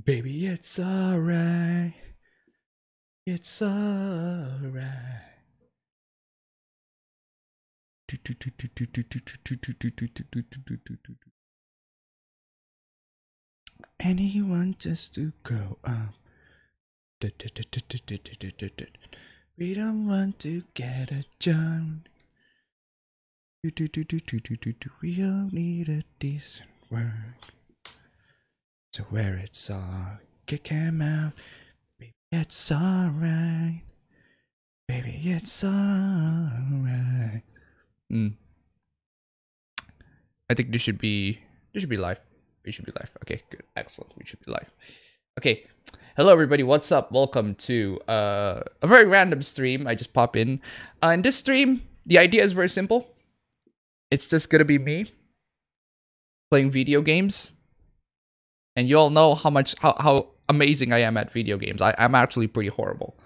Baby, it's alright. It's alright. Anyone just to grow up. We don't want to get a job. We all need a decent work. So where it's all kick him out. Baby, it's alright. Baby, it's alright. I think this should be live. We should be live. Okay, good. Excellent. We should be live. Okay. Hello everybody, what's up? Welcome to a very random stream. I just pop in. In this stream, the idea is very simple. It's just gonna be me playing video games. And you all know how amazing I am at video games. I'm actually pretty horrible.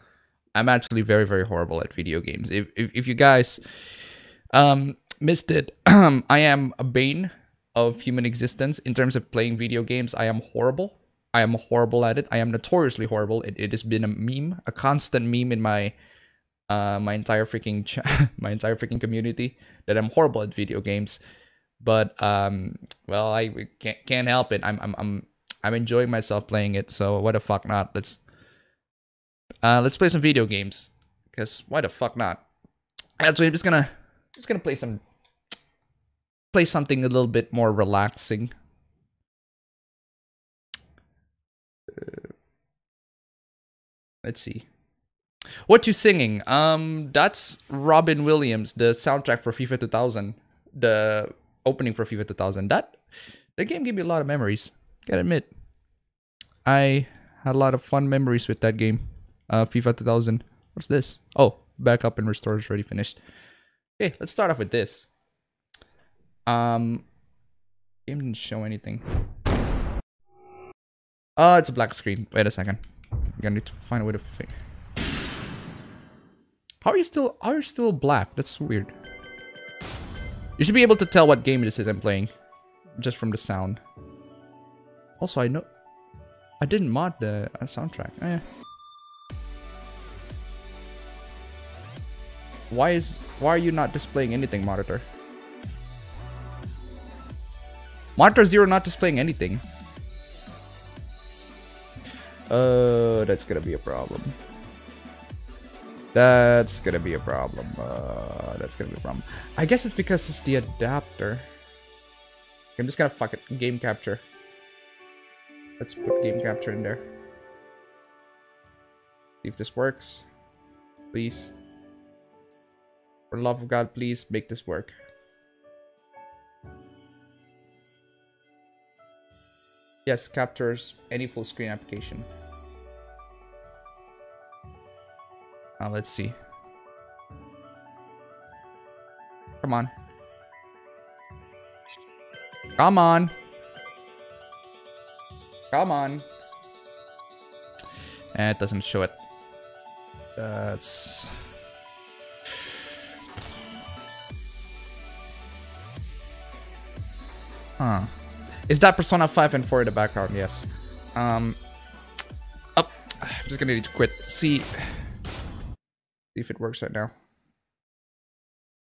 I'm actually very, very horrible at video games. If you guys missed it, I am a bane of human existence. In terms of playing video games, I am horrible. I am horrible at it. I am notoriously horrible. It has been a meme, a constant meme in my my entire freaking community that I'm horrible at video games. But well, I can't help it. I'm enjoying myself playing it. So why the fuck not? Let's play some video games. Cause why the fuck not? Actually, I'm just gonna play something a little bit more relaxing. Let's see. What you singing? That's Robin Williams, the soundtrack for FIFA 2000, the opening for FIFA 2000. That game gave me a lot of memories. Gotta admit, I had a lot of fun memories with that game. FIFA 2000. What's this? Oh, backup and restore is already finished. Okay, let's start off with this. Game didn't show anything. Oh, it's a black screen. Wait a second. I'm gonna need to find a way to fix. How are you still black? That's weird. You should be able to tell what game this is I'm playing just from the sound. Also, I know I didn't mod the soundtrack. Why are you not displaying anything, monitor? Monitor 0 not displaying anything. That's gonna be a problem. That's gonna be a problem. I guess it's because it's the adapter. I'm just gonna fuck it. Game capture. Let's put game capture in there. See if this works. Please. For the love of God, please make this work. Yes, captures any full screen application. Now let's see. Come on. Come on. Come on. And it doesn't show it. That's... Huh. Is that Persona 5 and 4 in the background? Yes. I'm just gonna need to quit. See if it works right now.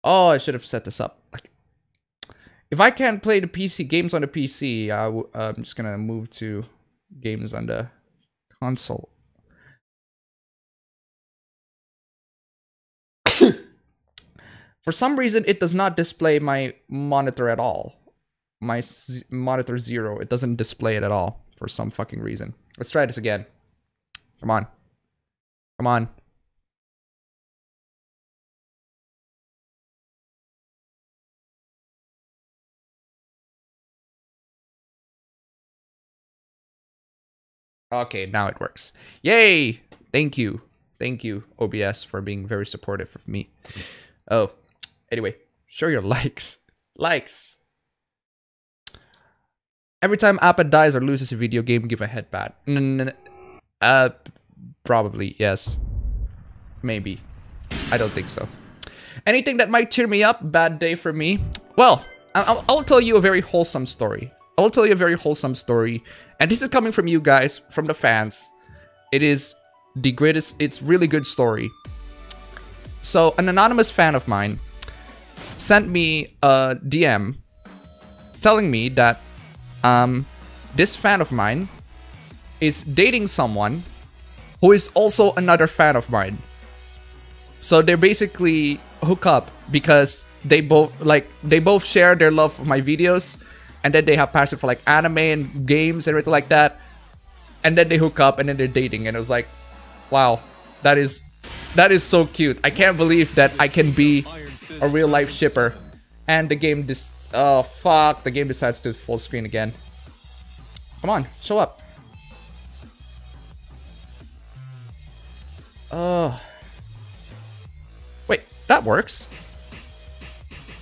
Oh, I should have set this up. Like, if I can't play the PC games on the PC, I'm just gonna move to games on the console. For some reason, it does not display my monitor at all. My monitor 0, it doesn't display it at all for some fucking reason. Let's try this again. Come on. Come on. Okay, now it works. Yay! Thank you. Thank you, OBS, for being very supportive of me. Oh, anyway, show your likes. Likes! Every time Appa dies or loses a video game, give a headbat. Probably, yes. Maybe. I don't think so. Anything that might cheer me up? Bad day for me? Well, I'll tell you a very wholesome story. I will tell you a very wholesome story, And this is coming from you guys, from the fans. It is the greatest, it's really good story. So an anonymous fan of mine sent me a DM telling me that this fan of mine is dating someone who is also another fan of mine. So they basically hook up because they both share their love for my videos, and then they have passion for like anime and games and everything like that. And then they hook up and then they're dating, and it was like, wow, that is so cute. I can't believe that I can be a real life shipper. And the game oh fuck, the game decides to full screen again. Come on, show up. Wait, that works.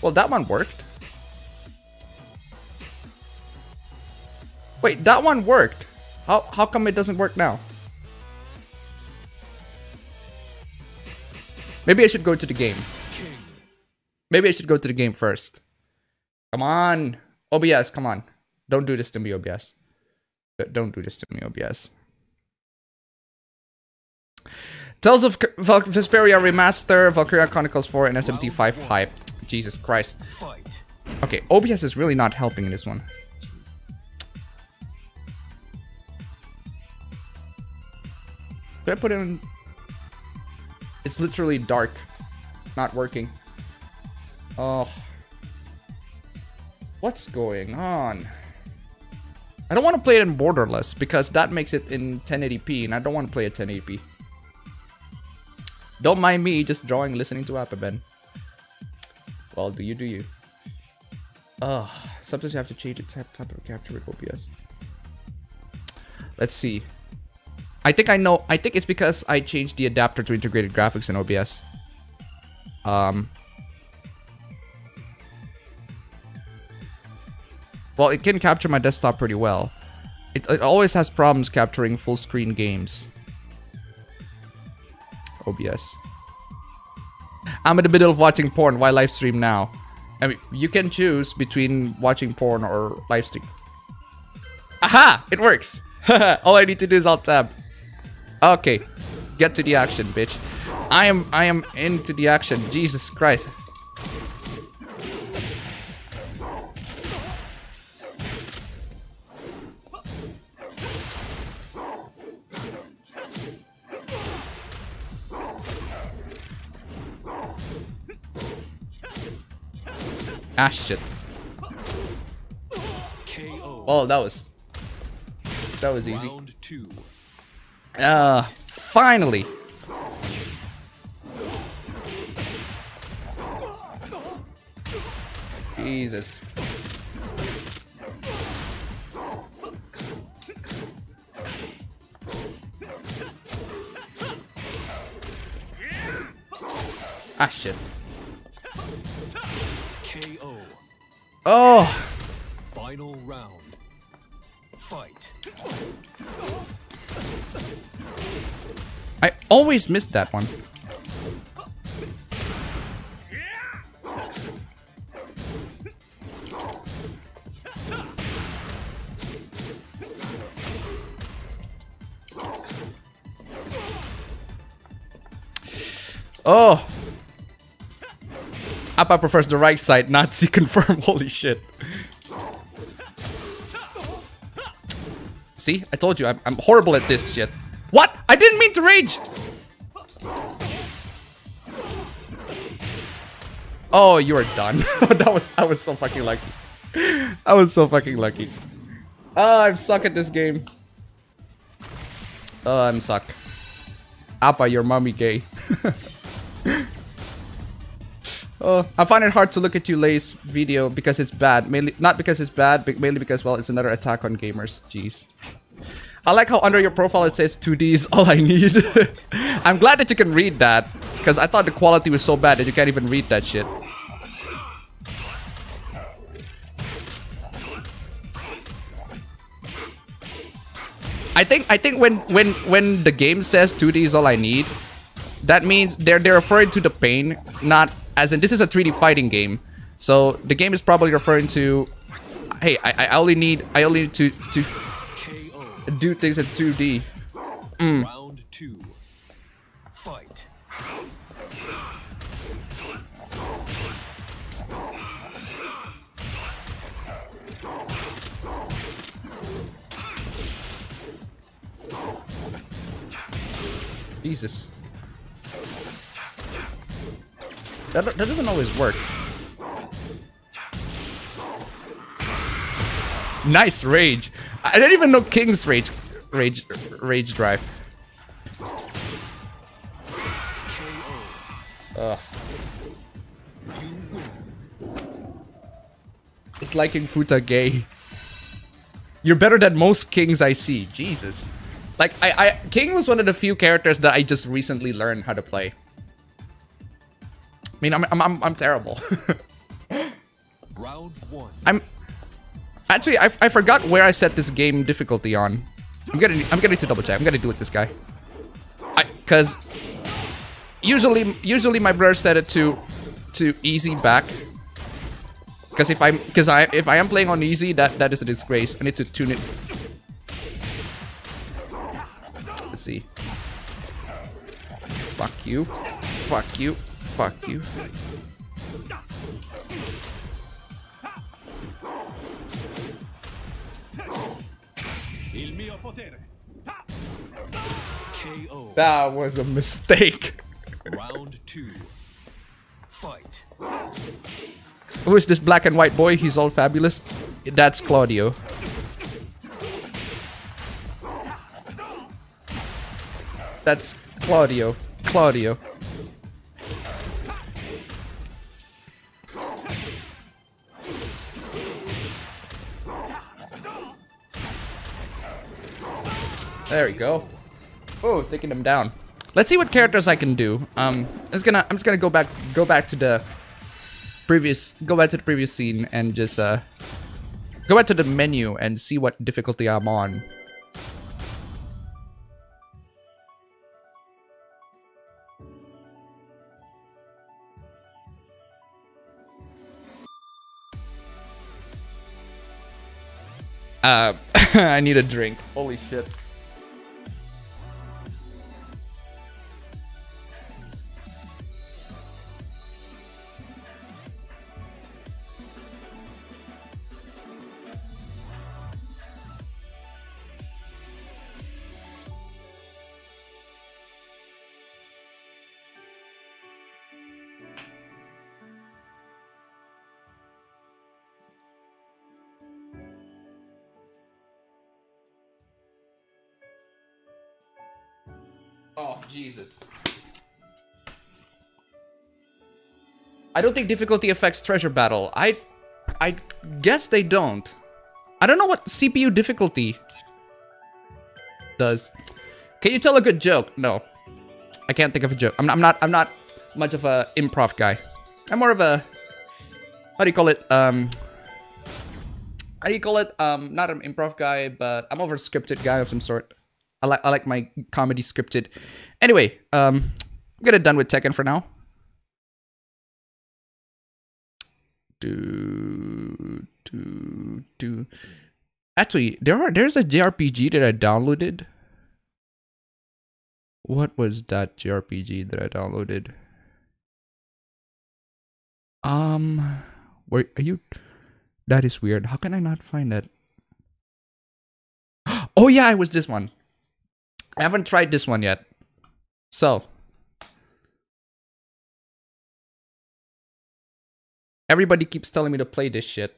Well, that one worked. Wait, that one worked. How come it doesn't work now? Maybe I should go to the game. Maybe I should go to the game first. Come on. OBS, come on. Don't do this to me, OBS. Don't do this to me, OBS. Tales of Vesperia Remaster, Valkyria Chronicles 4, and SMT5 hype. Jesus Christ. Okay, OBS is really not helping in this one. Did I put it in? It's literally dark. Not working. Oh. What's going on? I don't want to play it in borderless because that makes it in 1080p, and I don't want to play at 1080p. Don't mind me just drawing, listening to Apaben. Well, do you. Sometimes you have to change the type of capture with OBS. Let's see. I think I know. I think it's because I changed the adapter to integrated graphics in OBS. Well, it can capture my desktop pretty well. It always has problems capturing full screen games. OBS. I'm in the middle of watching porn. Why live stream now? I mean, you can choose between watching porn or live stream. Aha! It works! All I need to do is Alt Tab. Okay. Get to the action, bitch. I am into the action. Jesus Christ. Ah, shit. Oh, that was easy. Finally. Jesus. Ah, shit. Oh! Final round. Fight. I always missed that one. Oh! Appa prefers the right side, not C confirm. Holy shit. See? I told you, I'm horrible at this shit. What? I didn't mean to rage! Oh, you are done. I was so fucking lucky. I was so fucking lucky. Oh, I'm suck at this game. Oh, I'm suck. Appa, your mommy gay. Oh, I find it hard to look at you Lay's video because it's bad. Mainly, not because it's bad, but mainly because, well, it's another attack on gamers. Jeez. I like how under your profile it says 2D is all I need. I'm glad that you can read that, because I thought the quality was so bad that you can't even read that shit. I think when the game says 2D is all I need, that means they're referring to the pain, not as in this is a 3D fighting game. So the game is probably referring to, hey, I only need to do things in 2D. Round 2. Fight. Jesus. That doesn't always work. Nice rage. I didn't even know King's rage drive. Ugh. It's like in Futa gay. You're better than most Kings I see. Jesus. Like King was one of the few characters that I just recently learned how to play. I mean, I'm terrible. Round 1. Actually, I forgot where I set this game difficulty on. I'm getting to double check. I'm gonna do it this guy. Cause usually my brother set it to easy back. Cause if I am playing on easy, that is a disgrace. I need to tune it. Let's see. Fuck you. Fuck you. Fuck you. Il mio potere. KO. That was a mistake. Round 2. Fight. Who is this black and white boy? He's all fabulous. That's Claudio. That's Claudio. Claudio. There we go. Oh, taking them down. Let's see what characters I can do. I'm just gonna go back to the previous scene and just go back to the menu and see what difficulty I'm on. I need a drink. Holy shit. Oh, Jesus. I don't think difficulty affects treasure battle. I guess they don't. I don't know what CPU difficulty does. Can you tell a good joke? No. I can't think of a joke. I'm not much of a improv guy. I'm more of a, how do you call it? Not an improv guy, but I'm more of a scripted guy of some sort. I like my comedy scripted. Anyway, I'm gonna done with Tekken for now. Actually, there's a JRPG that I downloaded. What was that JRPG that I downloaded? Where are you? That is weird. How can I not find that? Oh yeah, it was this one. I haven't tried this one yet. So. Everybody keeps telling me to play this shit.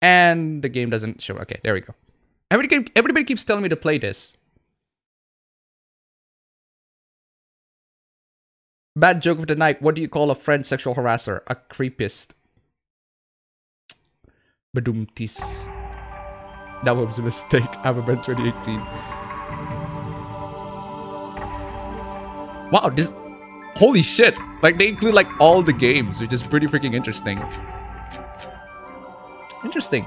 And the game doesn't show. Okay, there we go. Everybody keeps telling me to play this. Bad joke of the night. What do you call a French sexual harasser? A creepist. Badumtis. That was a mistake. Avaban 2018. Wow, this... Holy shit. Like, they include, like, all the games, which is pretty freaking interesting. Interesting.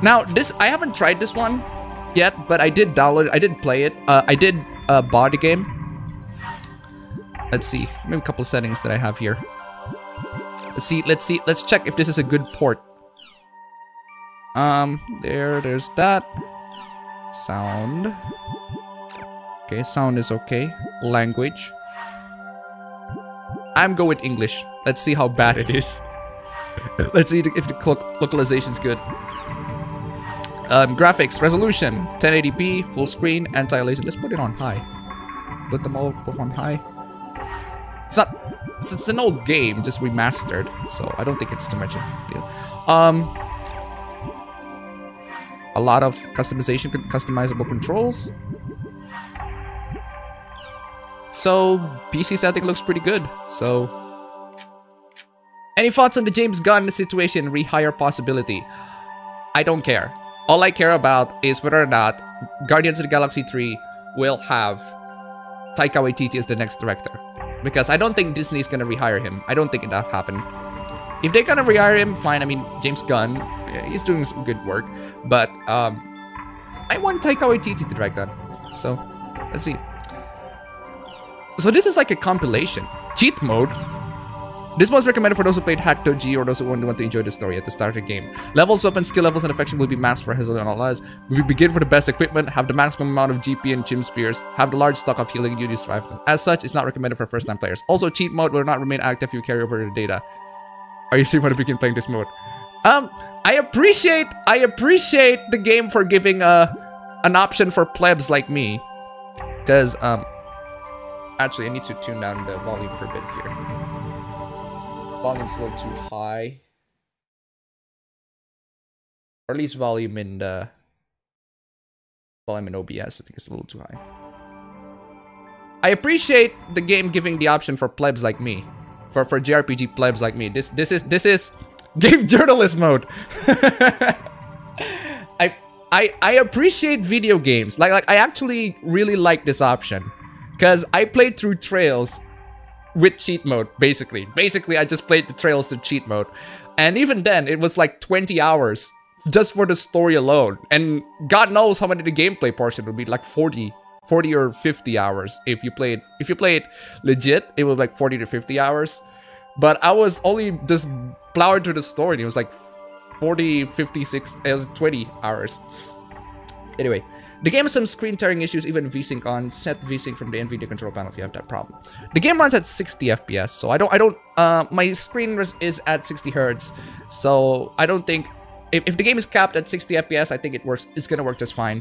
Now, this... I haven't tried this one yet, but I did download it. I did play it. I did buy the game. Let's see. Maybe a couple settings that I have here. Let's see. Let's check if this is a good port. There's that. Sound. Okay, sound is okay. Language. I'm going with English. Let's see how bad it is. Let's see if the localization's good. Graphics, resolution, 1080p, full screen, anti-aliasing. Let's put it on high. Put them all both on high. It's an old game, just remastered, so I don't think it's too much of a deal. A lot of customization, customizable controls. So PC setting looks pretty good. So, any thoughts on the James Gunn situation? Rehire possibility? I don't care. All I care about is whether or not Guardians of the Galaxy 3 will have Taika Waititi as the next director. Because I don't think Disney's gonna rehire him. I don't think that'll happen. If they're gonna rehire him, fine. I mean, James Gunn, he's doing some good work. But I want Taika Waititi to direct that. So, let's see. So this is like a compilation. Cheat mode. This one's recommended for those who played Hack.g or those who want to enjoy the story at the start of the game. Levels, weapons, skill levels, and affection will be masked for Hazel and all others. We begin for the best equipment, have the maximum amount of GP and Chim Spears, have the large stock of healing and unity survivors. As such, it's not recommended for first-time players. Also, cheat mode will not remain active if you carry over the data. Are you sure you want to begin playing this mode? I appreciate the game for giving an option for plebs like me. Because, actually, I need to tune down the volume for a bit here. Volume's a little too high. Or at least volume in OBS. I think it's a little too high. I appreciate the game giving the option for plebs like me. For JRPG plebs like me. This is game journalist mode. I appreciate video games. Like I actually really like this option. Because I played through Trails with cheat mode, basically. Basically, I just played the Trails to cheat mode. And even then, it was like 20 hours just for the story alone. And God knows how many the gameplay portion would be, like 40 or 50 hours. If you play it legit, it was like 40 to 50 hours. But I was only just plowing through the story, and it was like 40, 56, it was 20 hours. Anyway. The game has some screen tearing issues, even VSync on. Set VSync from the NVIDIA control panel if you have that problem. The game runs at 60 FPS, so my screen is at 60 Hertz, so I don't think, if the game is capped at 60 FPS, I think it's gonna work just fine.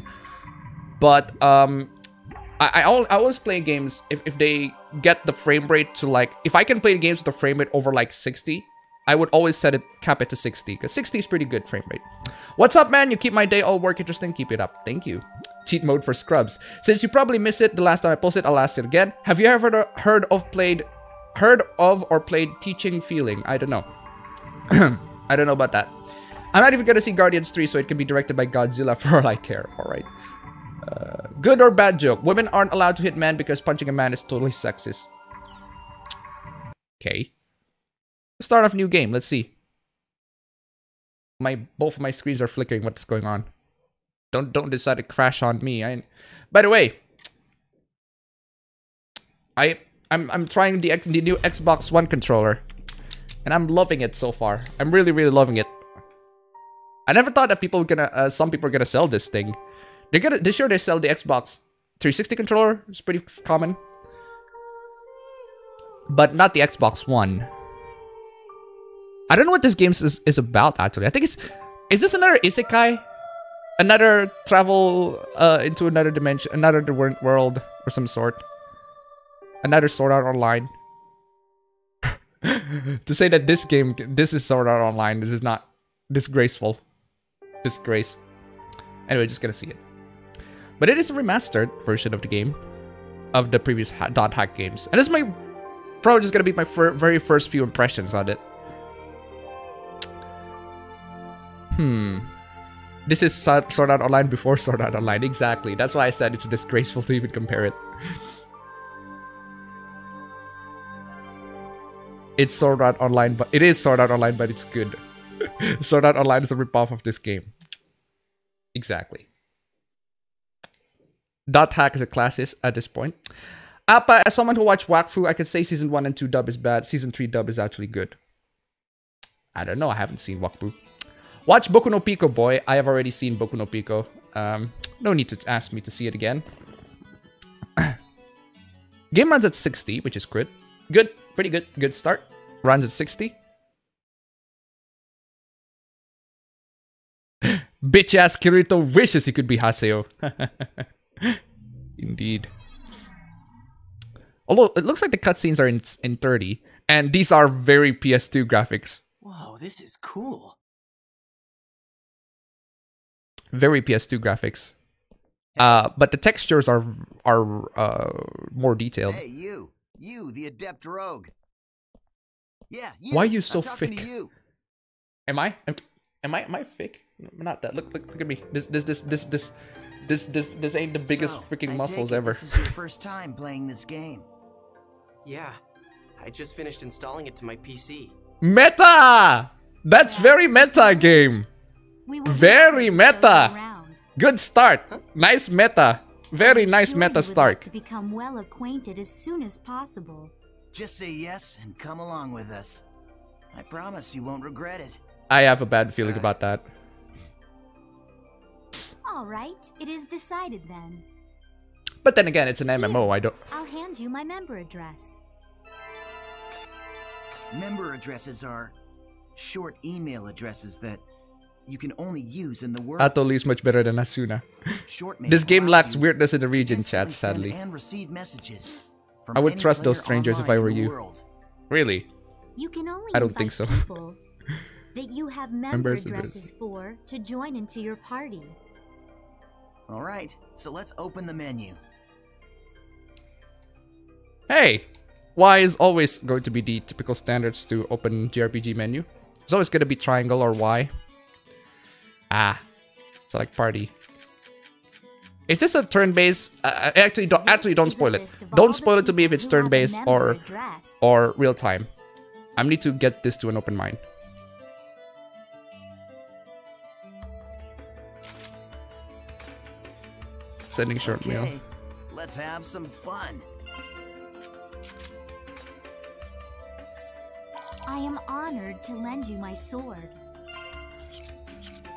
But, I always play games, if they get the frame rate to like, if I can play the games with the frame rate over like 60, I would always cap it to 60, because 60 is pretty good frame rate. What's up, man? You keep my day all work interesting. Keep it up. Thank you. Cheat mode for scrubs. Since you probably missed it the last time I posted, I'll ask it again. Have you ever heard of or played Teaching Feeling? I don't know. I don't know about that. I'm not even gonna see Guardians 3, so it can be directed by Godzilla for all I care. Alright. Good or bad joke? Women aren't allowed to hit men because punching a man is totally sexist. Okay. Start off a new game. Let's see. Both of my screens are flickering. What's going on? Don't decide to crash on me. By the way, I'm trying the new Xbox One controller, and I'm loving it so far. I'm really loving it. I never thought that some people are gonna sell this thing. They sure they sell the Xbox 360 controller. It's pretty common, but not the Xbox One. I don't know what this game is about, actually. I think is this another isekai? Another travel into another dimension, another world or some sort? Another Sword Art Online? To say that this is Sword Art Online, this is not disgraceful. Disgrace. Anyway, just gonna see it. But it is a remastered version of the game, of the previous Dot Hack games. And this is probably just gonna be my very first few impressions on it. This is Sword Art Online before Sword Art Online. Exactly. That's why I said it's disgraceful to even compare it. It's Sword Art Online, but it is Sword Art Online, but it's good. Sword Art Online is a ripoff of this game. Exactly. Dot Hack is a classist at this point. Appa, as someone who watched Wakfu, I can say Season 1 and 2 dub is bad. Season 3 dub is actually good. I don't know. I haven't seen Wakfu. Watch Boku no Pico, boy. I have already seen Boku no Pico. No need to ask me to see it again. Game runs at 60, which is good. Good, pretty good. Good start. Runs at 60. Bitch ass Kirito wishes he could be Haseo. Indeed. Although it looks like the cutscenes are in 30, and these are very PS2 graphics. Whoa, this is cool. Very PS2 graphics. But the textures are more detailed. Hey, you, the adept rogue. Yeah, you. Why are you so I'm talking thick? to you. Am I thick? No, not that. Look at me. This ain't the biggest So, freaking I muscles take it ever. This is your first time playing this game. Yeah, I just finished installing it to my PC. Meta! That's very meta game. We will Very be happy to show you meta. around. Good start. Nice meta. Very I'm nice sure meta you would start. like to become well acquainted as soon as possible. Just say yes and come along with us. I promise you won't regret it. I have a bad feeling about that. All right, it is decided then. But then again, it's an MMO. I don't. I'll hand you my member address. Member addresses are short email addresses that you can only use in the world. Atoli is much better than Asuna. Short mail This game allows lacks you weirdness in the to region instantly chat, send sadly. and receive messages from I would any trust those player strangers if online I were in the you. world. Really? You can only I don't think invite so. people that you have member Members of addresses for to join into your party. All right, so let's open the menu. Hey! Y is always going to be the typical standards to open JRPG menu. It's always going to be triangle or Y. Ah. Select party. Is this a turn-based? Actually, don't spoil it. Don't spoil it to me if it's turn-based or real-time. I need to get this to an open mind. Sending short mail. Okay, let's have some fun. I am honored to lend you my sword.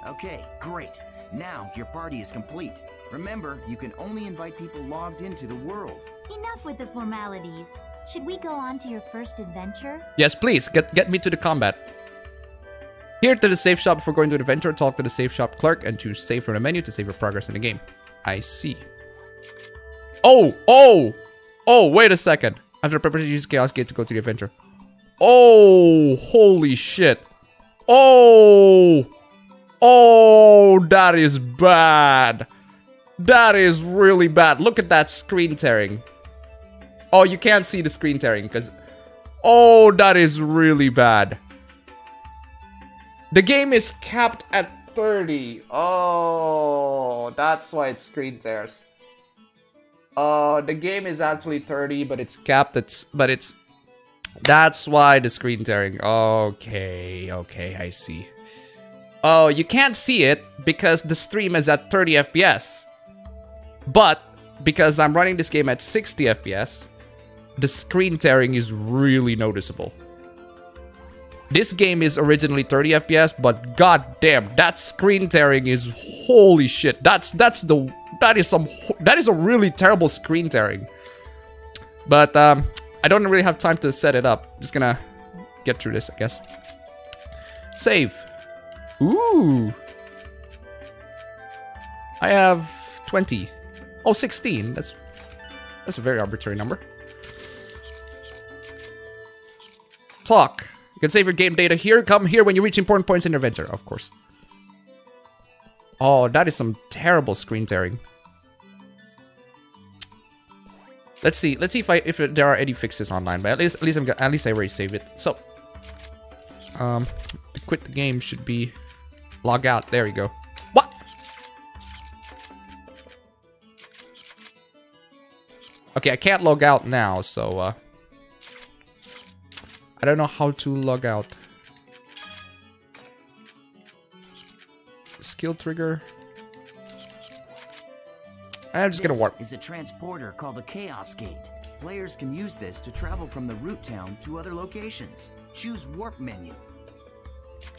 Okay, great. Now your party is complete. Remember, you can only invite people logged into the world. Enough with the formalities. Should we go on to your first adventure? Yes, please. Get me to the combat. Here to the safe shop before going to the adventure. Talk to the safe shop clerk and choose save from the menu to save your progress in the game. I see. Oh, wait a second. After preparation, use Chaos Gate to go to the adventure. Oh, holy shit. Oh, that is bad. That is really bad. Look at that screen tearing. Oh, you can't see the screen tearing because... Oh, that is really bad. The game is capped at 30. Oh, that's why it screen tears. The game is actually 30, but it's capped. That's why the screen tearing. Okay, I see. Oh, you can't see it because the stream is at 30 FPS. But because I'm running this game at 60 FPS, the screen tearing is really noticeable. This game is originally 30 FPS, but goddamn, that screen tearing is holy shit. That is a really terrible screen tearing. But I don't really have time to set it up. Just gonna get through this, I guess. Save. Ooh. I have 20. Oh, 16. That's a very arbitrary number. Talk. You can save your game data here. Come here when you reach important points in your adventure, of course. Oh, that is some terrible screen tearing. Let's see if there are any fixes online, but at least I already saved it. So, to quit the game should be log out. There we go. What? Okay, I can't log out now, so I don't know how to log out. Skill trigger. I'm just gonna warp. This is a transporter called the Chaos Gate. Players can use this to travel from the root town to other locations. Choose warp menu.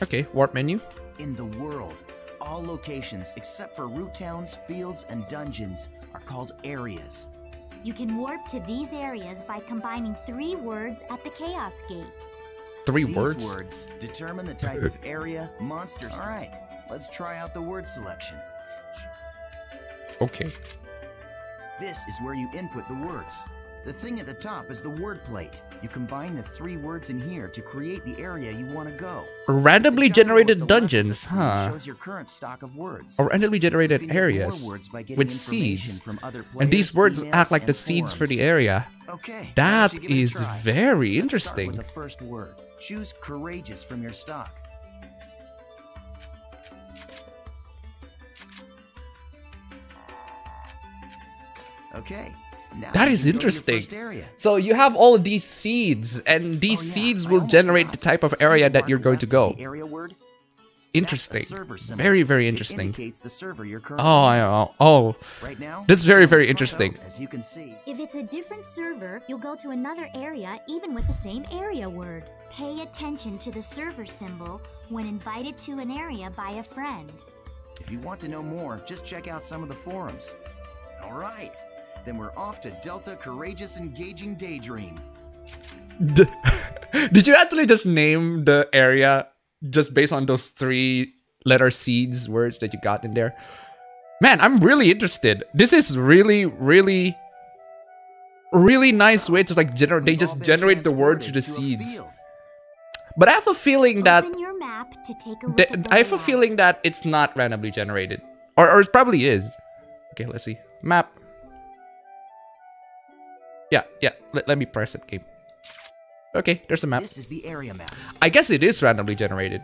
Okay, warp menu. In the world, all locations except for root towns, fields, and dungeons are called areas. You can warp to these areas by combining 3 words at the Chaos Gate. 3 These words? words determine the type of area, monsters. All right, let's try out the word selection. Okay. This is where you input the words. The thing at the top is the word plate. You combine the 3 words in here to create the area you want to go. Randomly The dial at generated the left of the dungeons, screen huh? Shows your current stock of words. Or randomly You can generated get more areas words by getting with information seeds. from other And these players, words emails, act like the and seeds for the forums. area. Okay, why That don't you give it a is try? very Let's start interesting. with the first word. Choose courageous from your stock. Okay. Now That you is can go to your interesting. first area. So you have all of these seeds, and these Oh, yeah, seeds I will almost generate the forgot. type of See area the that you're mark going to left of go. the area word? Interesting. That's a server symbol. Very, very It interesting. indicates the server you're currently Oh, in. oh. Right now, This is very, it's very showing interesting. Toronto, as you can see. If it's a different server, you'll go to another area even with the same area word. Pay attention to the server symbol when invited to an area by a friend. If you want to know more, just check out some of the forums. All right, then we're off to Delta Courageous Engaging Daydream. Did you actually just name the area just based on those 3-letter seeds words that you got in there? Man, I'm really interested. This is really, really, really nice way to like generate. They We've just all been generate the words to the transported to a seeds. field. But I have a feeling that Open your map to take a look at the I have a layout. feeling that it's not randomly generated, or it probably is. Okay, let's see. Map. Yeah. Let me press it, game. Okay, there's a map. This is the area map. I guess it is randomly generated.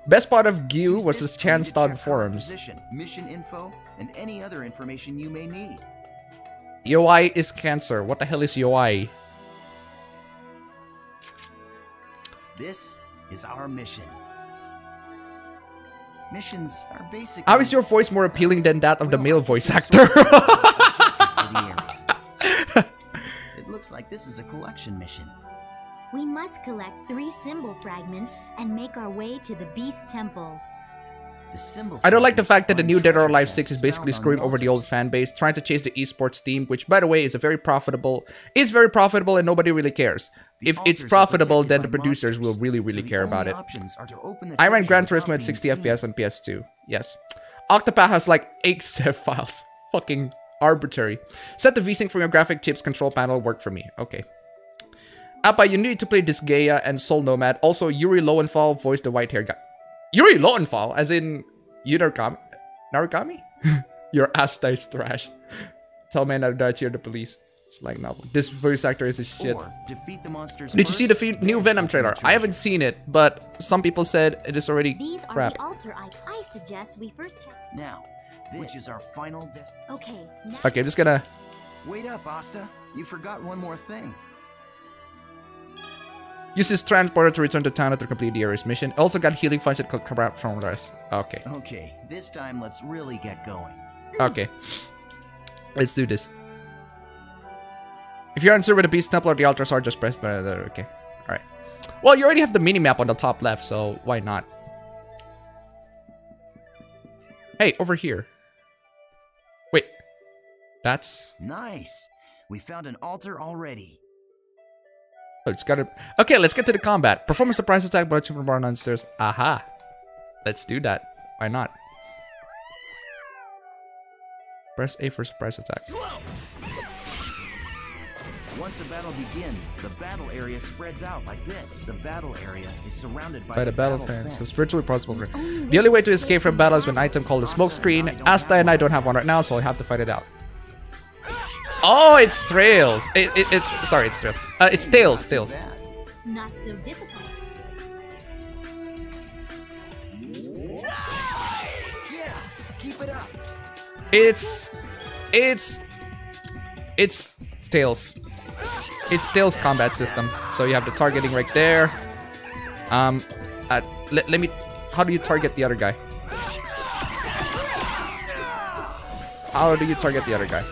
Best part of GU Use was this the screen to chance.org check current forums. position, mission info, and any other information you may need. UI is cancer. What the hell is UI? This is our mission. Missions are basically... How is your voice more appealing than that of the male voice actor? It looks like this is a collection mission. We must collect 3 symbol fragments and make our way to the Beast Temple. The symbol I don't like the fragments fact that the find new Dead or treasure Alive chests 6 is basically found on screwing over the old altars. fan base, trying to chase the esports team, which by the way is very profitable and nobody really cares. The If it's altars are profitable, protected then the by producers will monsters, really so the care about only it. options are to open the I ran treasure Gran without Turismo at being 60 seen. FPS on PS2. Yes. Octopath has like 8 save files. Fucking arbitrary. Set the VSync from your graphic chips control panel. Work for me. Okay. Appa, you need to play Disgaea and Soul Nomad. Also, Yuri Lowenthal voiced the white hair guy. Yuri Lowenthal? As in Narukami? Your ass dies trash. Tell man that I cheer the police. It's like novel. This voice actor is a shit. Or defeat the monsters Did you see the first, new then Venom open the trailer? I haven't treasure. seen it, but some people said it is already These are crap. the altar items. I suggest we first have... Now, which is our final destination. Okay, now... Okay, I'm just gonna... Wait up, Asta. You forgot one more thing. Use this transporter to return to town after complete the area's mission. Also got healing function called crap from the rest. Okay. Okay, this time let's really get going. Okay. Let's do this. If you're unsure where the Beast Temple or the altars are, just press the... Okay. Alright. Well, you already have the mini-map on the top left, so why not? Hey, over here. Wait. That's... Nice. We found an altar already. Oh, it's gotta... Okay, let's get to the combat. Perform a surprise attack by a super bar downstairs. Aha. Let's do that. Why not? Press A for surprise attack. Once the battle begins, the battle area spreads out like this. The battle area is surrounded By the battle fence, so fence. it's virtually possible. The only way to escape from battle is with an item called a smoke screen. Asta and I don't have one right now, so I have to fight it out. Oh, it's Trails. It's sorry, it's Trails. It's Tails. Tails. Not so difficult. Yeah, keep it up. It's Tails. It's Tails combat system. So you have the targeting right there. Let me. How do you target the other guy? How do you target the other guy?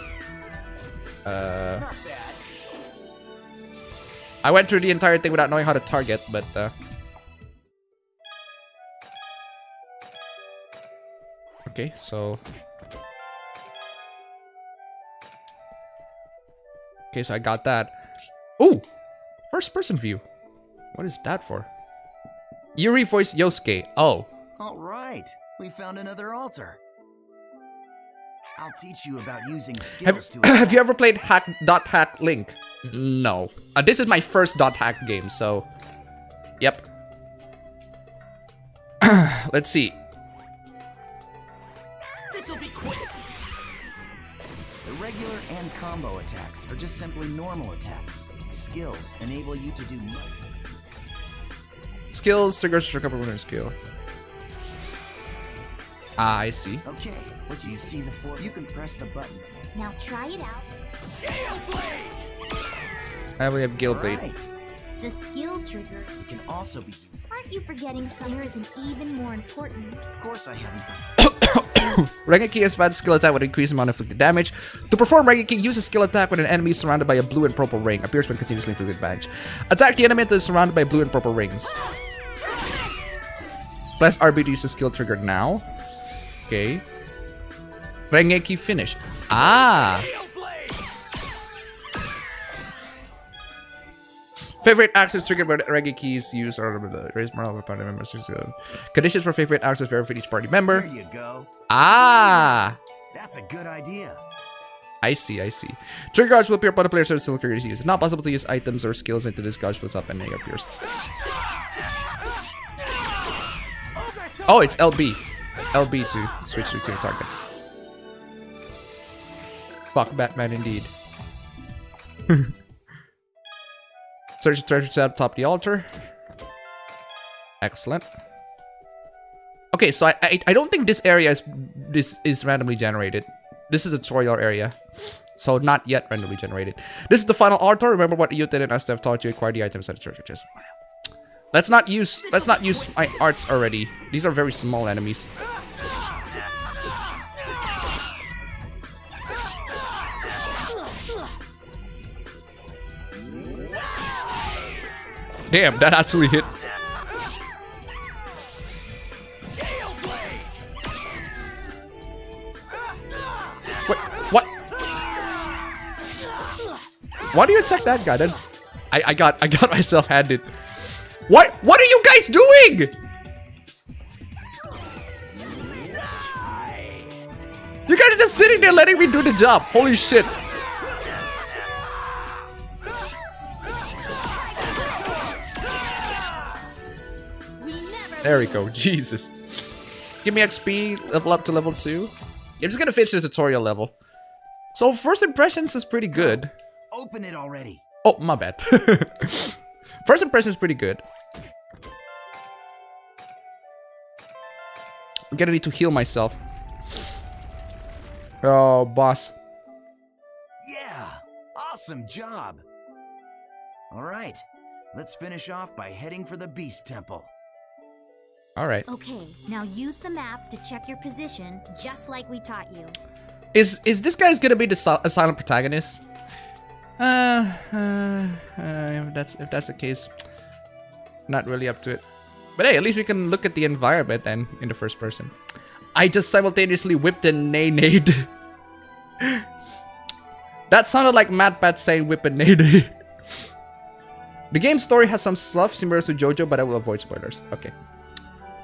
I went through the entire thing without knowing how to target, but Okay, so... Okay, so I got that. Ooh! First person view. What is that for? Yuri voice Yosuke. Oh. Alright, we found another altar. I'll teach you about using skills to Have you ever played Hack Link? No. This is my first .hack game, so... Yep. Let's see. This'll be quick. The regular and combo attacks are just simply normal attacks. Skills enable you to do much. Skills, triggers, recover winner skill. Ah, I see. Okay, what do you see the four? You can press the button. Now try it out. I only have Gale Blade. Right. The skill trigger. You can also be. Aren't you forgetting Summer isn't even more important? Of course I haven't. Rengeki has advanced skill attack with increased amount of inflicted damage. To perform Rengeki, use a skill attack when an enemy is surrounded by a blue and purple ring. Appears when continuously inflicted damage. Attack the enemy that is surrounded by blue and purple rings. Press RB to use the skill trigger now. Okay. Rengeki finish. Ah! Favorite actions triggered when Rengeki is used or raise morale of party members. Conditions for favorite actions vary for each party member. There you go. Ah! That's a good idea. I see, I see. Trigger gauge will appear upon the player's skill trigger is used. It's not possible to use items or skills into this gauge fills up and it appears. Oh, it's LB. LB to switch to targets. Fuck Batman indeed. Search the treasure tab top the altar. Excellent. Okay, so I don't think this area is randomly generated. This is a tutorial area, so not yet randomly generated. This is the final altar. Remember what Yuten and Asta have taught you. Acquire the items at the treasure chest. Let's not use my arts already. These are very small enemies. Damn, that actually hit. Wait, what? Why do you attack that guy? That's I got myself handed. What are you guys doing? You guys are just sitting there letting me do the job. Holy shit. There we go. Jesus. Give me XP, level up to level 2. I'm just gonna finish the tutorial level. So first impressions is pretty good. Open it already. Oh, my bad. First impression is pretty good. I'm gonna need to heal myself. Oh, boss. Yeah, awesome job. All right, let's finish off by heading for the Beast Temple. All right. Okay, now use the map to check your position, just like we taught you. Is this guy's gonna be the silent protagonist? If that's the case, not really up to it. But hey, at least we can look at the environment and in the first person. I just simultaneously whipped and nay-nayed. That sounded like MatPat saying whip and nay-nay. The game's story has some stuff similar to JoJo, but I will avoid spoilers. Okay.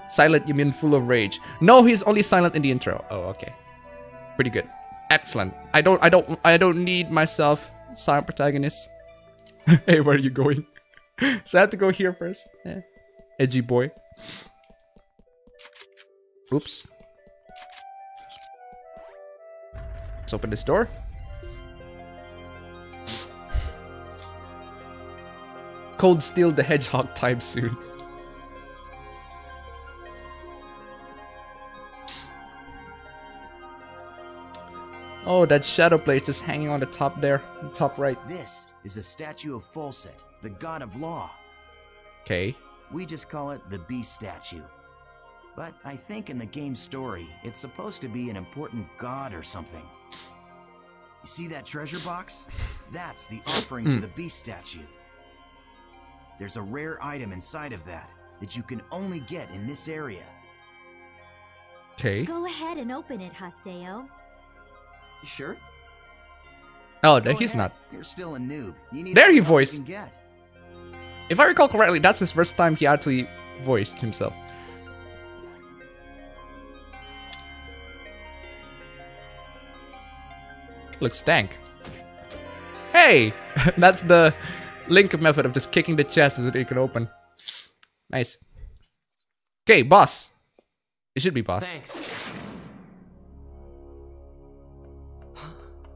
Silent, you mean full of rage? No, he's only silent in the intro. Oh, okay. Pretty good. Excellent. I don't need myself silent protagonist. Hey, where are you going? So I have to go here first. Yeah. Edgy boy. Oops. Let's open this door. Cold Steel the Hedgehog time soon. Oh, that shadow plate just hanging on the top there, top right. This is a statue of Folset, the god of law. Okay. We just call it the Beast statue. But I think in the game's story, it's supposed to be an important god or something. You see that treasure box? That's the offering to the Beast statue. There's a rare item inside of that you can only get in this area. Okay. Go ahead and open it, Haseo. You sure? Oh, Go he's ahead. not. You're still a noob. You need There all he the help voiced. you can get. If I recall correctly, that's his first time he actually voiced himself. Looks stank. Hey! That's the Link method of just kicking the chest so that you can open. Nice. Okay, boss. It should be boss. Thanks.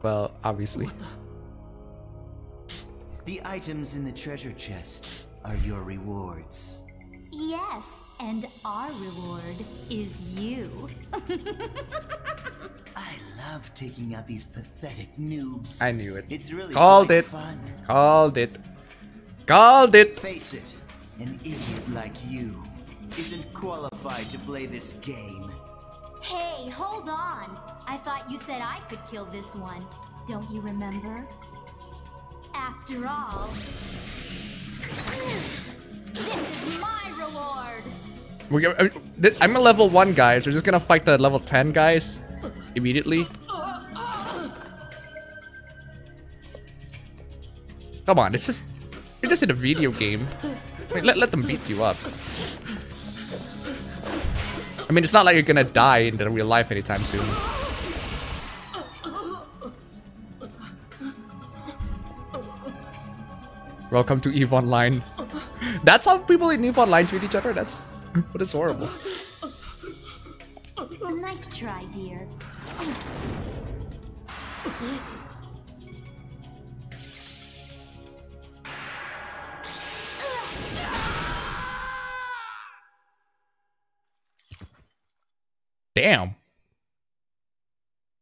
Well, obviously. The items in the treasure chest are your rewards. Yes, and our reward is you. I love taking out these pathetic noobs. I knew it. It's really Called quite it. fun. Called it. Called it. Face it, an idiot like you isn't qualified to play this game. Hey, hold on. I thought you said I could kill this one. Don't you remember? After all, this is my reward. I'm a level 1 guy, so we're just gonna fight the level 10 guys immediately. Come on, you're just in a video game. I mean, let them beat you up. I mean, it's not like you're gonna die in the real life anytime soon. Welcome to EVE Online. That's how people in EVE Online treat each other? But it's horrible. Nice try, dear. Damn.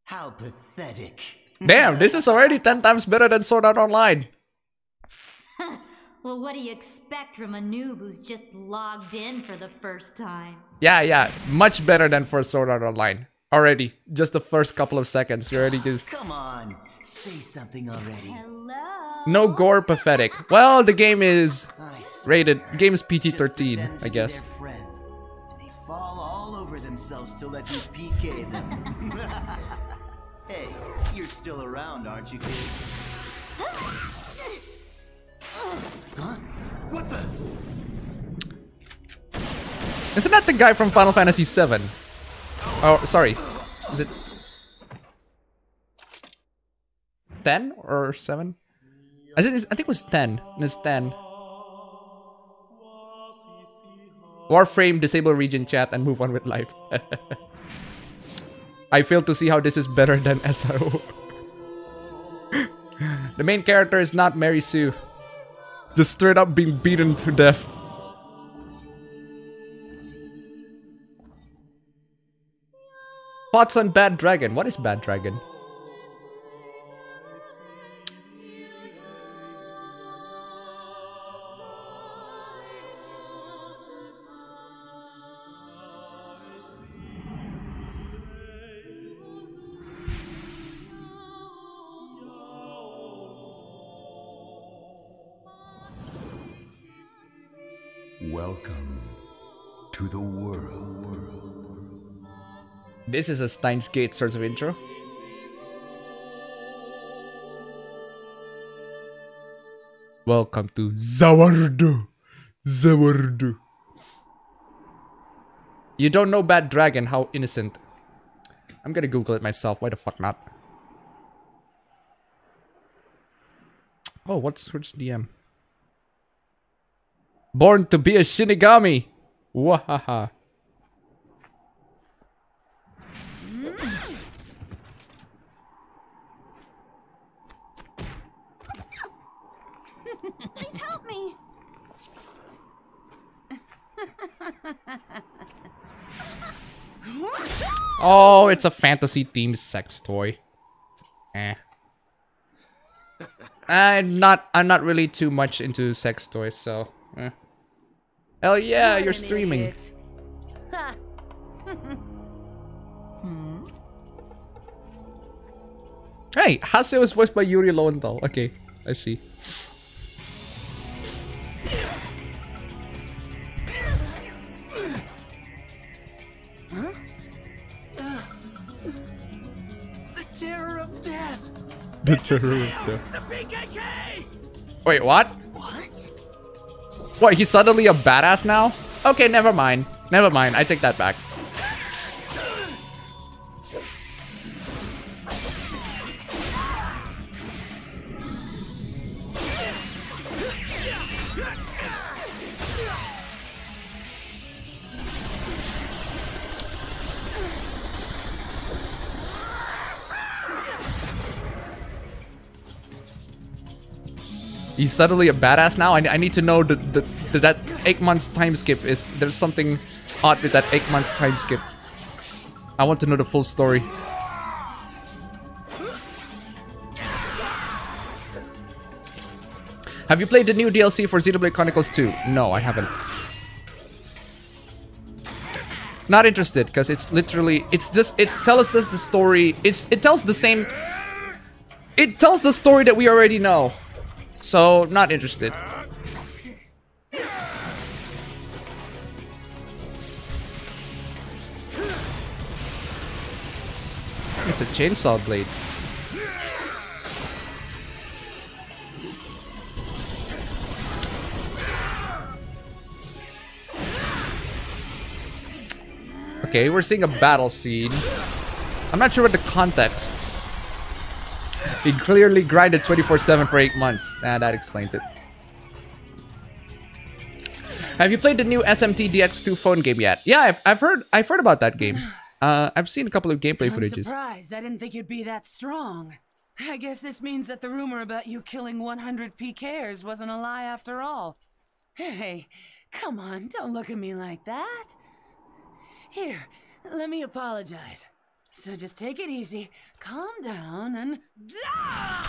How pathetic. Damn, this is already 10 times better than Sword Art Online. Well, what do you expect from a noob who's just logged in for the first time? Yeah, much better than for Sword Art Online. Already, just the first couple of seconds, you're already just... Come on, say something already. Hello? No gore, pathetic. Well, the game is I swear, rated, game is just PG-13, pretend to I be guess. their friend, and they fall all over themselves to let you PK them. Hey, you're still around, aren't you, kid? Huh? What the? Isn't that the guy from Final Fantasy VII? Oh, sorry. Is it 10 or 7? I think it was 10. It's 10. Warframe, disable region chat, and move on with life. I fail to see how this is better than SRO. The main character is not Mary Sue. Just straight up being beaten to death. Thoughts on Bad Dragon? What is Bad Dragon? Welcome to the world. This is a Steins Gate sort of intro. Welcome to Zawardo. Zawardo. You don't know Bad Dragon, how innocent. I'm gonna Google it myself, why the fuck not? Oh, what's DM? Born to be a Shinigami! Wahaha. Please help me! Oh, it's a fantasy themed sex toy. Eh. I'm not really too much into sex toys, so eh. Hell yeah, What you're an streaming. idiot. Ha. Hey, Haseo was voiced by Yuri Lowenthal. Okay, I see. terror of death. The terror of death. The PKK. Wait, what? What? What, he's suddenly a badass now? Okay, never mind. Never mind, I take that back. He's suddenly a badass now. I need to know that 8 months time skip is. There's something odd with that 8 months time skip. I want to know the full story. Have you played the new DLC for Xenoblade Chronicles 2? No, I haven't. Not interested, because it's literally, it tells us the story. It tells the same. It tells the story that we already know. So, not interested. It's a chainsaw blade. Okay, we're seeing a battle scene. I'm not sure what the context. He clearly grinded 24/7 for 8 months. That explains it. Have you played the new SMT DX2 phone game yet? Yeah, I've heard about that game. I've seen a couple of gameplay footages. I'm surprised. I didn't think you'd be that strong. I guess this means that the rumor about you killing 100 PKers wasn't a lie after all. Hey, come on, don't look at me like that. Here, let me apologize. So just take it easy, calm down, and die!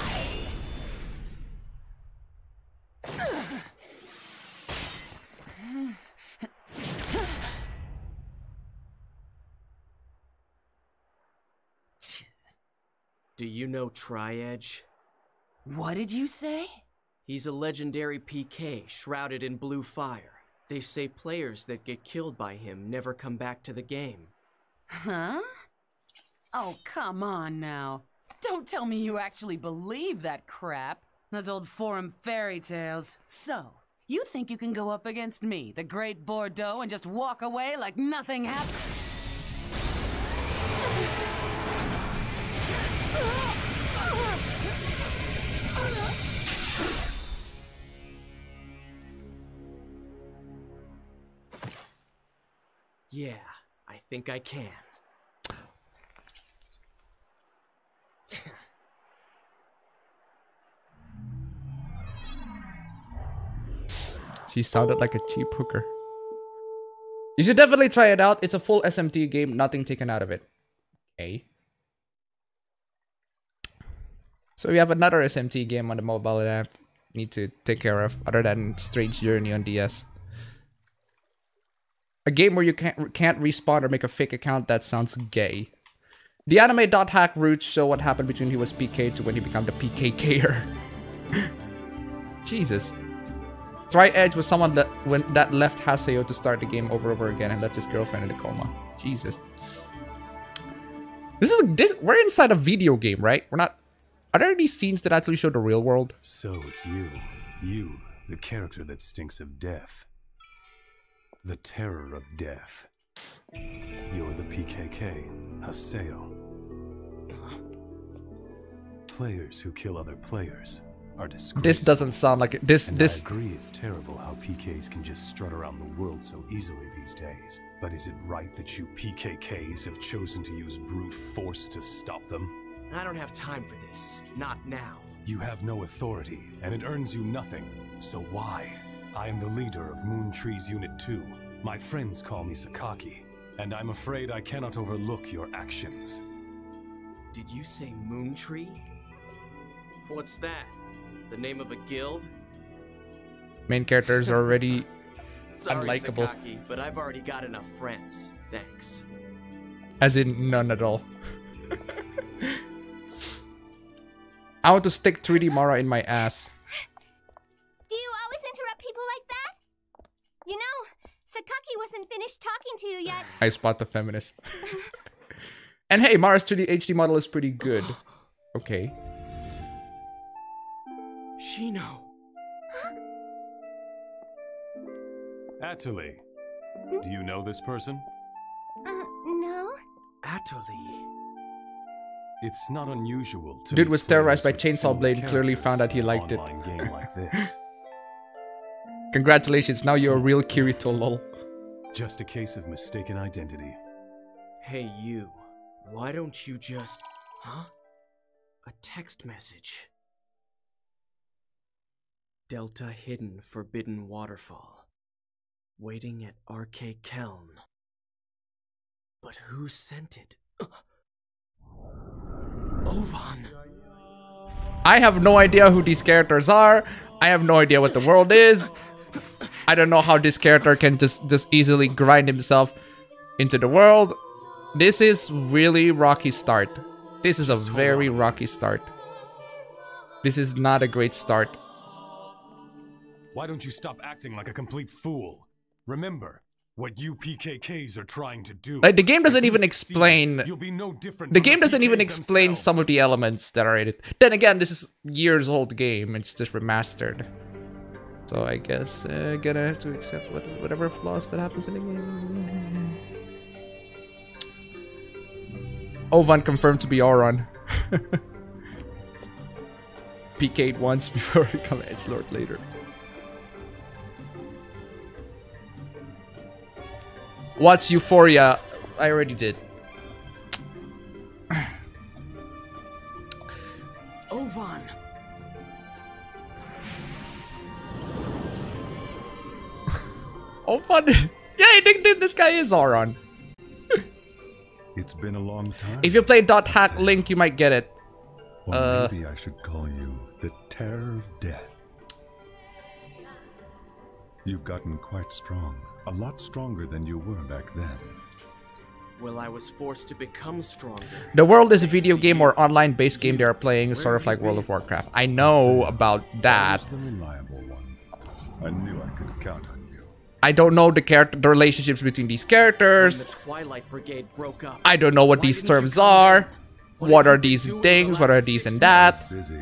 Do you know Tri-Edge? What did you say? He's a legendary PK shrouded in blue fire. They say players that get killed by him never come back to the game. Huh? Oh, come on now. Don't tell me you actually believe that crap. Those old forum fairy tales. So, you think you can go up against me, the Great Bordeaux, and just walk away like nothing happened? Yeah, I think I can. She sounded like a cheap hooker. You should definitely try it out. It's a full SMT game, nothing taken out of it. Okay. So we have another SMT game on the mobile app. Need to take care of, other than Strange Journey on DS. A game where you can't respawn or make a fake account. That sounds gay. The anime.hack roots show what happened between he was PK to when he became the PKKer. Jesus. Tri-Edge was someone that left Haseo to start the game over again and left his girlfriend in a coma. Jesus. We're inside a video game, right? We're not. Are there any scenes that actually show the real world? So it's you, the character that stinks of death. The terror of death. You're the PKK, Haseo. Players who kill other players are disgraceful. This doesn't sound like it. This. I agree it's terrible how PKs can just strut around the world so easily these days. But is it right that you PKKs have chosen to use brute force to stop them? I don't have time for this. Not now. You have no authority, and it earns you nothing. So why? I am the leader of Moon Tree's Unit 2. My friends call me Sakaki, and I'm afraid I cannot overlook your actions. Did you say Moon Tree? What's that? The name of a guild? Main characters are already Sorry, unlikable. Sakaki, but I've already got enough friends. Thanks. As in none at all. I want to stick 3D Mara in my ass. Do you always interrupt people like that? You know, Sakaki wasn't finished talking to you yet. I spot the feminist. And hey, Mara's 3D HD model is pretty good. Okay. Shino. Atali, do you know this person? No? Atali. It's not unusual to Dude meet was terrorized by players with Chainsaw similar Blade and clearly found out he liked characters it. in an online game like this. Congratulations, now you're a real Kirito, lol. Just a case of mistaken identity. Hey, you. Why don't you just... Huh? A text message. Delta Hidden Forbidden Waterfall. Waiting at RK Keln. But who sent it? Ovan. I have no idea who these characters are. I have no idea what the world is. I don't know how this character can just easily grind himself into the world. This is really rocky start. This is a very rocky start. This is not a great start. Why don't you stop acting like a complete fool? Remember what you PKKs are trying to do. Like, the game doesn't If you even succeed, explain... you'll be no different The from game doesn't even PKs explain themselves. some of the elements that are in it. Then again, this is years old game. It's just remastered. So I guess gonna have to accept whatever flaws that happens in the game. Ovan confirmed to be Auron. PK'd once before become Edgelord later. What's Euphoria? I already did. Ovan. Ovan. Yeah, I think this guy is Auron. It's been a long time. If you play .hack Link, you might get it. Or maybe I should call you the Terror of Death. You've gotten quite strong. A lot stronger than you were back then. Well, I was forced to become stronger. The World is a video game or online-based game they are playing, sort of like World of Warcraft. I know about that. The reliable one. I knew I could count on you. I don't know the relationships between these When characters. the Twilight Brigade broke up. I don't know what Why these didn't you terms come are. then? What What have are you been these doing the things? What are last these 6 and that? Busy.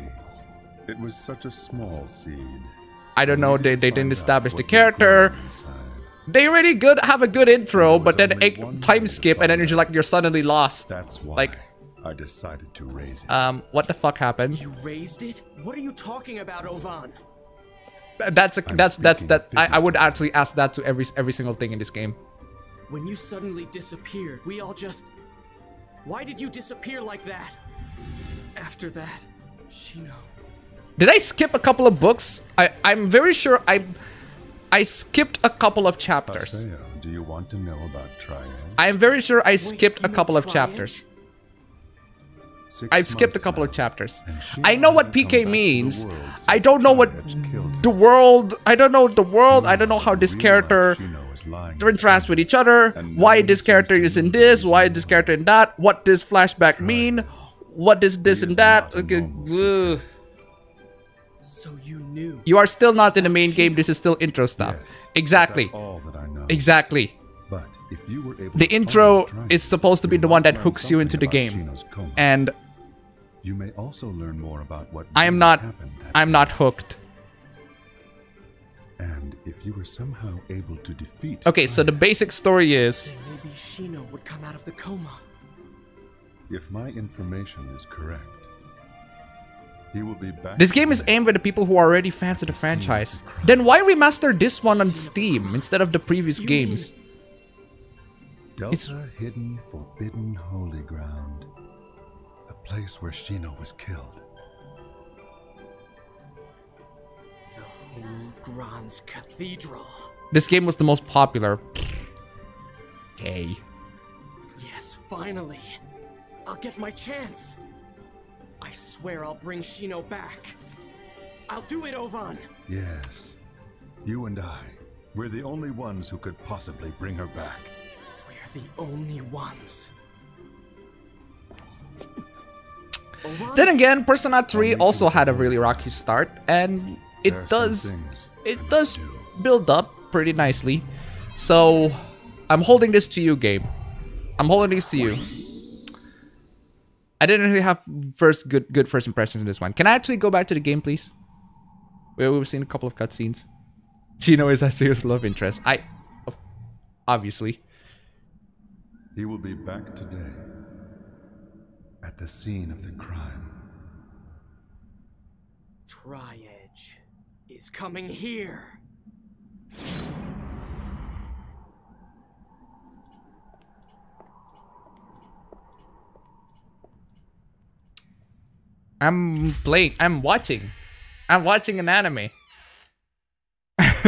It was such a small seed. I don't know. They Find didn't out establish the what was growing character. inside. They already have a good intro, There was but then only a one time way to skip, and then find you're out. like you're suddenly lost. That's why Like, I decided to raise it. what the fuck happened? You raised it? What are you talking about, Ovan? That's speaking that. I would actually ask that to every single thing in this game. When you suddenly disappeared, we all just... Why did you disappear like that? After that, Shino... Did I skip a couple of books? I'm very sure I skipped a couple of chapters. Haseo, do you want to know about Triad? I am very sure I skipped you a couple of tried? chapters. 6 I've skipped a months couple now, of chapters. and she I know what hasn't come back PK to the means. world I since don't know what Triad killed her. the world. I don't know the world. I don't know how this Real life character Shino is lying interacts with each other. And Why nobody this character seems is to in know this. the Why reason this character in that. What does flashback mean? What is this He and is that? not a Okay, normal ugh. So you knew. You are still not in the main game. This is still intro stuff. Yes, Exactly. That's all that I know. Exactly. But if you were able The to intro find Triad, is supposed to be you the one might that learn hooks you into something the about game. Shino's coma. And You may also learn more about what I am really not. happened that I'm day. not hooked. And if you were somehow able to defeat Okay, so the Triad, basic story is Then maybe Shino would come out of the coma. if my information is correct, he will be back. this game is again. aimed at the people who are already fans of the franchise. Then why remaster this one on Steam instead of the previous games? Delta Hidden Forbidden Holy Ground. The place where Shino was killed. The whole Grand's Cathedral. This game was the most popular. Okay. Yes, finally. I'll get my chance. I swear I'll bring Shino back. I'll do it, Ovan. Yes. You and I. We're the only ones who could possibly bring her back. We're the only ones. Ovan? Then again, Persona 3 also had a really rocky start, and There are it some does things I it must does do. build up pretty nicely. So, I'm holding this to you, game. I'm holding this to you. I didn't really have good first impressions in this one. Can I actually go back to the game, please? We've seen a couple of cutscenes. Shino is a serious love interest. Obviously. He will be back today, at the scene of the crime. Tri-Edge is coming here. I'm watching an anime.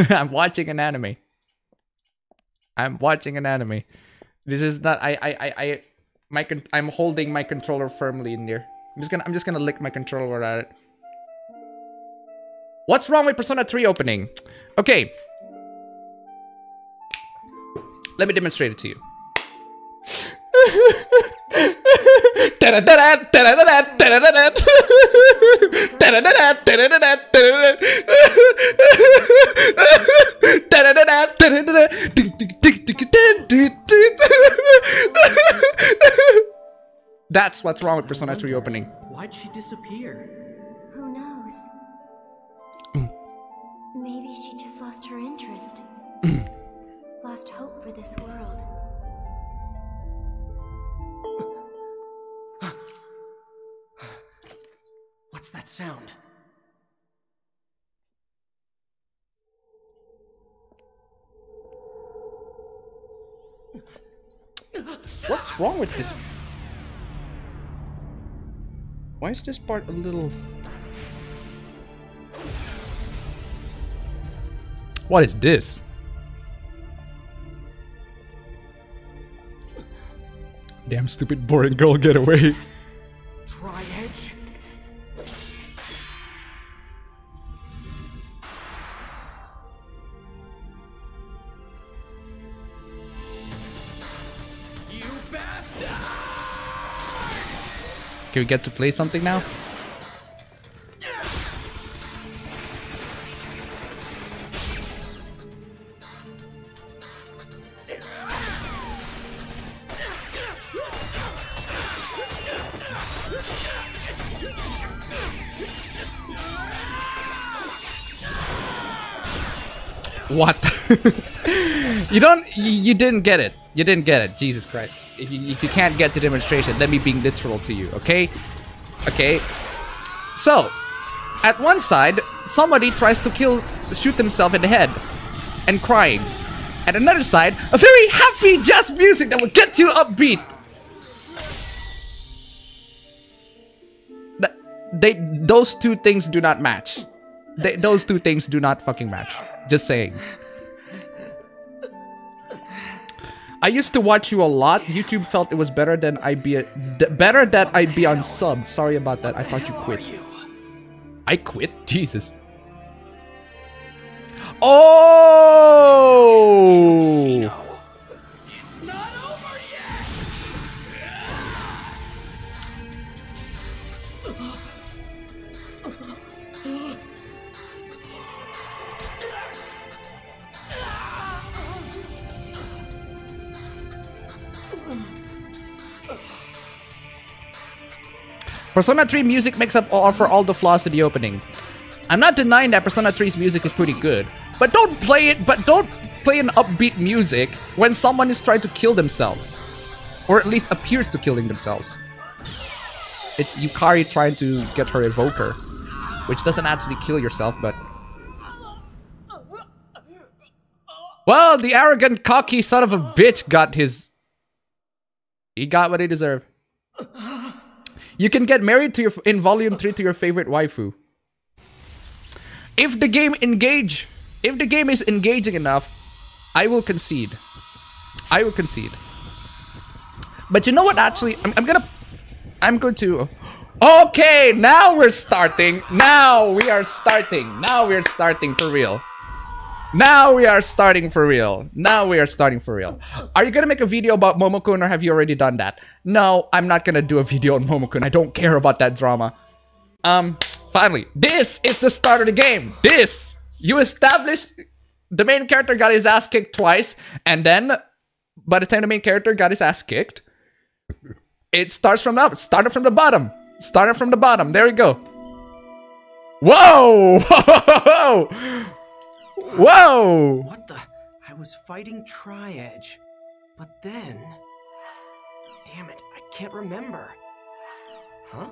I'm watching an anime. This is not. I'm holding my controller firmly in there. I'm just gonna lick my controller at it. What's wrong with Persona 3 opening? Okay. Let me demonstrate it to you. That's what's wrong with Persona 3 opening. Why'd she disappear? Who knows? Maybe she just lost her interest. Lost hope for this world. What's that sound? What's wrong with this? Why is this part a little... What is this? Damn stupid boring girl, get away. Tri-Edge? You bastard! Can we get to play something now? What? You didn't get it. You didn't get it. Jesus Christ. If you can't get the demonstration, let me be literal to you, okay? Okay. So, at one side, somebody tries to shoot himself in the head and crying. At another side, a very happy jazz music that will get you upbeat. Those two things do not match. Those two things do not fucking match. Just saying. I used to watch you a lot. YouTube felt it was better than I'd be on sub. Sorry about that. I thought you quit. I quit? Jesus. Oh! It's not over yet! Persona 3 music makes up for all the flaws in the opening. I'm not denying that Persona 3's music is pretty good, but don't play an upbeat music when someone is trying to kill themselves. Or at least appears to killing themselves. It's Yukari trying to get her evoker, which doesn't actually kill yourself, but... Well, the arrogant, cocky son of a bitch got his... He got what he deserved. You can get married in Volume 3 to your favorite waifu. If the game is engaging enough, I will concede. I will concede. But you know what? Actually, I'm going to. Okay, now we're starting. Now we are starting. Now we are starting for real. Now we are starting for real. Now we are starting for real. Are you gonna make a video about Momokun, or have you already done that? No, I'm not gonna do a video on Momokun. I don't care about that drama. Finally, this is the start of the game. This, you established the main character got his ass kicked twice, and then by the time the main character got his ass kicked, It starts from up. Started from the bottom. Started from the bottom. There we go. Whoa! Whoa! What the? I was fighting Tri-Edge. But then... Damn it, I can't remember. Huh?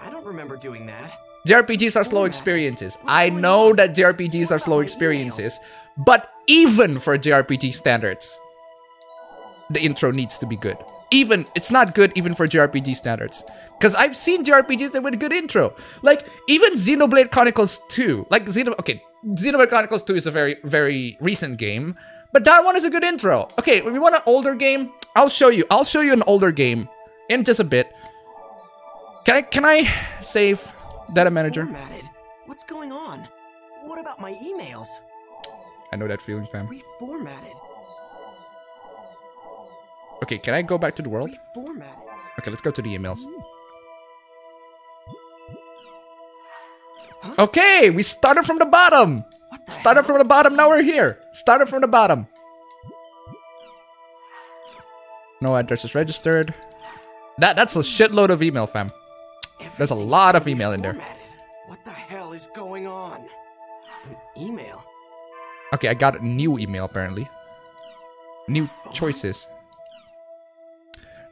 I don't remember doing that. JRPGs are slow experiences. I know that JRPGs are slow experiences, but even for JRPG standards, the intro needs to be good. Even, it's not good even for JRPG standards. Because I've seen JRPGs that with a good intro. Like, even Xenoblade Chronicles 2. Like, Xenoblade Chronicles 2 is a very, very recent game. But that one is a good intro. Okay, if you want an older game, I'll show you. I'll show you an older game in just a bit. Can I save Data Manager? Reformatted. What's going on? What about my emails? I know that feeling, fam. Reformatted. Okay, can I go back to the world? Reformatted. Okay, let's go to the emails. Huh? Okay, we started from the bottom. Started from the bottom, now we're here. Started from the bottom. No address is registered. That's a shitload of email, fam. There's a lot of email in there. What the hell is going on? An email? Okay, I got a new email apparently. New choices.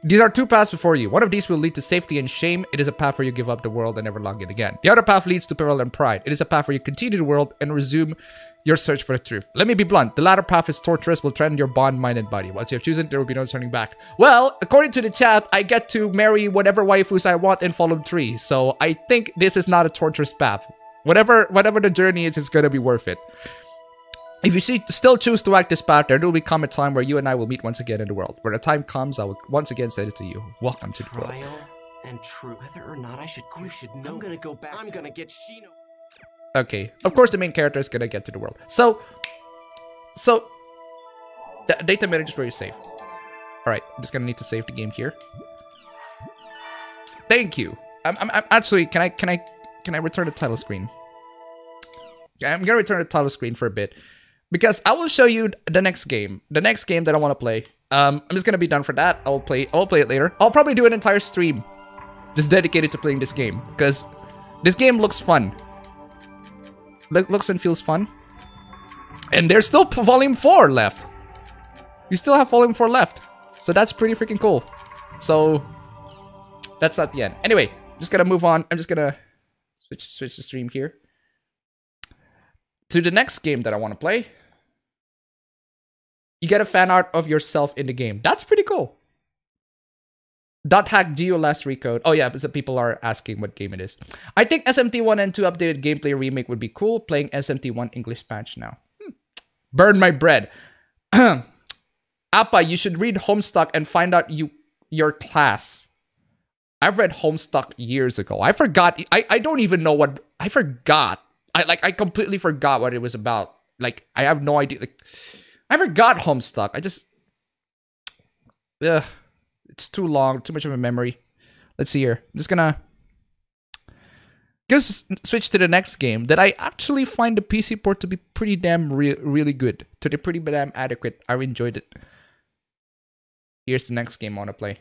These are two paths before you. One of these will lead to safety and shame. It is a path where you give up the world and never log in again. The other path leads to peril and pride. It is a path where you continue the world and resume your search for the truth. Let me be blunt. The latter path is torturous, will threaten your bond, mind, and body. Once you have chosen, there will be no turning back. Well, according to the chat, I get to marry whatever waifus I want in Fallen 3. So I think this is not a torturous path. Whatever the journey is, it's gonna be worth it. If you still choose to act this path, there will come a time where you and I will meet once again in the world. When the time comes, I will once again say it to you. Welcome to the world. Trial and true. Whether or not I should go, you should know. I'm gonna go back. I'm gonna get Shino. Okay, of course the main character is gonna get to the world. So the data manager is where you save. All right, I'm just gonna need to save the game here. Thank you. I'm actually, can I return the title screen? I'm gonna return the title screen for a bit. Because I will show you the next game. The next game that I want to play. I'm just gonna be done for that. I'll play it later. I'll probably do an entire stream just dedicated to playing this game. Because this game looks fun. Looks and feels fun. And there's still Volume 4 left. You still have Volume 4 left. So that's pretty freaking cool. So that's not the end. Anyway, just gonna move on. I'm just gonna switch the stream here to the next game that I want to play. You get a fan art of yourself in the game. That's pretty cool. .hack Geo last recode. Oh yeah, so people are asking what game it is. I think SMT1 and 2 updated gameplay remake would be cool. Playing SMT1 English patch now. Burn my bread. Appa, you should read Homestuck and find out your class. I've read Homestuck years ago. I forgot. I don't even know what. I forgot. I completely forgot what it was about. Like, I have no idea. Like, I forgot Homestuck. I just... it's too long. Too much of a memory. Let's see here. I'm just gonna... Just switch to the next game that I actually find the PC port to be pretty damn really good. To the pretty damn adequate. I enjoyed it. Here's the next game I want to play.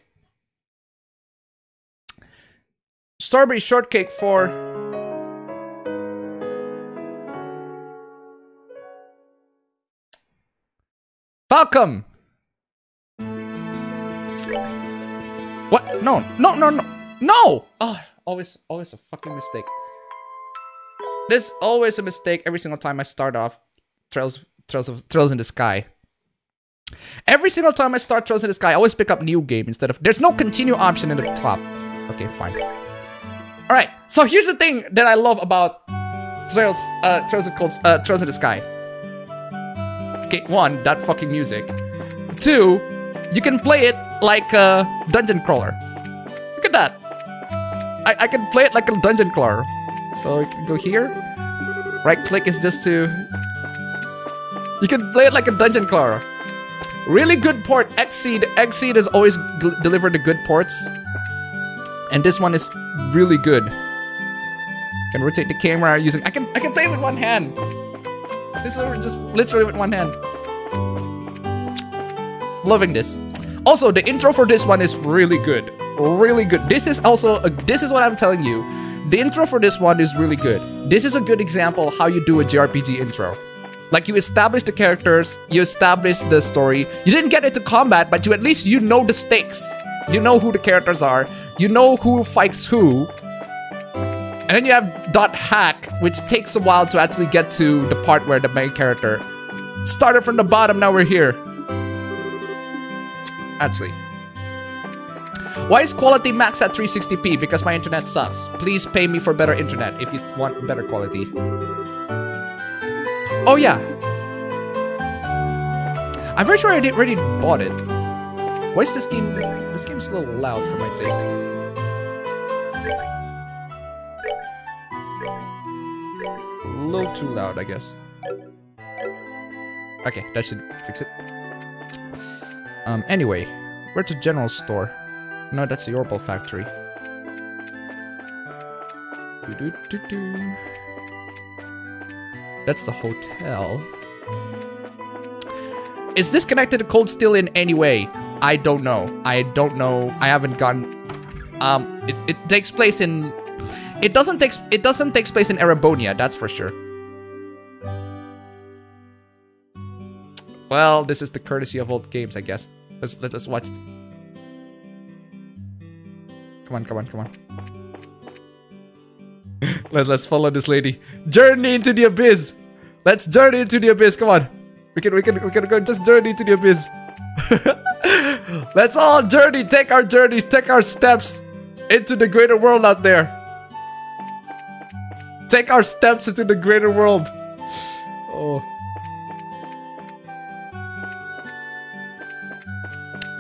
Strawberry Shortcake for... Falcom! What? No. Oh, always a fucking mistake. There's always a mistake every single time I start off Trails in the Sky. Every single time I start Trails in the Sky, I always pick up new game instead of... There's no continue option in the top. Okay, fine. Alright, so here's the thing that I love about Trails in the Sky. Okay, 1, that fucking music. 2, you can play it like a dungeon crawler. Look at that. I can play it like a dungeon crawler. So you can go here. Right click is just to... You can play it like a dungeon crawler. Really good port. Xseed has always delivered the good ports. And this one is really good. Can rotate the camera using... I can play it with one hand. This is just literally with one hand. Loving this. Also, the intro for this one is really good. really good. This is also this is what I'm telling you. The intro for this one is really good. This is a good example of how you do a JRPG intro. Like, you establish the characters, you establish the story. You didn't get into combat, but at least you know the stakes. You know who the characters are. You know who fights who. And then you have .hack, which takes a while to actually get to the part where the main character started from the bottom, now we're here. Actually. Why is quality max at 360p? Because my internet sucks. Please pay me for better internet if you want better quality. Oh yeah. I'm very sure I already bought it. Why is this game? This game's a little loud for my taste. A little too loud, I guess. Okay, that should fix it. Anyway, where's the general store? No, that's the Orbital factory. That's the hotel. Is this connected to Cold Steel in any way? I don't know. I don't know. I haven't gone. It takes place in. It doesn't take place in Erebonia. That's for sure. Well, this is the courtesy of old games, I guess. Let's watch it. Come on, come on, come on. Let's follow this lady. Journey into the abyss. Let's journey into the abyss. Come on. We can go just journey into the abyss. Let's all journey. Take our journeys. Take our steps into the greater world out there. Take our steps into the greater world. Oh.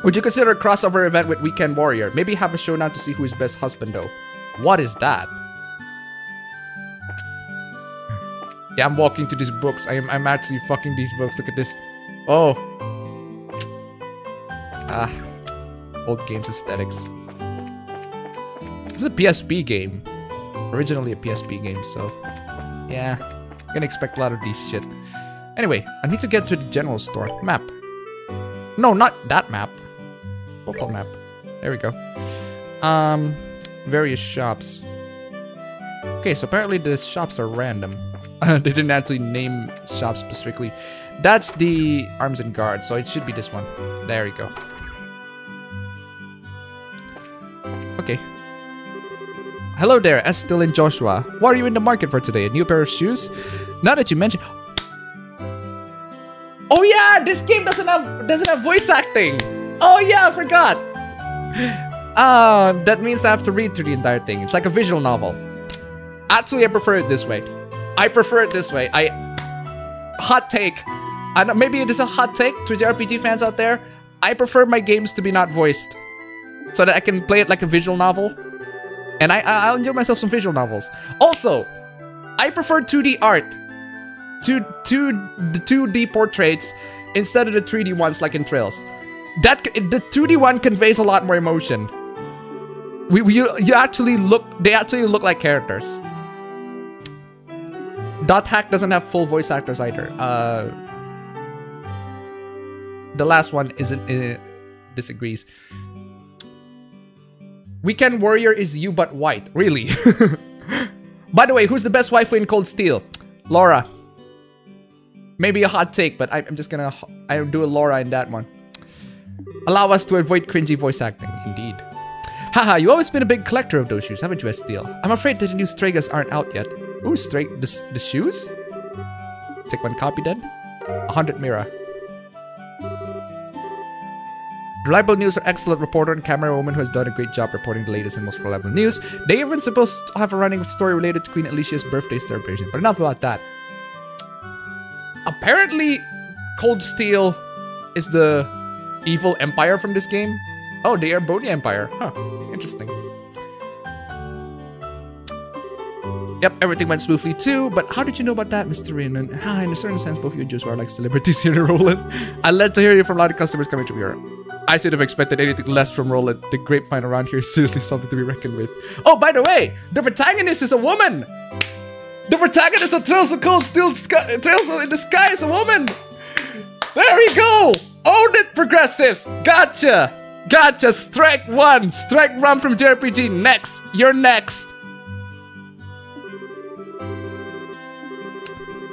Would you consider a crossover event with Weekend Warrior? Maybe have a showdown to see who is best husband though. What is that? Yeah, I'm walking to these books. I'm actually fucking these books. Look at this. Oh. Ah. Old games aesthetics. This is a PSP game. Originally a PSP game, so yeah. I'm gonna expect a lot of these shit. Anyway, I need to get to the general store. Map. No, not that map. Local map. There we go. Various shops. Okay, so apparently the shops are random. They didn't actually name shops specifically. That's the Arms and Guard, so it should be this one. There we go. Okay. Hello there, Estel and Joshua. What are you in the market for today? A new pair of shoes? Now that you mention... Oh yeah, this game doesn't have voice acting. Oh yeah, I forgot. That means I have to read through the entire thing. It's like a visual novel. Actually, I prefer it this way. Hot take. I know, maybe it is a hot take to JRPG fans out there. I prefer my games to be not voiced, so that I can play it like a visual novel. And I'll enjoy myself some visual novels. Also, I prefer 2D art. The 2D portraits instead of the 3D ones like in Trails. The 2D one conveys a lot more emotion. They actually look like characters. .hack doesn't have full voice actors either. The last one disagrees. Weekend Warrior is you but white. Really? By the way, who's the best waifu in Cold Steel? Laura. Maybe a hot take, but I'm just gonna do a Laura in that one. Allow us to avoid cringy voice acting. Indeed. Haha, you always been a big collector of those shoes, haven't you, Steel? I'm afraid that the new Stregas aren't out yet. Ooh, the shoes? Take one copy then. 100 Mira. Reliable news are excellent reporter and camera woman who has done a great job reporting the latest and most reliable news. They even supposed to have a running story related to Queen Alicia's birthday celebration, but enough about that. Apparently, Cold Steel is the evil empire from this game. Oh, the Erebonia Empire. Huh, interesting. Yep, everything went smoothly too, but how did you know about that, Mr. Rin? And in a certain sense, both you and Joshua are like celebrities here in Roland. I'm led to hear you from a lot of customers coming to here. I should have expected anything less from Roland. The grapevine around here is seriously something to be reckoned with. Oh, by the way, the protagonist is a woman! The protagonist of Trails of Cold Steel, Trails in the Sky is a woman! There we go! Own it, progressives! Gotcha! Gotcha! Strike one! Strike one from JRPG. Next! You're next!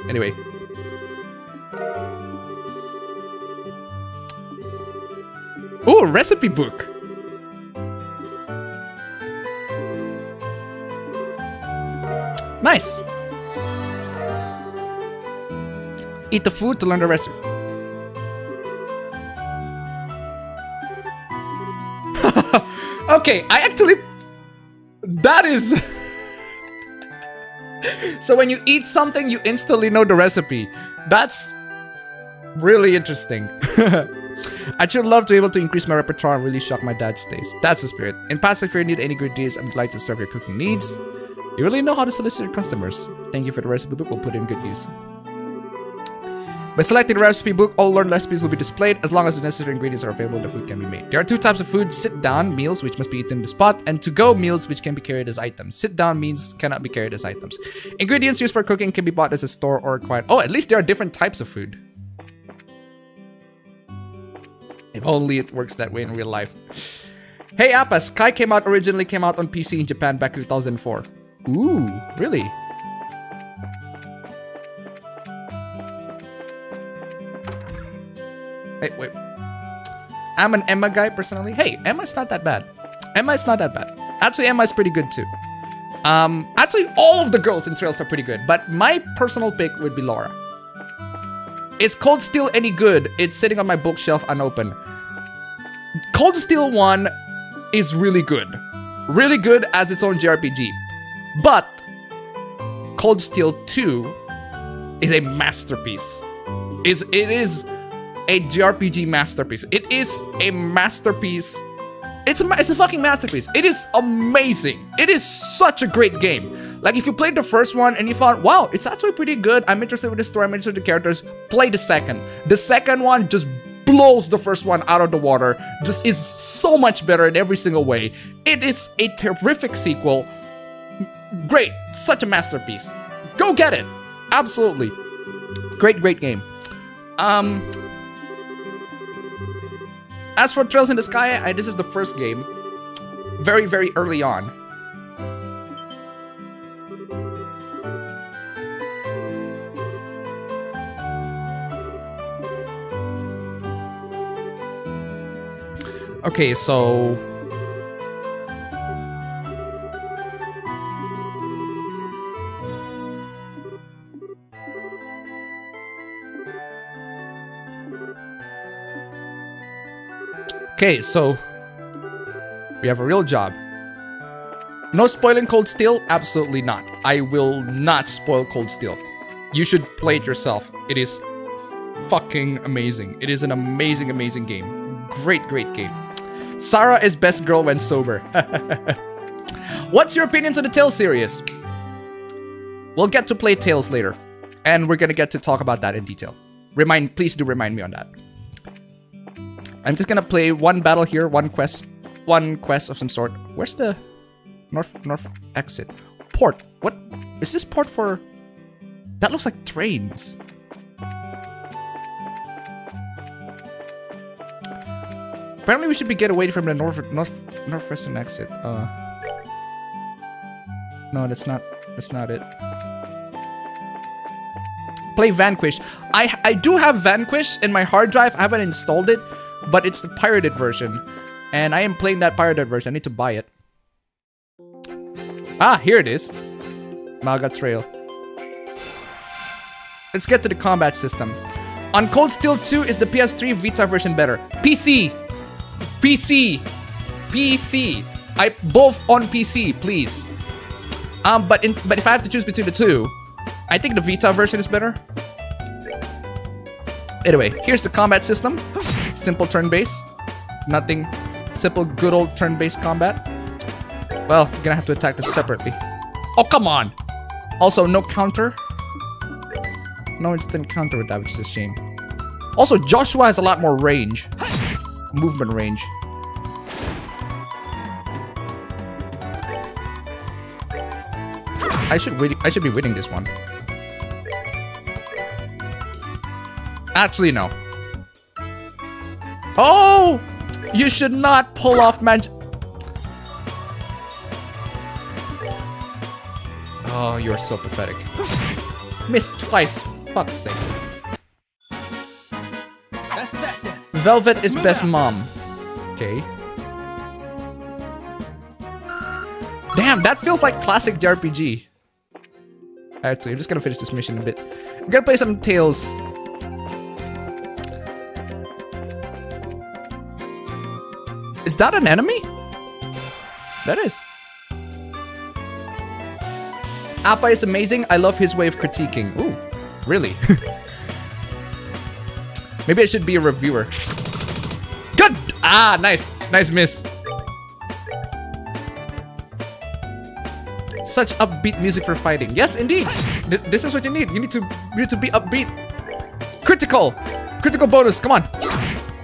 Anyway. Ooh, recipe book. Nice. Eat the food to learn the recipe. Okay, I actually... That is... So when you eat something, you instantly know the recipe. That's really interesting. I'd sure love to be able to increase my repertoire and really shock my dad's taste. That's the spirit. In past, if you need any good deeds, I'd like to serve your cooking needs. You really know how to solicit your customers. Thank you for the recipe book. We'll put it in good use. By selecting the recipe book, all learned recipes will be displayed. As long as the necessary ingredients are available, the food can be made. There are two types of food: sit-down meals, which must be eaten on the spot, and to-go meals, which can be carried as items. Sit-down means cannot be carried as items. Ingredients used for cooking can be bought as a store or acquired. Oh, at least there are different types of food. If only it works that way in real life. Hey Appa, Sky originally came out on PC in Japan back in 2004. Ooh, really? Hey, wait. I'm an Emma guy personally. Hey, Emma's not that bad. Emma's not that bad. Actually, Emma's pretty good too. Actually, all of the girls in Trails are pretty good, but my personal pick would be Laura. Is Cold Steel any good? It's sitting on my bookshelf unopened. Cold Steel 1 is really good. Really good as its own JRPG. But Cold Steel 2 is a masterpiece. It is a JRPG masterpiece. It is a masterpiece. It's a fucking masterpiece. It is amazing. It is such a great game. Like, if you played the first one and you thought, wow, it's actually pretty good, I'm interested with the story, I'm interested with the characters, play the second. The second one just blows the first one out of the water. Just is so much better in every single way. It is a terrific sequel. Great. Such a masterpiece. Go get it. Absolutely. Great, great game. As for Trails in the Sky, this is the first game. Very, very early on. Okay, so... Okay, so... we have a real job. No spoiling Cold Steel? Absolutely not. I will not spoil Cold Steel. You should play it yourself. It is fucking amazing. It is an amazing, amazing game. Great, great game. Sarah is best girl when sober. What's your opinions on the Tales series? We'll get to play Tales later. And we're gonna get to talk about that in detail. Please do remind me on that. I'm just gonna play one battle here, one quest of some sort. Where's the north exit? Port. What is this port for? That looks like trains. Apparently we should be get away from the northwestern exit. No, that's not it. Play Vanquish. I do have Vanquish in my hard drive. I haven't installed it, but it's the pirated version. And I am playing that pirated version. I need to buy it. Ah, here it is. Malga Trail. Let's get to the combat system. On Cold Steel 2, is the PS3 Vita version better? PC! PC! PC! Both on PC, please. But if I have to choose between the two, I think the Vita version is better. Anyway, here's the combat system. Simple turn-based. Nothing. Simple, good old turn-based combat. Well, you're gonna have to attack them separately. Oh, come on! Also, no counter. No instant counter with that, which is a shame. Also, Joshua has a lot more range. Movement range. I should be winning this one. Actually, no. Oh! You should not pull off magic. Oh, you're so pathetic. Missed twice. Fuck's sake. That's that then. Velvet is best mom. Okay. Damn, that feels like classic JRPG. Actually, I'm just gonna finish this mission a bit. I'm gonna play some Tales. Is that an enemy? That is. Appa is amazing. I love his way of critiquing. Ooh, really? Maybe I should be a reviewer. Good! Ah, nice. Nice miss. Such upbeat music for fighting. Yes, indeed. This is what you need. You need to be upbeat. Critical! Critical bonus, come on.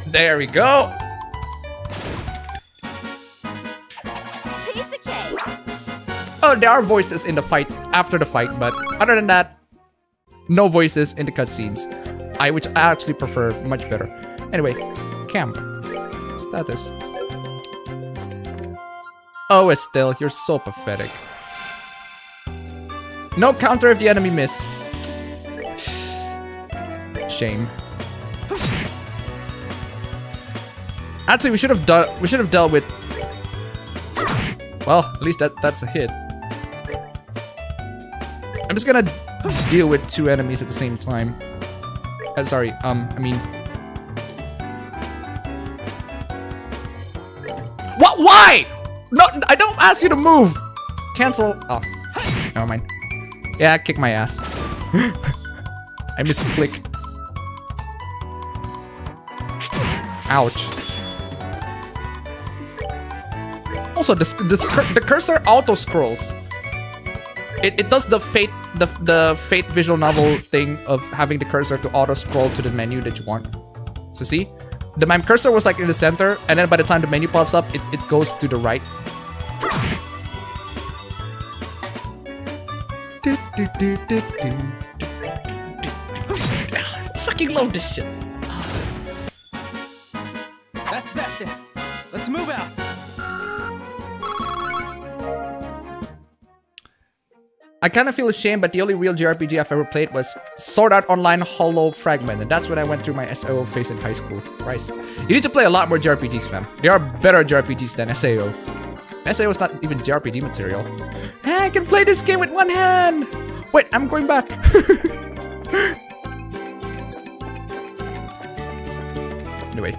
There we go. Oh, there are voices in the fight, after the fight, but other than that, no voices in the cutscenes. Which I actually prefer much better. Anyway, camp. Status. Oh, Estelle, you're so pathetic. No counter if the enemy miss. Shame. Actually, we should have dealt with. Well, at least that's a hit. I'm just gonna deal with two enemies at the same time. Sorry, I mean... What? Why? No, I don't ask you to move! Cancel... Oh, never mind. Yeah, kick my ass. I misclicked. Ouch. Also, the cursor auto-scrolls. It does the fate visual novel thing of having the cursor to auto scroll to the menu that you want. So see, my cursor was like in the center, and then by the time the menu pops up, it goes to the right. Fucking love this shit. That's that then. Let's move out. I kind of feel ashamed, but the only real JRPG I've ever played was Sword Art Online Hollow Fragment, and that's when I went through my SAO phase in high school. Christ. You need to play a lot more JRPGs, fam. There are better JRPGs than SAO. SAO is not even JRPG material. Hey, I can play this game with one hand! Wait, I'm going back. Anyway.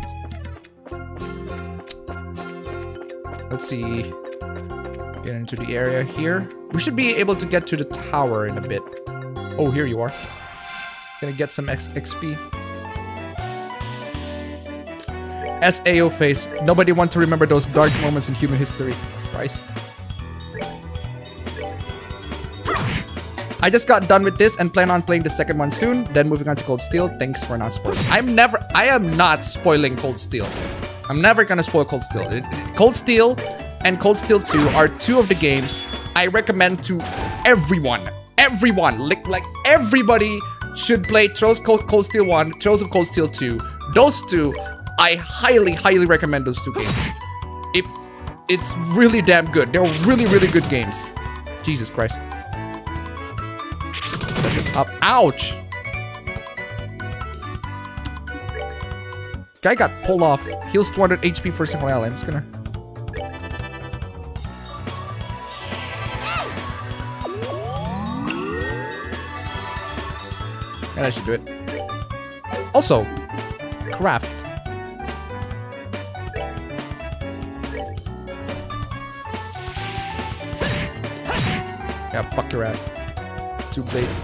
Let's see. Get into the area here. We should be able to get to the tower in a bit. Oh, here you are. Gonna get some XP. SAO face. Nobody wants to remember those dark moments in human history. Christ. I just got done with this and plan on playing the second one soon. Then moving on to Cold Steel. Thanks for not spoiling. I am not spoiling Cold Steel. I'm never gonna spoil Cold Steel. Cold Steel and Cold Steel 2 are two of the games I recommend to everyone. Everyone. Like everybody should play Trails of Cold Steel 1, Trails of Cold Steel 2. Those two, I highly, highly recommend those two games. It's really damn good. They're really, really good games. Jesus Christ. Set it up. Ouch! Guy got pulled off. Heals 200 HP for a single ally. I'm just gonna... And I should do it. Also, craft. Yeah, fuck your ass. 2 blades.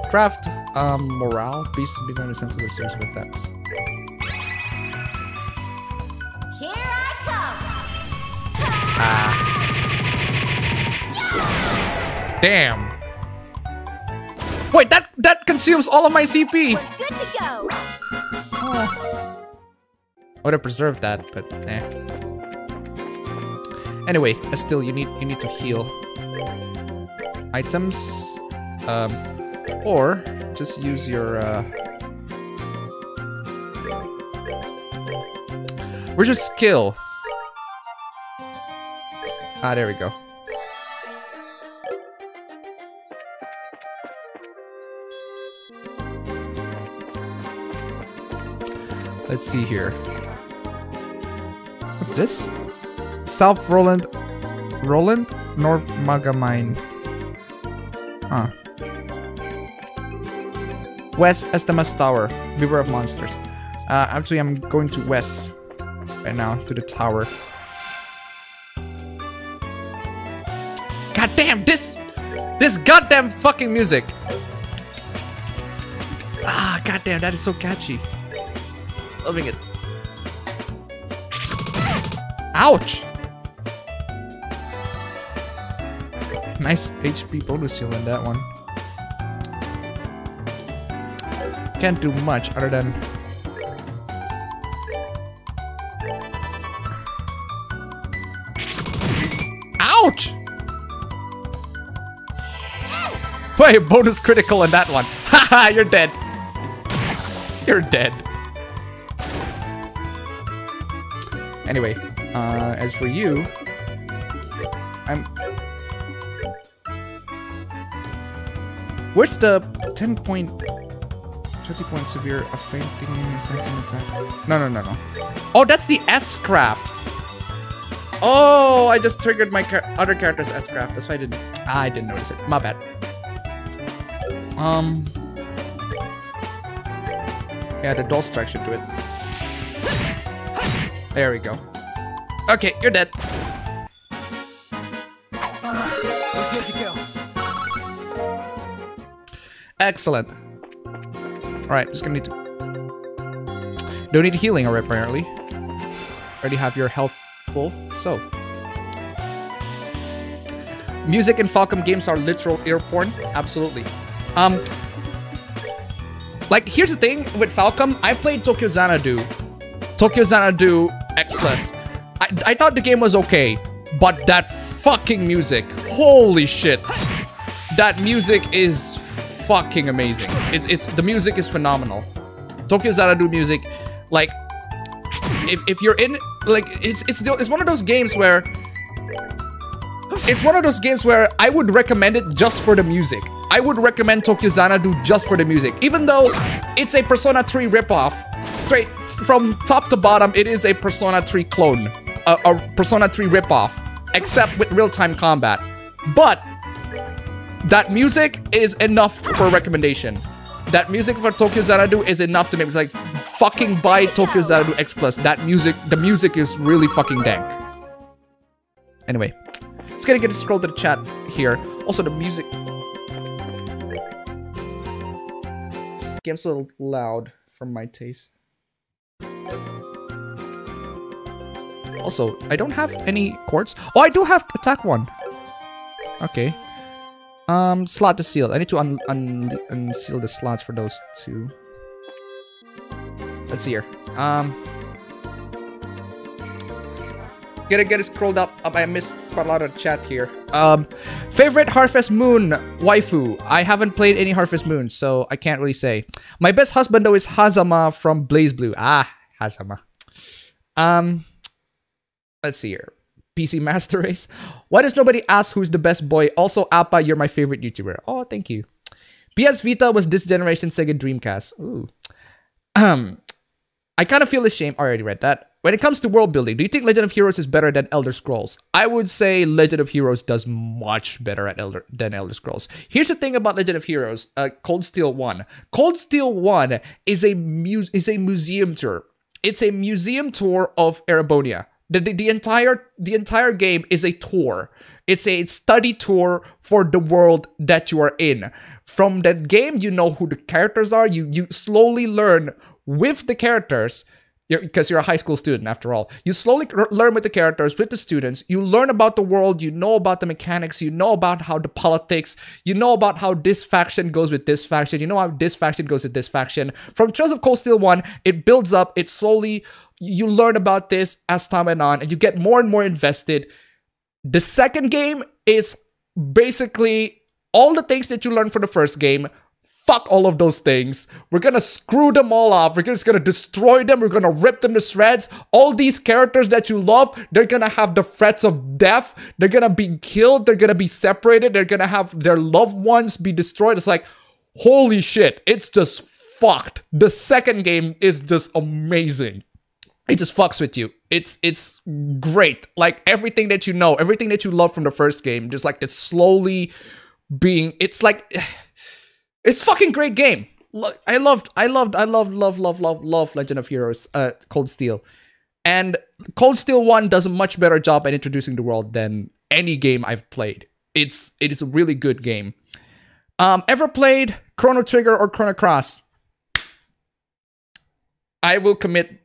Craft, morale. Beast and become a sensitive source of attacks. Here I come. Damn. Wait, that consumes all of my CP. We're good to go. I would have preserved that, but eh. Anyway, still you need to heal. Items, or just use your Where's your skill? Ah, there we go. Let's see here. What's this? South Roland North Magamine. Huh. West Estemas Tower. Beware of monsters. Actually, I'm going to west right now to the tower. God damn this goddamn fucking music. Ah, goddamn, that is so catchy. Loving it. Ouch! Nice HP bonus heal in that one. Can't do much other than... Ouch! Wait, bonus critical in that one. Haha, you're dead. You're dead. Anyway, as for you, where's the 10 point, 20 point severe of fainting sensing attack? No. Oh, that's the S-craft. Oh, I just triggered my other character's S-craft. That's why I didn't notice it. My bad. Yeah, the dual strike should do it. There we go. Okay, you're dead. We're good to go. Excellent. Alright, just gonna need to... Don't need healing apparently. Already have your health full, so... Music in Falcom games are literal ear porn? Absolutely. Like, here's the thing with Falcom, I played Tokyo Xanadu X Plus. I thought the game was okay, but that fucking music, holy shit. That music is fucking amazing. The music is phenomenal. Tokyo Xanadu music, like, if you're in, like, it's one of those games where I would recommend it just for the music. I would recommend Tokyo Xanadu just for the music. Even though it's a Persona 3 ripoff, straight from top to bottom, it is a Persona 3 clone. A Persona 3 ripoff, except with real-time combat. But that music is enough for a recommendation. That music for Tokyo Xanadu is enough to make me like, fucking buy Tokyo Xanadu X Plus. That music, the music is really fucking dank. Anyway, just gonna get a scroll to the chat here. Also, the music. Game's a little loud for my taste. Also, I don't have any quartz. Oh, I do have attack 1. Okay. Slot to seal. I need to unseal the slots for those two. Let's see here. Gotta get it scrolled up. I missed quite a lot of chat here. Favorite Harvest Moon waifu. I haven't played any Harvest Moon, so I can't really say. My best husband though is Hazama from Blaze Blue. Ah, Hazama. Let's see here. PC Master Race. Why does nobody ask who's the best boy? Also, Appa, you're my favorite YouTuber. Oh, thank you. PS Vita was this generation Sega Dreamcast. Ooh. I kind of feel ashamed. I already read that. When it comes to world building, do you think Legend of Heroes is better than Elder Scrolls? I would say Legend of Heroes does much better than Elder Scrolls. Here's the thing about Legend of Heroes, Cold Steel 1. Cold Steel 1 is a museum tour. It's a museum tour of Erebonia. The entire game is a tour. It's a study tour for the world that you are in. From that game, you know who the characters are. You slowly learn with the characters, because you're a high school student after all. You slowly learn with the characters, with the students. You learn about the world. You know about the mechanics. You know about how the politics. You know about how this faction goes with this faction. You know how this faction goes with this faction. From Trails of Cold Steel 1, it builds up. It slowly... You learn about this as time went on, and you get more and more invested. The second game is basically all the things that you learned from the first game, fuck all of those things. We're gonna screw them all up. We're just gonna destroy them. We're gonna rip them to shreds. All these characters that you love, they're gonna have the threats of death. They're gonna be killed. They're gonna be separated. They're gonna have their loved ones be destroyed. It's like, holy shit, it's just fucked. The second game is just amazing. It just fucks with you. It's great. Like everything that you know, everything that you love from the first game, just like it's slowly being, it's like, it's fucking great game. I love Legend of Heroes, Cold Steel. And Cold Steel 1 does a much better job at introducing the world than any game I've played. It is a really good game. Ever played Chrono Trigger or Chrono Cross? I will confess.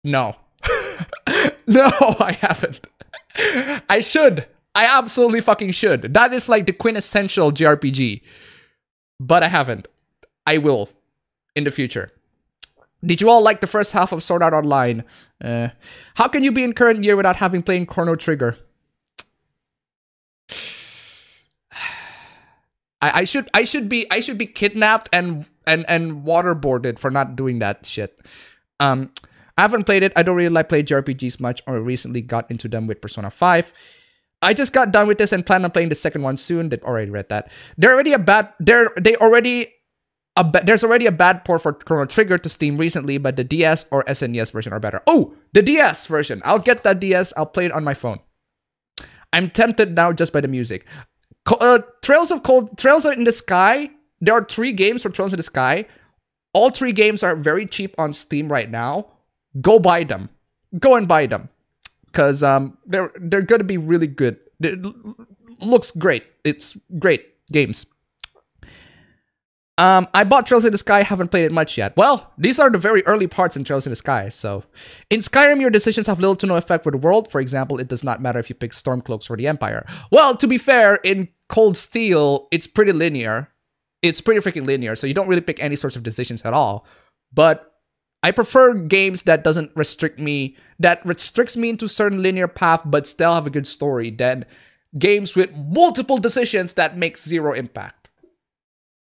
No. No, I haven't. I should. I absolutely fucking should. That is like the quintessential JRPG. But I haven't. I will. In the future. Did you all like the first half of Sword Art Online? How can you be in current year without having played Chrono Trigger? I should be kidnapped and waterboarded for not doing that shit. I haven't played it. I don't really like playing JRPGs much, or recently got into them with Persona 5. I just got done with this and plan on playing the second one soon. Did already read that. There's already a bad port for Chrono Trigger to Steam recently, but the DS or SNES version are better. Oh, the DS version. I'll get that DS. I'll play it on my phone. I'm tempted now just by the music. Trails in the Sky. There are 3 games for Trails in the Sky. All 3 games are very cheap on Steam right now. Go buy them. Go and buy them. Because they're going to be really good. It looks great. It's great games. I bought Trails in the Sky, haven't played it much yet. Well, these are the very early parts in Trails in the Sky, so... In Skyrim, your decisions have little to no effect with the world. For example, it does not matter if you pick Stormcloaks or the Empire. Well, to be fair, in Cold Steel, it's pretty linear. It's pretty freaking linear, so you don't really pick any sorts of decisions at all. But I prefer games that doesn't restrict me, that restricts me into a certain linear path, but still have a good story, than games with multiple decisions that make 0 impact.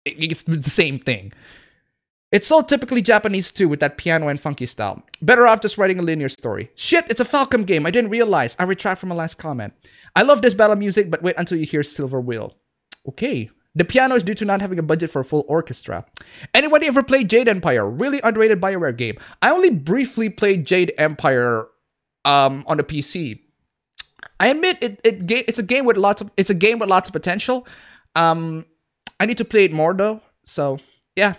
It's the same thing. It's so typically Japanese too, with that piano and funky style. Better off just writing a linear story. Shit, it's a Falcom game. I didn't realize. I retract from my last comment. I love this battle music, but wait until you hear Silver Wheel. Okay. The piano is due to not having a budget for a full orchestra. Anybody ever played Jade Empire? Really underrated BioWare game. I only briefly played Jade Empire on the PC. I admit it's a game with lots of potential. I need to play it more though. So yeah,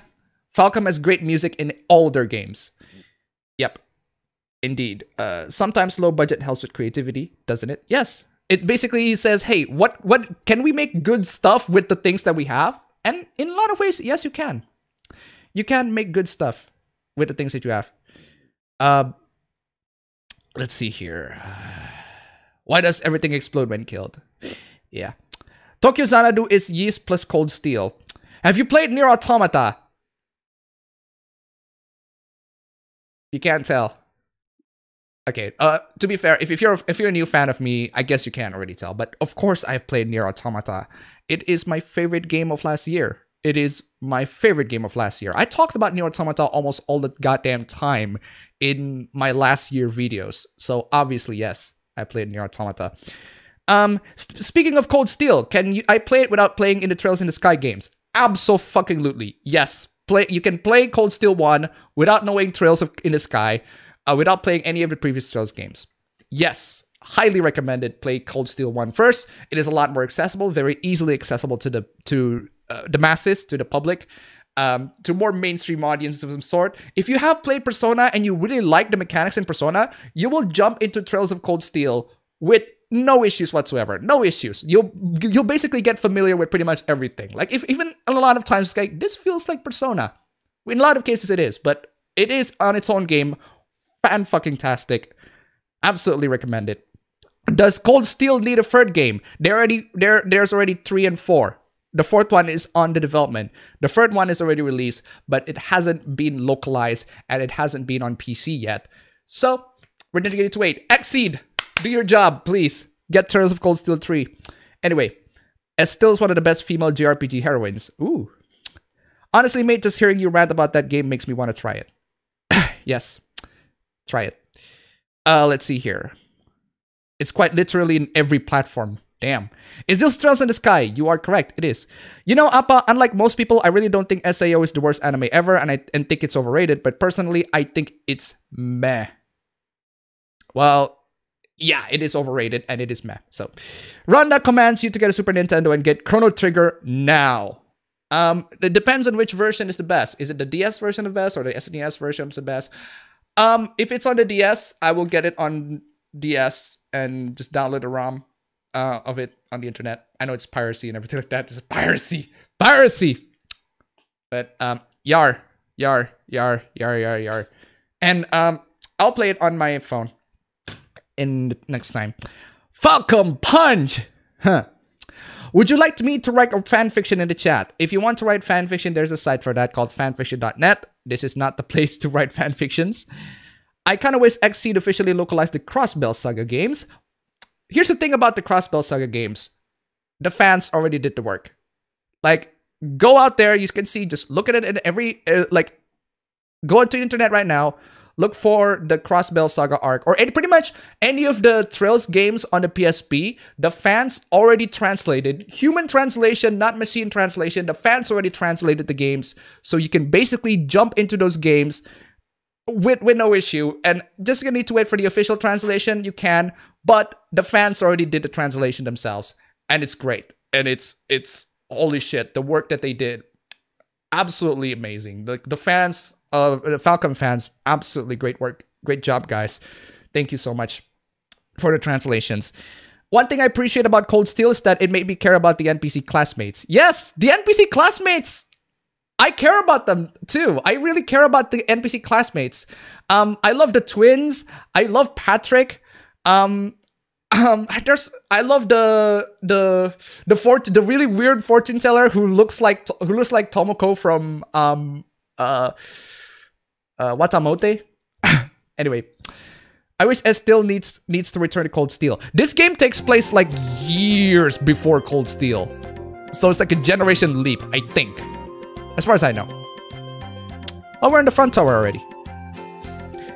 Falcom has great music in all their games. Yep, indeed. Sometimes low budget helps with creativity, doesn't it? Yes. It basically says, hey, what can we make good stuff with the things that we have? And in a lot of ways, yes, you can. You can make good stuff with the things that you have. Let's see here. Why does everything explode when killed? Yeah. Tokyo Xanadu is Yeast plus Cold Steel. Have you played Nier Automata? You can't tell. Okay, to be fair, if you're a new fan of me, I guess you can't already tell. But of course I've played Nier Automata. It is my favorite game of last year. It is my favorite game of last year. I talked about Nier Automata almost all the goddamn time in my last year videos. So obviously, yes, I played Nier Automata. Speaking of Cold Steel, I play it without playing in the Trails in the Sky games? Abso-fucking-lutely. Yes. You can play Cold Steel 1 without knowing Trails in the Sky, without playing any of the previous Trails games. Yes. Highly recommended. Play Cold Steel 1 first. It is a lot more accessible, very easily accessible to the masses, to the public, to more mainstream audiences of some sort. If you have played Persona and you really like the mechanics in Persona, you will jump into Trails of Cold Steel with no issues whatsoever. No issues. You'll basically get familiar with pretty much everything. Like, even a lot of times, like, this feels like Persona. In a lot of cases it is, but it is on its own game. Fan-fucking-tastic. Absolutely recommend it. Does Cold Steel need a third game? There's already 3 and 4. The 4th one is on the development. The 3rd one is already released, but it hasn't been localized and it hasn't been on PC yet. So, we're dedicated to wait. Exceed! Do your job, please. Get Trails of Cold Steel 3. Anyway, Estelle is one of the best female JRPG heroines. Ooh. Honestly, mate, just hearing you rant about that game makes me want to try it. Yes. Try it. Let's see here. It's quite literally in every platform. Damn. Is this Trails in the Sky? You are correct. It is. You know, Appa, unlike most people, I really don't think SAO is the worst anime ever, and I think it's overrated, but personally, I think it's meh. Well, yeah, it is overrated, and it is meh. So, Rhonda commands you to get a Super Nintendo and get Chrono Trigger now. It depends on which version is the best. Is it the DS version the best, or the SNES version is the best? If it's on the DS, I will get it on DS and just download the ROM of it on the internet. I know it's piracy and everything like that. It's piracy. But yar. And I'll play it on my phone in the next time. Falcon Punch! Huh. Would you like me to write a fanfiction in the chat? If you want to write fanfiction, there's a site for that called fanfiction.net. This is not the place to write fanfictions. I kind of wish Xseed officially localized the Crossbell Saga games. Here's the thing about the Crossbell Saga games. The fans already did the work. Like, go out there, you can see, just look at it in every, go onto the internet right now, look for the Crossbell Saga arc, or pretty much any of the Trails games on the PSP. The fans already translated. Human translation, not machine translation. The fans already translated the games, so you can basically jump into those games with no issue. And just gonna need to wait for the official translation, you can, but the fans already did the translation themselves, and it's great. And it's holy shit, the work that they did, absolutely amazing. The fans, the Falcon fans, absolutely great work. Great job, guys. Thank you so much for the translations. One thing I appreciate about Cold Steel is that it made me care about the NPC classmates. Yes, the NPC classmates! I care about them too. I really care about the NPC classmates. I love the twins. I love Patrick. I love the really weird fortune teller who looks like Tomoko from Watamote. Anyway, I wish Estelle needs to return to Cold Steel. This game takes place like years before Cold Steel, so it's like a generation leap, I think, as far as I know. Oh, we're in the front tower already.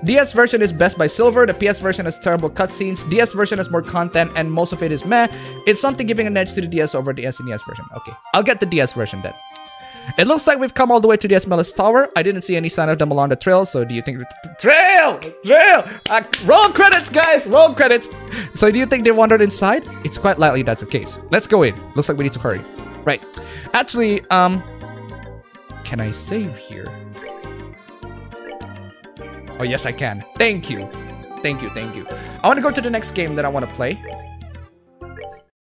DS version is best by Silver. The PS version has terrible cutscenes. DS version has more content, and most of it is meh. It's something giving an edge to the DS over the SNES version. Okay, I'll get the DS version then. It looks like we've come all the way to the Esmelis Tower. I didn't see any sign of them along the trail, so do you think... Trail! Roll credits, guys! Roll credits! So do you think they wandered inside? It's quite likely that's the case. Let's go in. Looks like we need to hurry. Right. Actually, can I save here? Oh, yes, I can. Thank you. Thank you. I want to go to the next game that I want to play.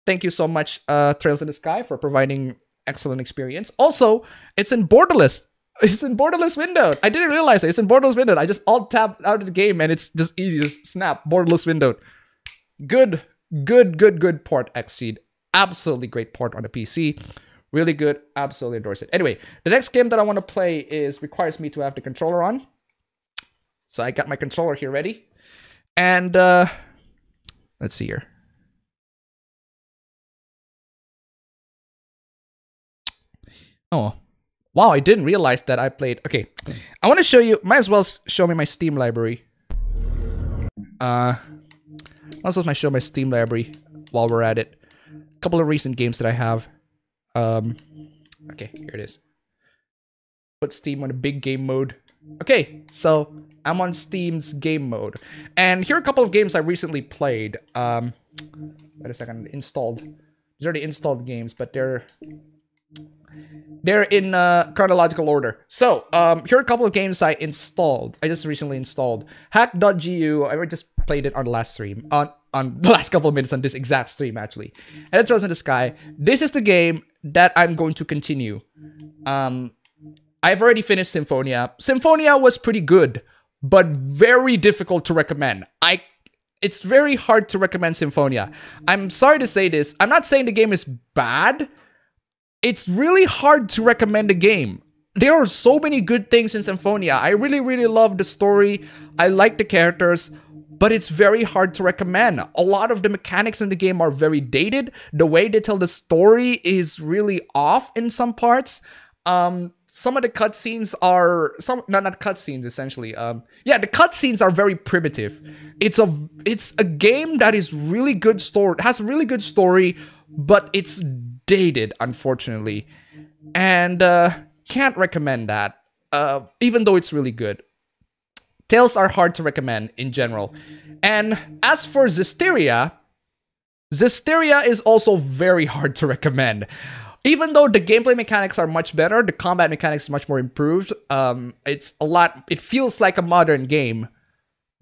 Thank you so much, Trails in the Sky, for providing excellent experience. Also, it's in borderless. It's in borderless windowed. I didn't realize that. It's in borderless windowed. I just alt-tapped out of the game, and it's just easy. Just snap. Borderless windowed. Good port, Xseed. Absolutely great port on the PC. Really good. Absolutely endorse it. Anyway, the next game that I want to play requires me to have the controller on. So I got my controller here ready. And let's see here. Oh, wow, I didn't realize that I played. Okay, I want to show you, might as well show me my Steam library. Might as well show my Steam library while we're at it. A couple of recent games that I have. Okay, here it is. Put Steam on the big game mode. Okay, so I'm on Steam's game mode. And here are a couple of games I recently played. Wait a second, installed. These are the installed games, but they're in chronological order. So, here are a couple of games I just recently installed. Hack.gu, I just played it on the last stream. On the last couple of minutes on this exact stream, actually. And Trails in the Sky. This is the game that I'm going to continue. I've already finished Symphonia. Symphonia was pretty good, but very difficult to recommend. It's very hard to recommend Symphonia. I'm sorry to say this. I'm not saying the game is bad. It's really hard to recommend the game. There are so many good things in Symphonia. I really love the story. I like the characters. but it's very hard to recommend. A lot of the mechanics in the game are very dated. The way they tell the story is really off in some parts. Some of the cutscenes are not cutscenes essentially. Yeah, the cutscenes are very primitive. It's a game that is really good story. It has a really good story, but it's dated, unfortunately, and can't recommend that. Even though it's really good. Tales are hard to recommend in general. And as for Zestiria is also very hard to recommend. Even though the gameplay mechanics are much better, the combat mechanics is much more improved. It feels like a modern game.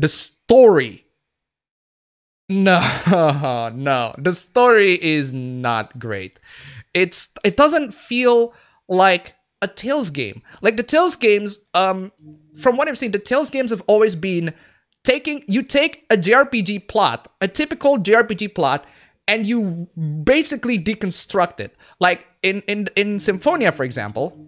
The story, no, the story is not great. It doesn't feel like a Tales game. Like the Tales games, from what I've seen, the Tales games have always been you take a JRPG plot, a typical JRPG plot, and you basically deconstruct it. Like in Symphonia, for example,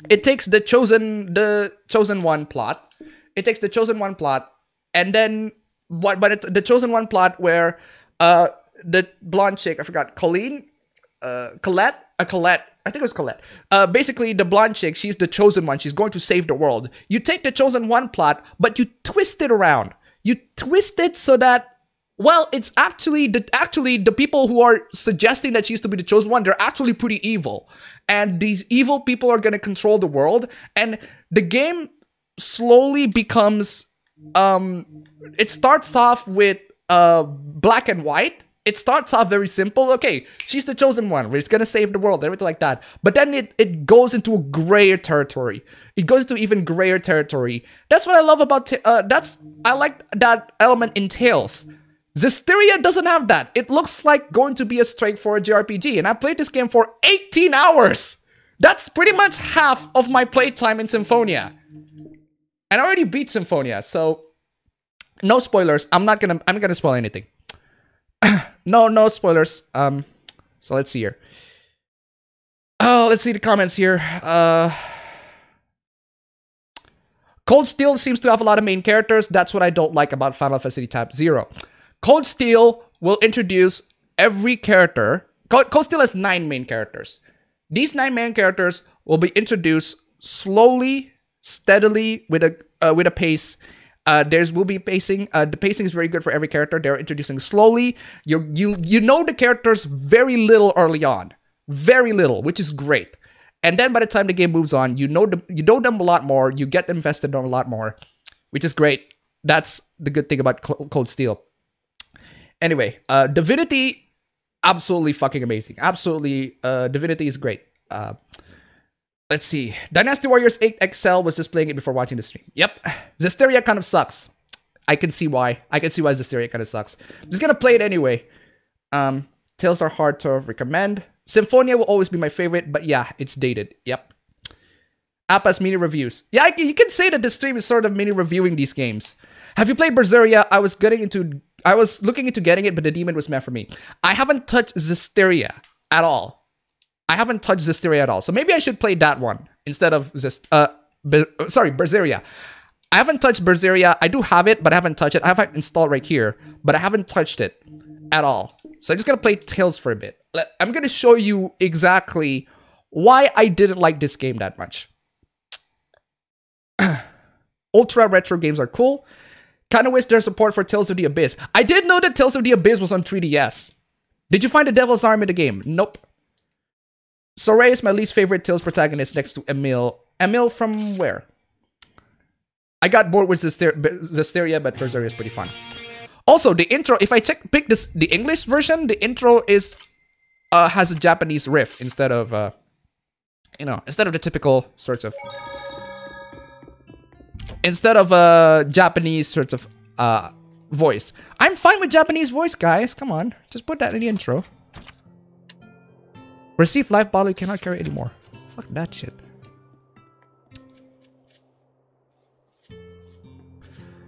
it takes the chosen one plot. It takes the chosen one plot, and then the chosen one plot where the blonde chick, I forgot, Colette. I think it was Colette. Basically, the blonde chick, she's the chosen one. She's going to save the world. You take the chosen one plot, but you twist it around. You twist it so that, well, it's actually the people who are suggesting that she used to be the chosen one, they're actually pretty evil. And these evil people are going to control the world. And the game slowly becomes, it starts off with black and white. It starts off very simple. Okay, she's the chosen one. We're just gonna save the world, everything like that. But then it goes into a grayer territory. It goes into even grayer territory. That's what I love about I like that element in Tales. Zestiria doesn't have that. It looks like going to be a straightforward JRPG, and I played this game for 18 hours. That's pretty much half of my playtime in Symphonia. And I already beat Symphonia, so no spoilers. I'm not gonna spoil anything. No spoilers. So let's see here. Oh, let's see the comments here. Cold Steel seems to have a lot of main characters. That's what I don't like about Final Fantasy Type 0. Cold Steel will introduce every character. Cold Steel has 9 main characters. These 9 main characters will be introduced slowly, steadily, with a pace. Will be pacing. The pacing is very good for every character. They're introducing slowly. You know the characters very little early on, very little, which is great. And then by the time the game moves on, you know them a lot more. You get invested in them a lot more, which is great. That's the good thing about Cold Steel. Anyway, Divinity, absolutely fucking amazing. Absolutely, Divinity is great. Let's see. Dynasty Warriors 8 XL was just playing it before watching the stream. Yep. Zestiria kind of sucks. I can see why. Zestiria kind of sucks. I'm just gonna play it anyway. Tales are hard to recommend. Symphonia will always be my favorite, but yeah, it's dated. Yep. Appa's mini reviews. Yeah, you can say that the stream is sort of mini reviewing these games. Have you played Berseria? I was looking into getting it, but the demon was meant for me. I haven't touched Zestiria at all. So maybe I should play that one instead of Berseria. I haven't touched Berseria. I do have it, but I haven't touched it. I have it installed right here, but I haven't touched it at all. So I'm just gonna play Tales for a bit. I'm gonna show you exactly why I didn't like this game that much. Ultra retro games are cool. Kinda wish there's support for Tales of the Abyss. I did know that Tales of the Abyss was on 3DS. Did you find the Devil's Arm in the game? Nope. Soraya is my least favorite Tales protagonist next to Emil. Emil from where? I got bored with Zestiria, but Berseria is pretty fun. Also, the intro, if I pick the English version, the intro has a Japanese riff instead of the typical sorts of Japanese sorts of voice. I'm fine with Japanese voice, guys. Come on, just put that in the intro. Receive life bottle you cannot carry anymore. Fuck that shit.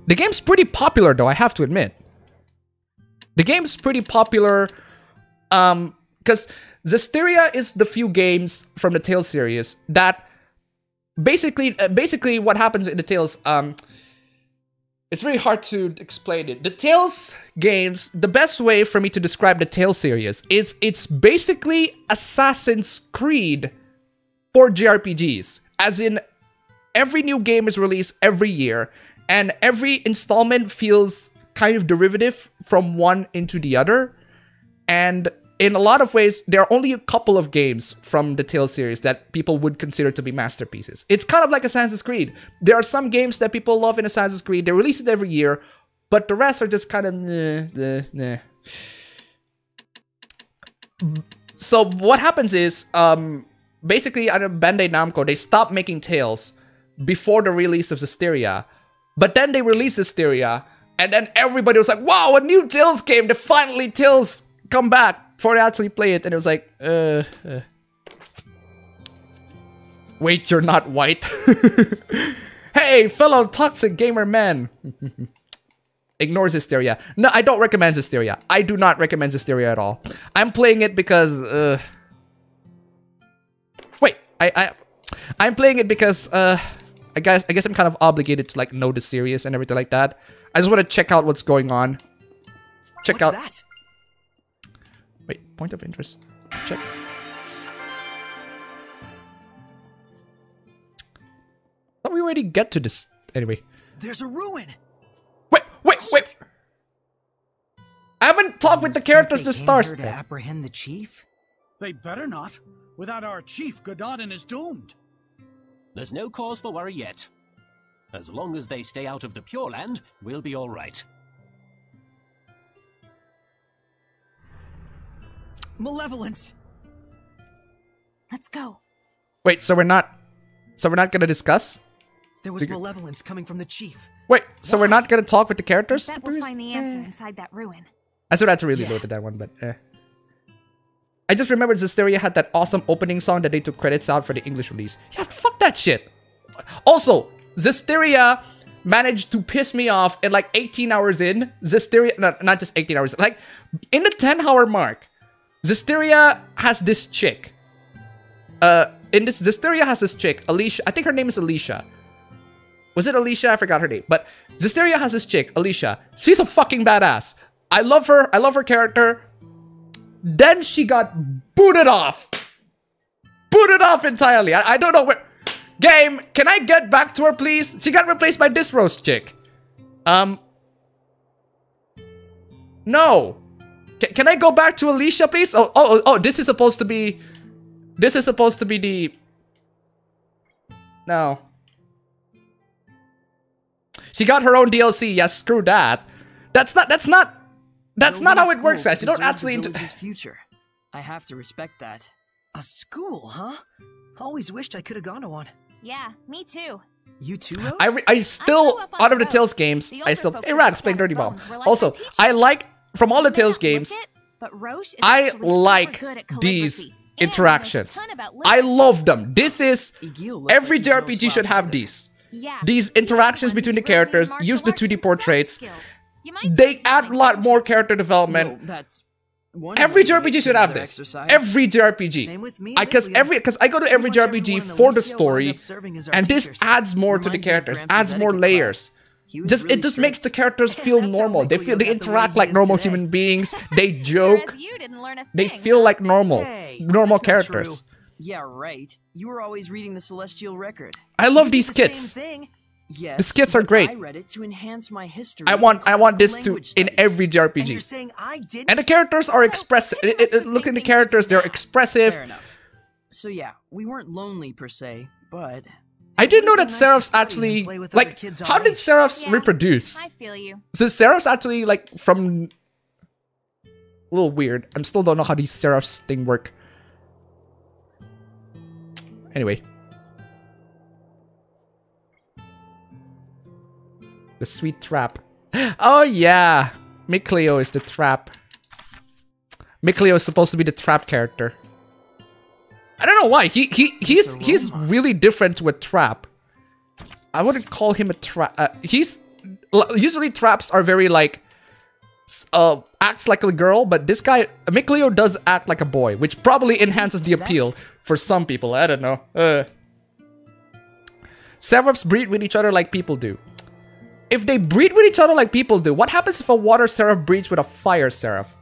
The game's pretty popular though, I have to admit. The game's pretty popular because Zestiria is the few games from the Tales series that basically what happens in the Tales, It's really hard to explain it. The Tales games, the best way for me to describe the Tales series is it's basically Assassin's Creed for JRPGs. As in, every new game is released every year, and every installment feels kind of derivative from one into the other. And in a lot of ways, there are only a couple of games from the Tales series that people would consider to be masterpieces. It's kind of like Assassin's Creed. There are some games that people love in Assassin's Creed. They release it every year, but the rest are just kind of nah. So what happens is, basically, under Bandai Namco, they stopped making Tales before the release of Zestiria. But then they released Zestiria, and then everybody was like, wow, a new Tales game! The finally Tales come back! Before I actually play it, and it was like, wait, you're not white? Hey, fellow toxic gamer man! Ignores Hysteria. No, I don't recommend Hysteria. I do not recommend Hysteria at all. I'm playing it because, wait, I'm playing it because, I guess I'm kind of obligated to, like, know the series and everything like that. I just want to check out what's going on. Check out... that? Wait, point of interest. Check. Thought we already get to this. Anyway. There's a ruin. Wait. I haven't talked with the characters to start. To apprehend the chief? They better not. Without our chief, Gododin is doomed. There's no cause for worry yet. As long as they stay out of the Pure Land, we'll be all right. Malevolence. Let's go. Wait, so we're not gonna discuss? There was malevolence coming from the chief. Wait, so we're not gonna talk with the characters? Bet we'll find the answer inside that ruin. I still had to really load at that one, but I just remembered Zestiria had that awesome opening song that they took credits out for the English release. Yeah, fuck that shit. Also, Zestiria managed to piss me off in like 18 hours in. Zestiria, no, not just 18 hours, like in the 10-hour mark. Zestiria has this chick. Zestiria has this chick, Alicia. I think her name is Alicia. Was it Alicia? I forgot her name. But Zestiria has this chick, Alicia. She's a fucking badass. I love her. I love her character. Then she got booted off. Booted off entirely. I don't know where... Game, can I get back to her, please? She got replaced by this roast chick. No. Can I go back to Alicia, please? Oh, this is supposed to be... This is supposed to be the... No. She got her own DLC. Yes, screw that. That's not how it works, guys. You don't actually... His future. I have to respect that. A school, huh? Always wished I could have gone to one. Yeah, me too. You too, Rose? I still, out of the Tales games, I still... Hey, Rags, playing Dirty Bomb. Also, I like... From all the Tales games, I like these interactions. I love them. This is... Every JRPG should have these. These interactions between the characters, use the 2D portraits. They add a lot more character development. Every JRPG should have this. Every JRPG. Because I go to every JRPG for the story, and this adds more to the characters, adds more layers. It just makes the characters feel normal. They interact like normal human beings. They joke. They feel like normal characters. Yeah, right. You were always reading the Celestial Record. I love these skits. Yes, the skits are great. I read it to enhance my history. I want this to in every JRPG. And you're saying I didn't? And the characters are expressive. Look at the characters; they're expressive. Fair enough. So yeah, we weren't lonely per se, but I didn't know that seraphs actually like. How did seraphs reproduce? I feel you. So seraphs actually like from a little weird. I still don't know how these seraphs thing work. Anyway. The sweet trap. Oh yeah! Mikleo is the trap. Mikleo is supposed to be the trap character. I don't know why. He's really different to a trap. I wouldn't call him a trap. Usually traps are very like acts like a girl, but this guy Mikleo does act like a boy, which probably enhances the appeal for some people. I don't know. Seraphs breed with each other like people do. If they breed with each other like people do, what happens if a water seraph breeds with a fire seraph?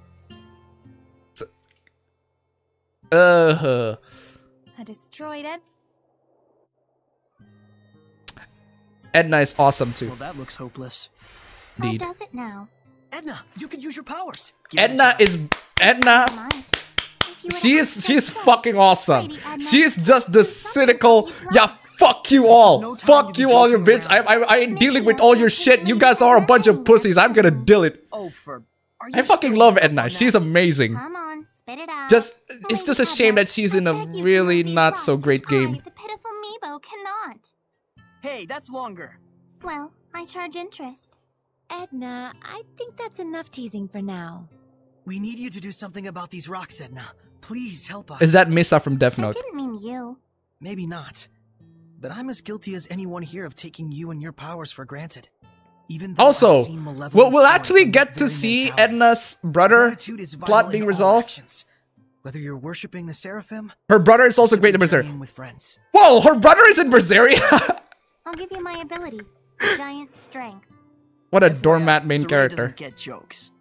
I destroyed it. Edna is awesome too. Well, that looks hopeless. Indeed. How does it now? Edna, you can use your powers. Edna. She is fucking awesome. She is just the cynical. Yeah, fuck you all. Fuck you all, you bitch. I ain't dealing with all your shit. You guys are a bunch of pussies. I'm gonna deal it. I fucking love Edna. She's amazing. Come on, spit it out. It's just a shame that she's in a really not so great game. The pitiful Meebo cannot. Hey, that's longer. Well, I charge interest. Edna, I think that's enough teasing for now. We need you to do something about these rocks, Edna. Please help us. Is that Misa from Death I Note? didn't mean you. Maybe not. But I'm as guilty as anyone here of taking you and your powers for granted. Even though Also, I've seen malevolence we'll born actually from get that to very see mentality. Edna's brother Gratitude is plot vital being in all resolved. actions. Whether you're worshipping the Seraphim, Her brother is also great in Berserk. journeying with friends. Whoa, her brother is in Berseria? I'll give you my ability. Giant strength. What a FYI, doormat main Saray character. doesn't get jokes.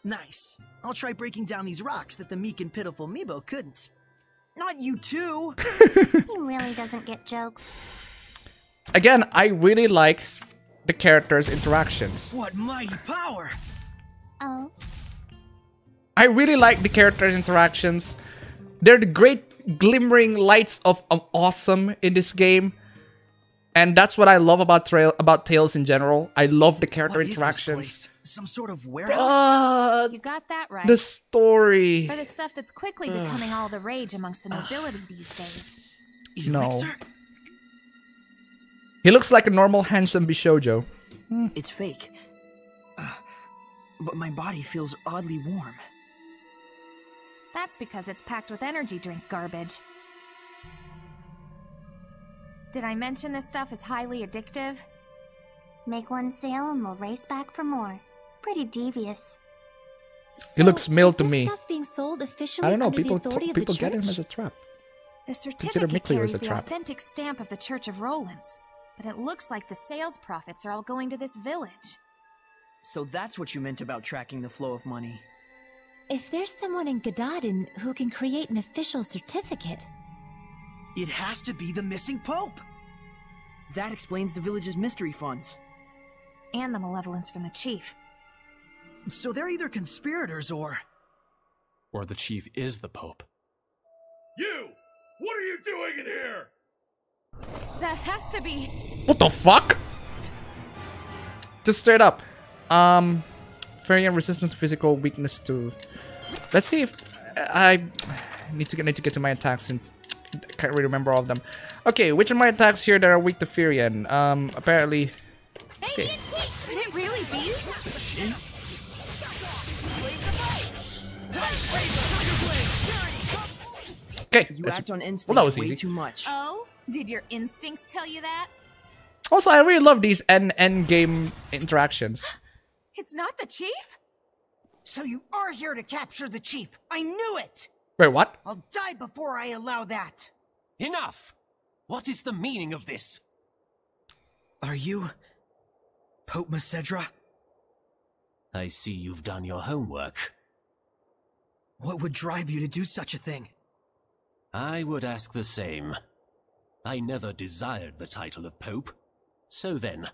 Nice. I'll try breaking down these rocks that the meek and pitiful Meebo couldn't. Not you too. He really doesn't get jokes. Again, I really like the characters' interactions. What mighty power! Oh, I really like the characters' interactions. They're the great glimmering lights of awesome in this game. And that's what I love about Tales in general. I love the character What is this interactions. place? Some sort of warehouse? You got that right. The story. For the stuff that's quickly becoming all the rage amongst the nobility these days. No. Elixir? He looks like a normal handsome Bishoujo. It's fake. But my body feels oddly warm. That's because it's packed with energy drink garbage. Did I mention this stuff is highly addictive? make one sale and we'll race back for more. Pretty devious. He looks male to is this me. stuff being sold officially I don't know. under People the authority of the people get him church? as a trap. The Consider certificate Mickley carries as a the trap. authentic stamp of the Church of Rollins, but it looks like the sales profits are all going to this village. So that's what you meant about tracking the flow of money. If there's someone in Gadadin who can create an official certificate... It has to be the missing Pope! That explains the village's mystery funds. And the malevolence from the chief. So they're either conspirators or the chief is the Pope. You! What are you doing in here? That has to be... What the fuck? Just straight up. Very resistant to physical weakness to... Let's see if... I need to get to my attacks since I can't really remember all of them. Okay, which of my attacks here that are weak to Furion? Apparently... Okay. Could it really be? Okay. You act on instinct well, that was way easy. too much. Oh? Did your instincts tell you that? Also, I really love these end game interactions. It's not the chief? So you are here to capture the chief. I knew it! Wait, what? I'll die before I allow that. Enough! What is the meaning of this? Are you Pope Macedra? I see you've done your homework. What would drive you to do such a thing? I would ask the same. I never desired the title of Pope. So then,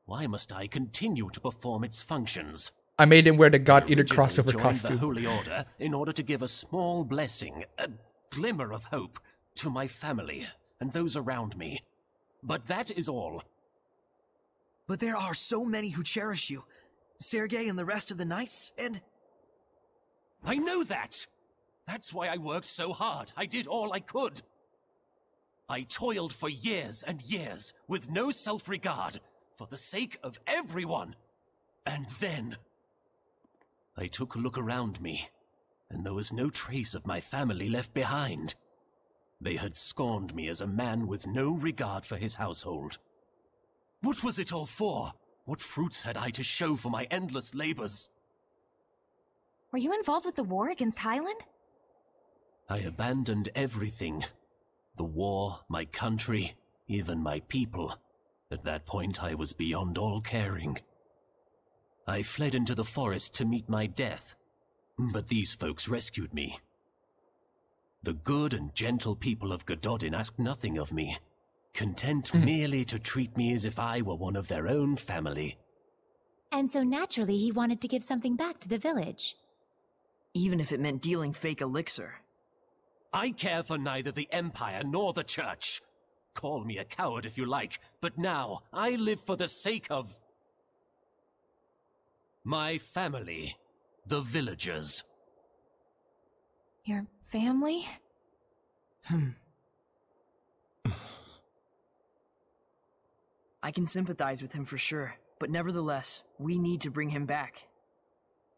why must I continue to perform its functions? I made him wear the God I Eater originally crossover joined costume. the Holy Order in order to give a small blessing, a glimmer of hope, to my family and those around me. But that is all. But there are so many who cherish you. Sergei and the rest of the knights, and... I know that! That's why I worked so hard. I did all I could. I toiled for years and years, with no self-regard, for the sake of everyone. And then... I took a look around me, and there was no trace of my family left behind. They had scorned me as a man with no regard for his household. What was it all for? What fruits had I to show for my endless labors? Were you involved with the war against Highland? I abandoned everything. The war, my country, even my people. At that point, I was beyond all caring. I fled into the forest to meet my death, but these folks rescued me. The good and gentle people of Gododin asked nothing of me, content merely to treat me as if I were one of their own family. And so naturally he wanted to give something back to the village. Even if it meant dealing fake elixir. I care for neither the Empire nor the Church. Call me a coward if you like, but now I live for the sake of my family, the villagers. Your family? I can sympathize with him for sure, but nevertheless, we need to bring him back.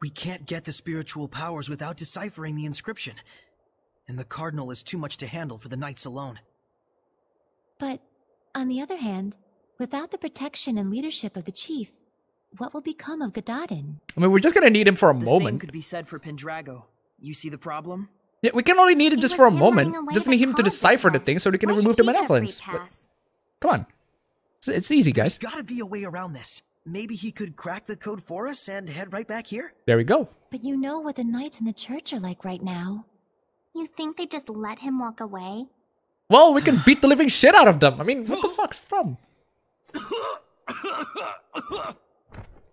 We can't get the spiritual powers without deciphering the inscription. And the Cardinal is too much to handle for the Knights alone. But, on the other hand, without the protection and leadership of the Chief, what will become of Gododin? I mean, we're just gonna need him for a The moment. same could be said for Pendrago. You see the problem? Yeah, we can only need him just for a moment. Just need him to decipher the thing so we can remove the malevolence. Come on. It's easy, guys. There's gotta be a way around this. Maybe he could crack the code for us and head right back here? There we go. But you know what the Knights in the Church are like right now. You think they just let him walk away? Well, we can beat the living shit out of them. I mean, what the fuck's the problem?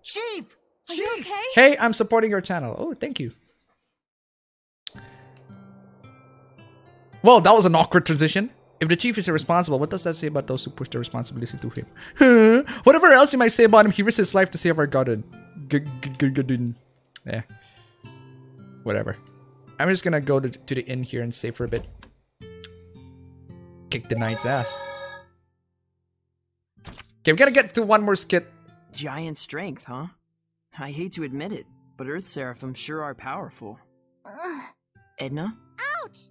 Chief! Are you okay? Hey, I'm supporting your channel. Oh, thank you. Well, that was an awkward transition. If the Chief is irresponsible, what does that say about those who push the responsibility to him? Whatever else you might say about him, he risked his life to save our Godin. Yeah. Whatever. I'm just gonna go to the inn here and stay for a bit. Kick the Knight's ass. Okay, we gotta get to one more skit. Giant strength, huh? I hate to admit it, but Earth Seraphim sure are powerful. Edna? Ouch!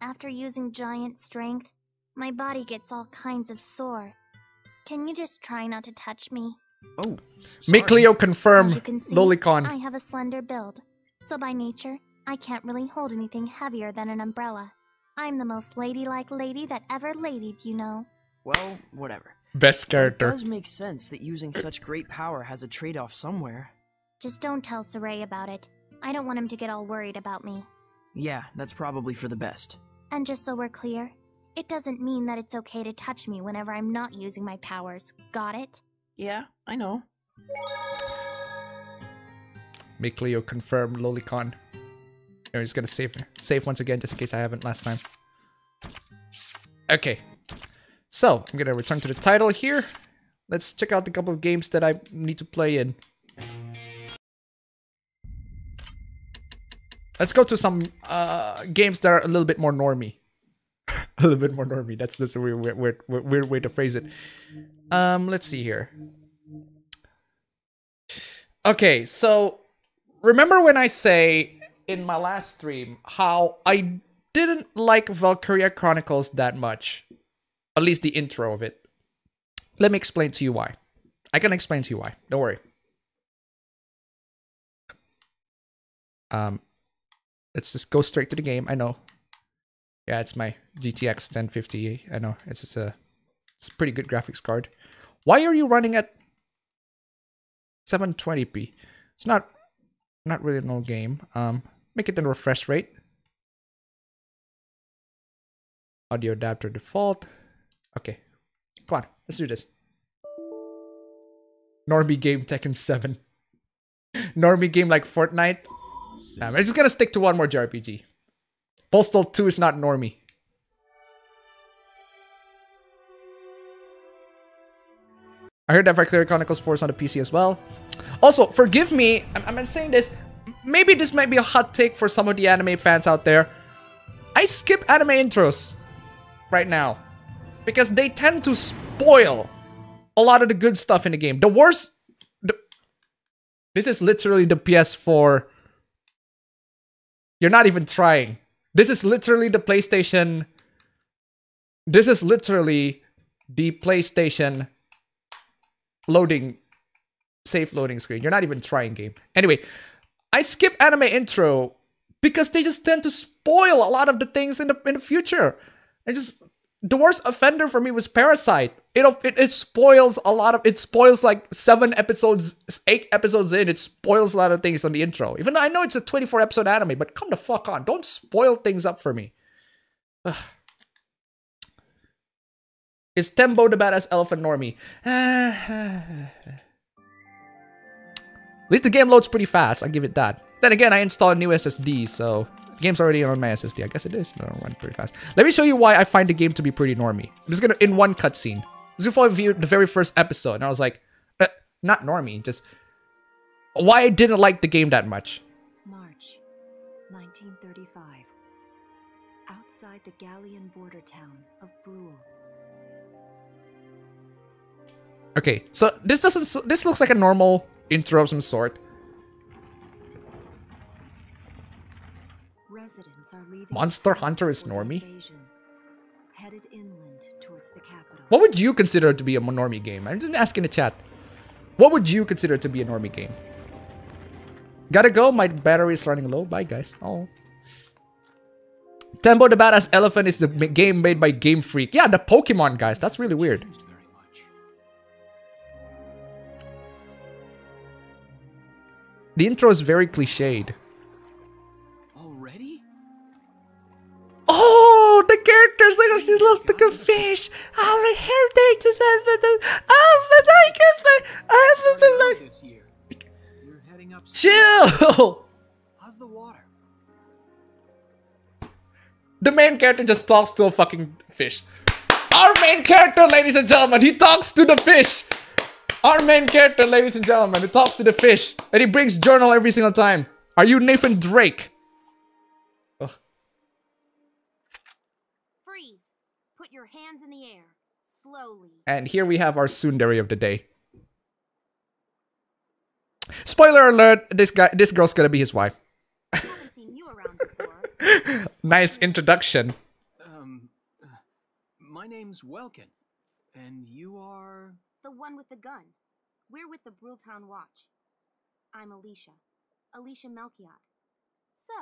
After using giant strength, my body gets all kinds of sore. Can you just try not to touch me? Oh, Make Leo confirm As you can see, Lolicon. I have a slender build, so by nature, I can't really hold anything heavier than an umbrella. I'm the most ladylike lady that ever ladied, you know. Well, whatever. Best character. It does make sense that using such great power has a trade-off somewhere. Just don't tell Saray about it. I don't want him to get all worried about me. Yeah, that's probably for the best. And just so we're clear, it doesn't mean that it's okay to touch me whenever I'm not using my powers. Got it? Yeah, I know. Make Leo confirm Lolicon. I'm just gonna save once again, just in case I haven't last time. Okay. So, I'm gonna return to the title here. Let's check out the couple of games that I need to play in. Let's go to some games that are a little bit more normie. A little bit more normie. That's a weird way to phrase it. Let's see here. Okay, so remember when I say in my last stream how I didn't like Valkyria Chronicles that much? At least the intro of it. Let me explain to you why. I can explain to you why. Don't worry. Let's just go straight to the game. I know. Yeah, it's my GTX 1050. I know. It's a pretty good graphics card. Why are you running at 720p? It's not really an old game. Make it the refresh rate. Audio adapter default. Okay. Come on, let's do this. Normie game Tekken 7. Normie game like Fortnite. I'm just gonna stick to one more JRPG. Postal 2 is not normie. I heard that Valkyria Chronicles 4 is on the PC as well. Also, forgive me, I'm saying this. Maybe this might be a hot take for some of the anime fans out there. I skip anime intros right now because they tend to spoil a lot of the good stuff in the game. The worst... This is literally the PS4... You're not even trying. This is literally the PlayStation... This is literally the PlayStation loading... Safe loading screen. You're not even trying, game. Anyway, I skip anime intro because they just tend to spoil a lot of the things in the future. And just the worst offender for me was Parasite. It spoils a lot of, it spoils like 8 episodes in, it spoils a lot of things on the intro. Even though I know it's a 24 episode anime, but come the fuck on, don't spoil things up for me. Ugh. Is Tembo the badass elephant normie? At least the game loads pretty fast, I'll give it that. Then again, I installed a new SSD, so the game's already on my SSD. I guess it is. No, it'll run pretty fast. Let me show you why I find the game to be pretty normie. I'm just gonna, in one cutscene. I'm just gonna view the very first episode, and I was like, not normie, just why I didn't like the game that much. March 1935. Outside the Gallian border town of Brule. Okay, so this looks like a normal intro of some sort. Residents are leaving. Monster Hunter is normie? Headed inland towards the capital. What would you consider to be a normie game? I'm just asking the chat. What would you consider to be a normie game? Gotta go, my battery is running low. Bye, guys. Oh. Tembo the Badass Elephant is the game made by Game Freak. Yeah, the Pokemon guys. That's really weird. The intro is very cliched. Already? Oh, the characters like she looks like a fish. Oh, my hair takes chill. How's the water? The main character just talks to a fucking fish. Our main character, ladies and gentlemen, he talks to the fish. Our main character, ladies and gentlemen, he talks to the fish. And he brings journal every single time. Are you Nathan Drake? Ugh. Freeze. Put your hands in the air. Slowly. And here we have our tsundere of the day. Spoiler alert, this girl's gonna be his wife. I haven't seen you around before. Nice introduction. My name's Welkin. And you are... The one with the gun. We're with the Bruletown Watch. I'm Alicia. Alicia Melchiot. So,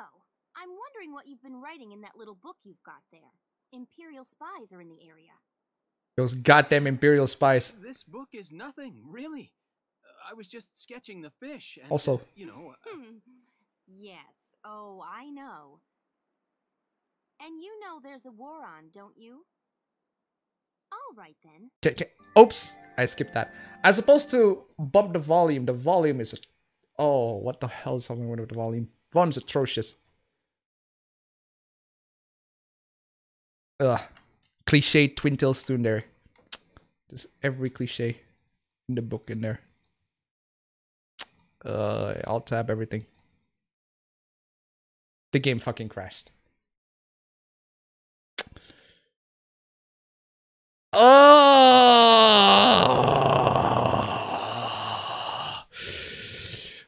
I'm wondering what you've been writing in that little book you've got there. Imperial spies are in the area. Those goddamn Imperial spies. This book is nothing, really. I was just sketching the fish and... Also... You know... Yes. Oh, I know. And you know there's a war on, don't you? All right, then. Oops, I skipped that. As opposed to bump the volume is... Oh, what the hell is something with the volume? Volume's atrocious. Ugh. Cliche Twin Tails tune there. There's every cliche in the book in there. I'll tab everything. The game fucking crashed. Oh!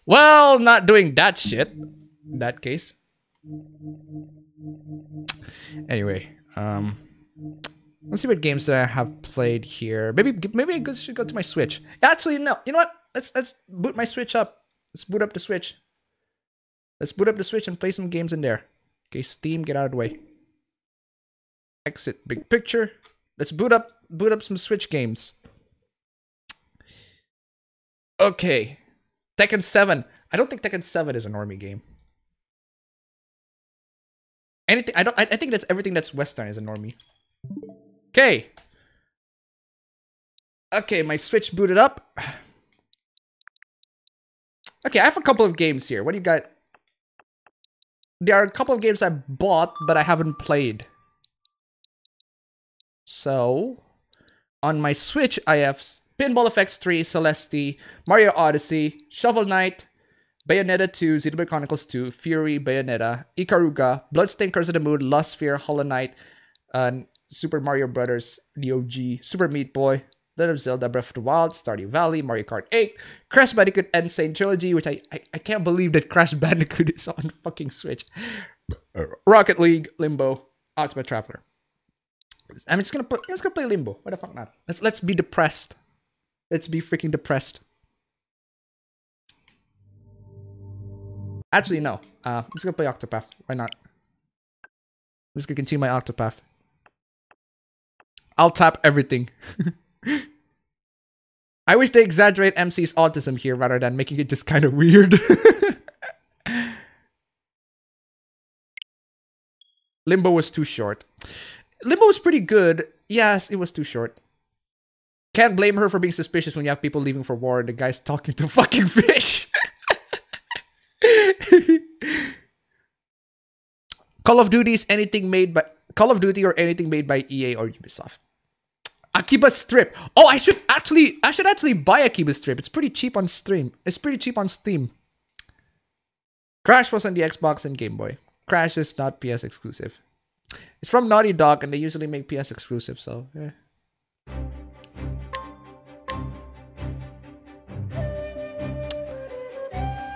Well, not doing that shit. In that case. Anyway, let's see what games I have played here. Maybe I should go to my Switch. Actually, no. You know what? Let's boot my Switch up. Let's boot up the Switch. Let's boot up the Switch and play some games in there. Okay, Steam, get out of the way. Exit big picture. Let's boot up some Switch games. Okay. Tekken 7. I don't think Tekken 7 is a normie game. I think that's everything that's Western is a normie. Okay. Okay, my Switch booted up. Okay, I have a couple of games here. What do you got? There are a couple of games I bought, but I haven't played. So, on my Switch, I have Pinball FX 3, Celeste, Mario Odyssey, Shovel Knight, Bayonetta 2, Xenoblade Chronicles 2, Fury, Bayonetta, Ikaruga, Bloodstained Curse of the Moon, Lost Sphere, Hollow Knight, Super Mario Brothers, the OG, Super Meat Boy, Legend of Zelda Breath of the Wild, Stardew Valley, Mario Kart 8, Crash Bandicoot Insane Trilogy, which I can't believe that Crash Bandicoot is on fucking Switch, Rocket League, Limbo, Ultimate Traveler. I'm just gonna play Limbo. Why the fuck not? Let's be depressed. Let's be freaking depressed. Actually, no. I'm just gonna play Octopath. Why not? I'm just gonna continue my Octopath. I'll tap everything. I wish they exaggerate MC's autism here rather than making it just kind of weird. Limbo was too short. Limbo was pretty good. Yes, it was too short. Can't blame her for being suspicious when you have people leaving for war and the guy's talking to fucking fish. Call of Duty or anything made by EA or Ubisoft. Akiba Strip. Oh, I should actually buy Akiba Strip. It's pretty cheap on Steam. Crash was on the Xbox and Game Boy. Crash is not PS exclusive. It's from Naughty Dog and they usually make PS exclusive, so yeah.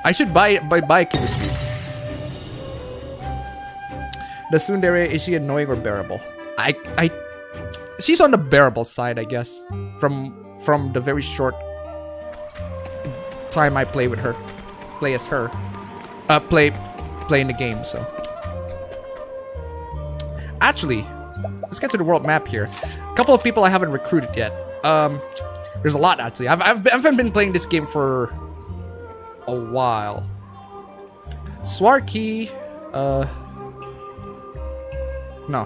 I should buy Akiba Strip. The tsundere, is she annoying or bearable? She's on the bearable side, I guess. From the very short time I play with her. Play as her. Playing the game, so. Actually, let's get to the world map here. A couple of people I haven't recruited yet. There's a lot, actually. I haven't been playing this game for a while. Swarky, no.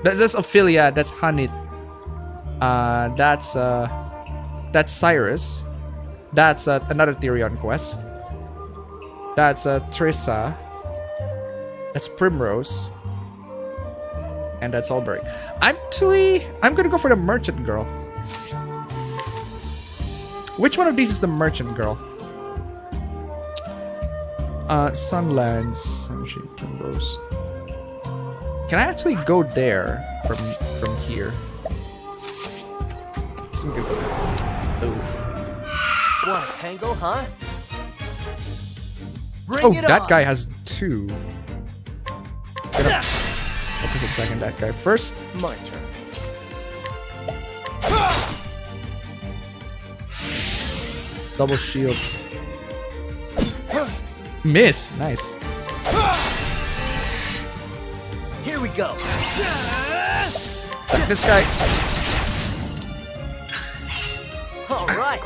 That's Ophelia, that's Hanit. That's Cyrus. That's another Therion quest. That's Trissa. That's Primrose. And that's Albury. I'm gonna go for the merchant girl. Which one of these is the merchant girl? Sunlands, Sunshine, Primrose. Can I actually go there from here? Oof. Want a tango, huh? Oh, that guy has two. Gonna focus attacking that guy first. My turn. Double shield. Miss. Nice. Here we go. This guy. All right.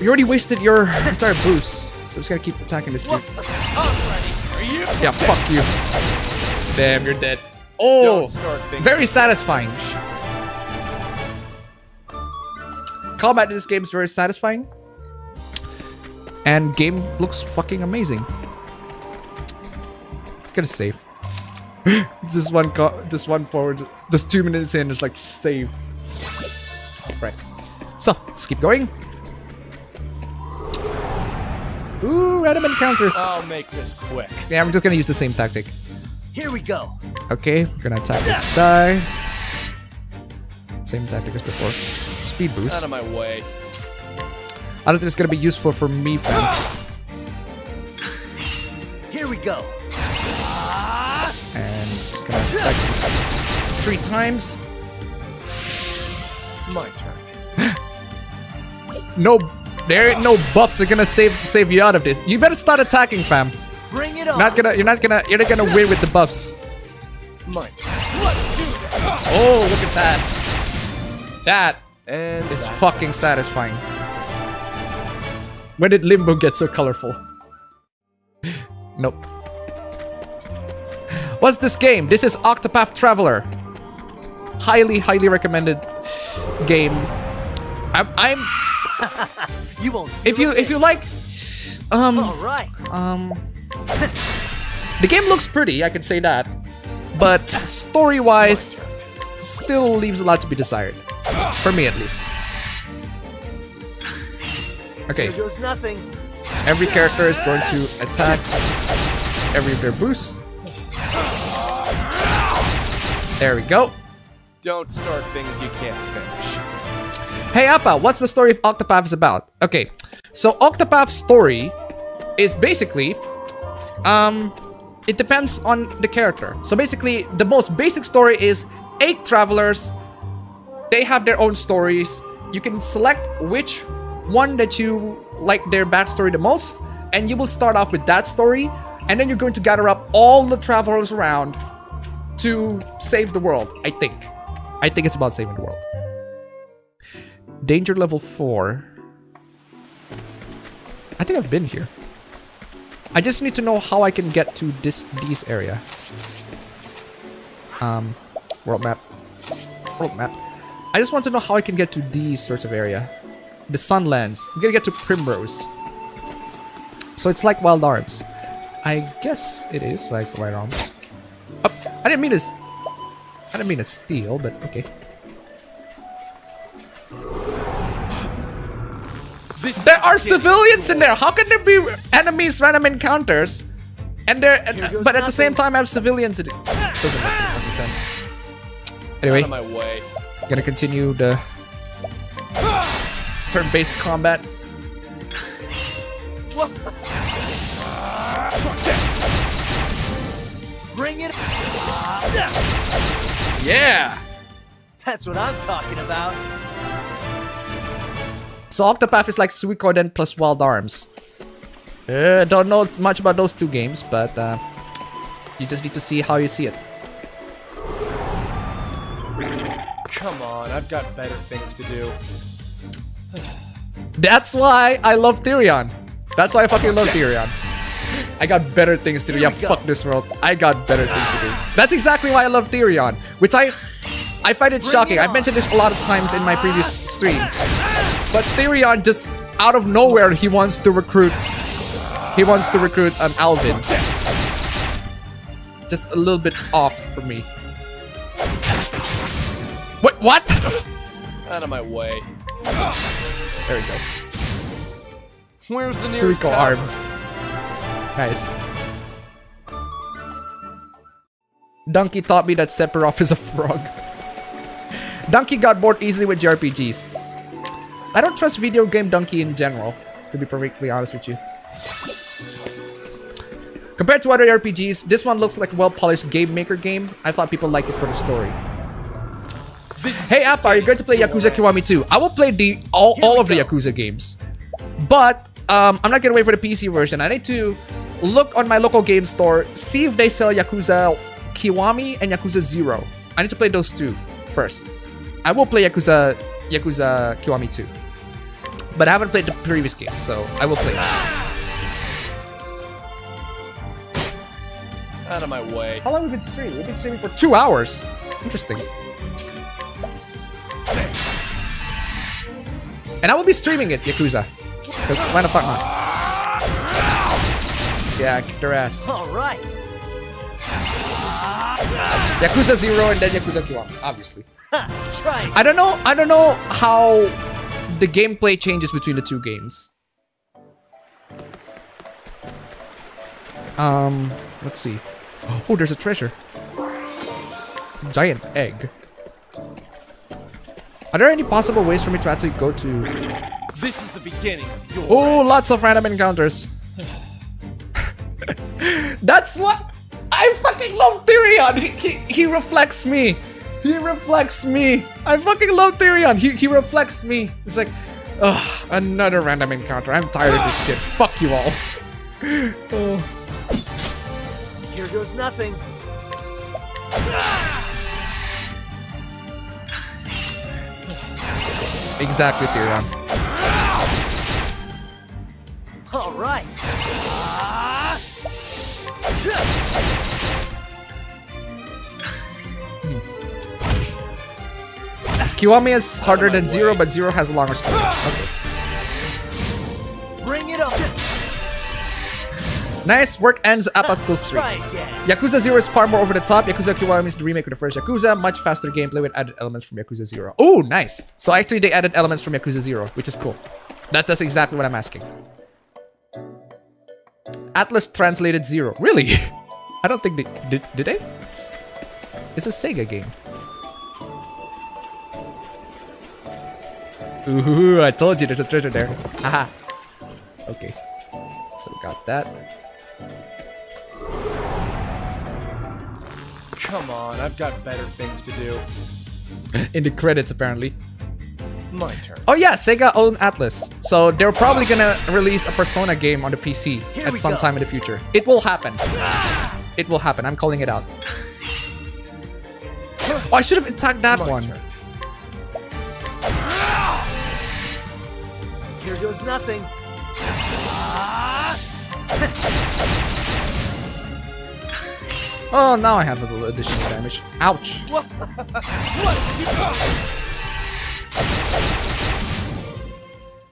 You already wasted your entire boost, so I'm just gonna keep attacking this dude. Yeah, fuck you. Damn, you're dead. Oh, very satisfying. Combat in this game is very satisfying, and game looks fucking amazing. Gonna save. just one forward. Just 2 minutes in, it's like save. Right. So let's keep going. Ooh, random encounters. I'll make this quick. Yeah, I'm just gonna use the same tactic. Here we go. Okay, we're gonna attack this guy. Same tactic as before. Speed boost. Out of my way. I don't think it's gonna be useful for me, fam. Here we go. And just gonna attack this 3 times. My turn. No, there ain't no buffs that are gonna save you out of this. You better start attacking, fam. Bring it on. You're not gonna win with the buffs. My turn. Oh, look at that. That is fucking satisfying. When did Limbo get so colorful? Nope. What's this game? This is Octopath Traveler. Highly recommended game. I'm you won't. If you like All right. the game looks pretty, I can say that. But story-wise still leaves a lot to be desired. For me at least. Okay. Here goes nothing. Every character is going to attack every of their boosts. There we go. Don't start things you can't finish. Hey Appa, what's the story of Octopath is about? Okay, so Octopath's story is basically, it depends on the character. So basically, the most basic story is 8 travelers. They have their own stories. You can select which one that you like their backstory the most, and you will start off with that story, and then you're going to gather up all the travelers around to save the world, I think. I think it's about saving the world. Danger level 4. I think I've been here. I just need to know how I can get to this area. World map. World map. I just want to know how I can get to these sorts of area. The Sunlands. I'm gonna get to Primrose. So it's like Wild Arms. I guess it is like Wild Arms. Oh, I didn't mean to steal, but okay. There are civilians in there. How can there be enemies, random encounters, and but at the same time have civilians in it? Doesn't make any sense. Anyway, Out of my way. Gonna continue the turn-based combat. Bring it. Yeah. That's what I'm talking about. So Octopath is like Suikoden plus Wild Arms. Don't know much about those two games, but you just need to see how you see it. Come on, I've got better things to do. That's why I love Therion. That's why I fucking love Therion. I got better things to do. Yeah, fuck this world. I got better things to do. That's exactly why I love Therion, which I find it shocking. I've mentioned this a lot of times in my previous streams. But Therion just out of nowhere he wants to recruit Alvin. Just a little bit off for me. Wait, what? Out of my way. There we go. Where's the nearest Suiko arms. Nice. Donkey taught me that Sephiroth is a frog. Donkey got bored easily with JRPGs. I don't trust video game Donkey in general, to be perfectly honest with you. Compared to other RPGs, this one looks like a well-polished game maker game. I thought people liked it for the story. Hey Appa, are you going to play Yakuza Kiwami 2? I will play all of the Yakuza games. But I'm not gonna wait for the PC version. I need to look on my local game store, see if they sell Yakuza Kiwami and Yakuza 0. I need to play those two first. I will play Yakuza Kiwami 2. But I haven't played the previous games, so I will play that. Out of my way. How long have we been streaming? We've been streaming for 2 hours. Interesting. And I will be streaming it, Yakuza. Because why the fuck not? Yeah, kick their ass. Alright. Yakuza 0 and then Yakuza Kiwami, obviously. Try it. I don't know how the gameplay changes between the two games. Let's see. Oh, there's a treasure. Giant egg. Are there any possible ways for me to actually go to... This is the beginning of your... Oh, lots of random encounters. That's what... I fucking love Therion! He reflects me! He reflects me! I fucking love Therion! He reflects me! It's like... Ugh, another random encounter. I'm tired of this shit. Fuck you all. Oh. Here goes nothing. Exactly, Therion. All right. Kiwami is harder than 0, but 0 has a longer story. Okay. Bring it up. Nice work ends Appa still streams. Yakuza 0 is far more over the top. Yakuza Kiwami is the remake of the first Yakuza. Much faster gameplay with added elements from Yakuza 0. Oh, nice. So actually they added elements from Yakuza 0, which is cool. That's exactly what I'm asking. Atlas translated 0. Really? I don't think they... Did they? It's a Sega game. Ooh, I told you there's a treasure there. Haha. Okay. So we got that. Come on, I've got better things to do. In the credits, apparently. My turn. Oh yeah, Sega owned Atlas. So they're probably gonna release a Persona game on the PC at some time in the future. It will happen. It will happen. I'm calling it out. Oh, I should have attacked that one. Here goes nothing. Oh, now I have a little additional damage. Ouch.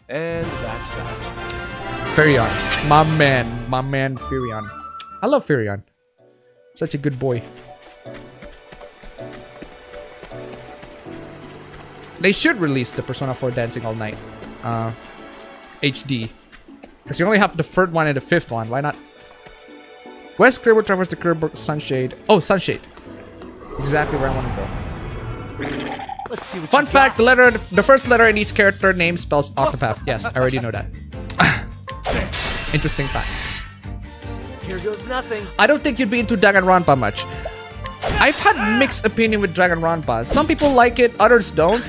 And that's that. Furion. My man Furion. I love Furion. Such a good boy. They should release the Persona 4 Dancing All Night HD. Because you only have the third one and the fifth one. Why not? West Clearwood traverse the Clearbrook Sunshade. Oh, Sunshade. Exactly where I want to go. Let's see what Fun fact, the first letter in each character name spells Octopath. Yes, I already know that. Interesting fact. Here goes nothing. I don't think you'd be into Danganronpa much. I've had mixed opinion with Danganronpa. Some people like it, others don't.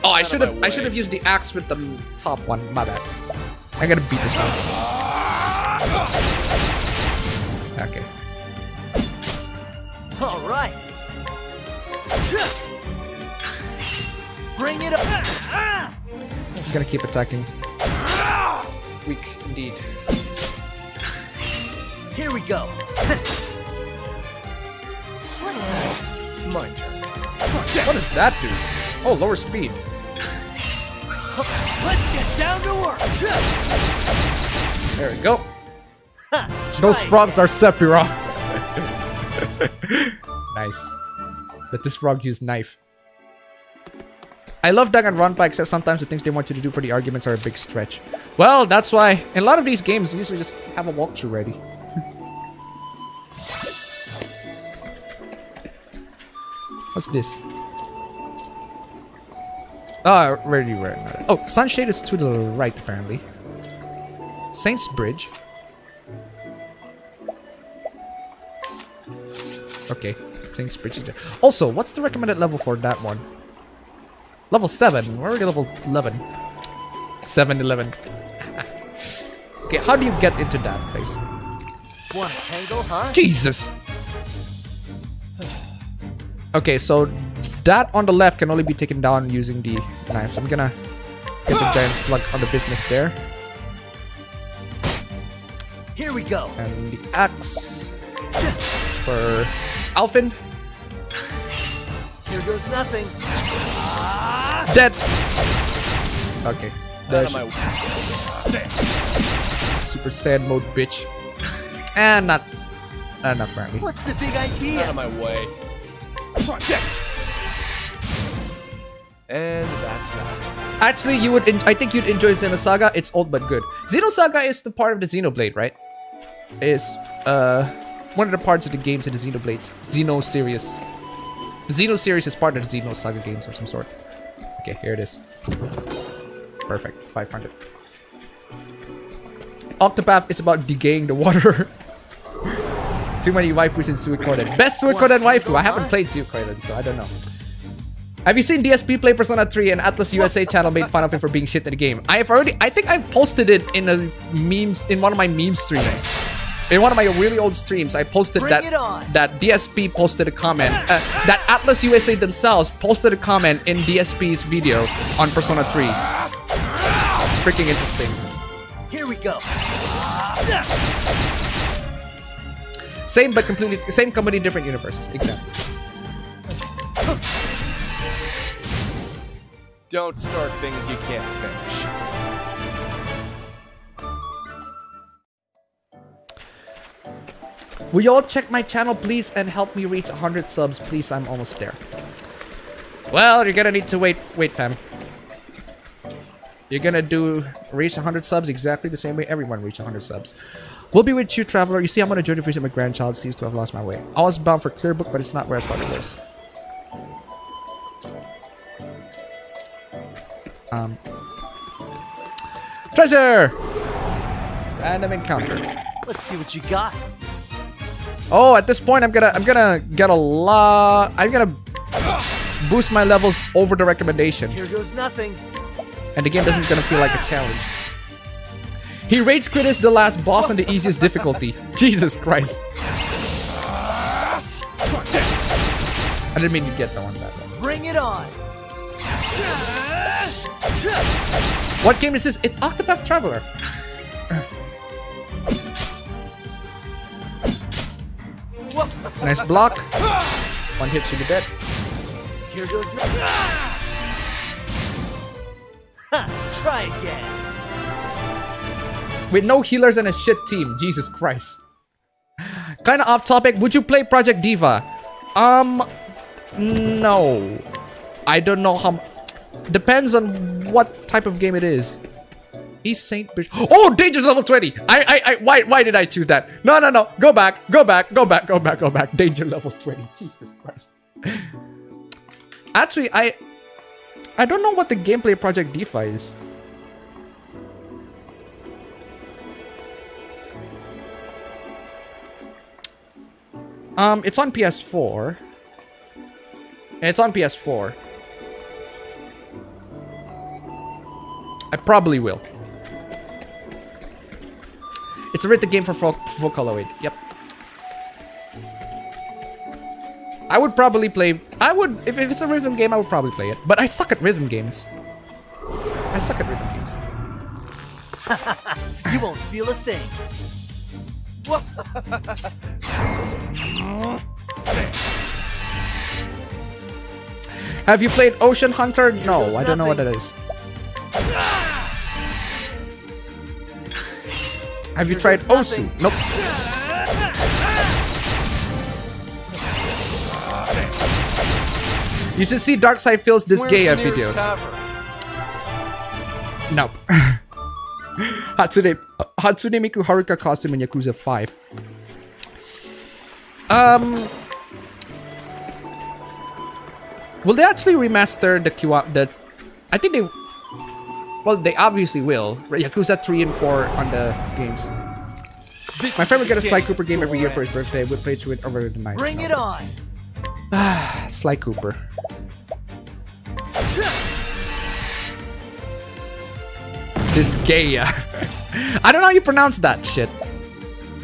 Oh, I should have used the axe with the top one. My bad. I gotta beat this one. Okay. All right. Bring it up. He's gonna keep attacking. Weak indeed. Here we go. My turn. What does that do? Oh, lower speed. Let's get down to work. There we go. Those frogs are Sephiroth. Nice. But this frog used knife. I love Danganronpa, except sometimes the things they want you to do for the arguments are a big stretch. Well, that's why in a lot of these games, you usually just have a walkthrough ready. What's this? Oh, already read. Oh, Sunshade is to the right, apparently. Saints Bridge. Okay, Saints Bridge is there. Also, what's the recommended level for that one? Level 7. We're already level 11. 7-11. Okay, how do you get into that place? Want a tangle, huh? Jesus! Okay, so that on the left can only be taken down using the knife. So I'm gonna get the giant slug on the business there. Here we go. And the axe for Alphin. Here goes nothing. Dead. Okay. Super sad mode, bitch. And not enough apparently. What's the big idea? Out of my way. And that's that. Actually, I think you'd enjoy Xenosaga. It's old but good. Xenosaga is the part of the Xenoblade, right? Is one of the parts of the games in the Xenoblade Xeno series. The Xeno series is part of the Xenosaga games of some sort. Okay, here it is. Perfect. 500. Octopath is about decaying the water. Too many waifus in Suikoden. Best Suikoden waifu. I haven't played Suikoden, so I don't know. Have you seen DSP play Persona 3 and Atlas USA channel made fun of him for being shit in the game? I think I've posted it in one of my meme streams. In one of my really old streams, I posted that DSP posted a comment. That Atlas USA themselves posted a comment in DSP's video on Persona 3. Freaking interesting. Here we go. Same but completely same company, different universes. Exactly. Don't start things you can't finish. Will you all check my channel, please, and help me reach 100 subs, please? I'm almost there. Well, you're gonna need to wait, fam. You're gonna reach 100 subs exactly the same way everyone reached 100 subs. We'll be with you, traveler. You see, I'm on a journey to visit my grandchild. Seems to have lost my way. I was bound for Clearbook, but it's not where I thought it was. Treasure! Random encounter. Let's see what you got. Oh, at this point, I'm gonna get a lot. I'm gonna boost my levels over the recommendation. Here goes nothing. And the game doesn't gonna feel like a challenge. He rage quit as the last boss on the easiest difficulty. Jesus Christ. I didn't mean to get that one back. Bring it on. What game is this? It's Octopath Traveler. Nice block. One hit should be dead. Here goes nothing. Try again. With no healers and a shit team. Jesus Christ. Kinda off topic. Would you play Project Diva? No. I don't know how... Depends on what type of game it is. East Saint Bridge. Oh, Danger's level 20. Why did I choose that? No. Go back. Danger level 20. Jesus Christ. Actually, I don't know what the gameplay of Project Diva is. It's on PS4. It's on PS4. I probably will. It's a written game for Vocaloid. Yep. I would probably play... If it's a rhythm game, I would probably play it. But I suck at rhythm games. You won't feel a thing. Have you played Ocean Hunter? No, I don't know what that is. Have you tried Osu? Nope. You should see Darkside Phil's Disgaea videos. Nope. Hatsune Miku Haruka costume in Yakuza 5. Will they actually remaster the I think they... Well, they obviously will. Yakuza 3 and 4 on the games. My friend would get a Sly Cooper game every year for his birthday. Would play through it over the night. Bring it on. Sly Cooper. Disgaea. I don't know how you pronounce that shit.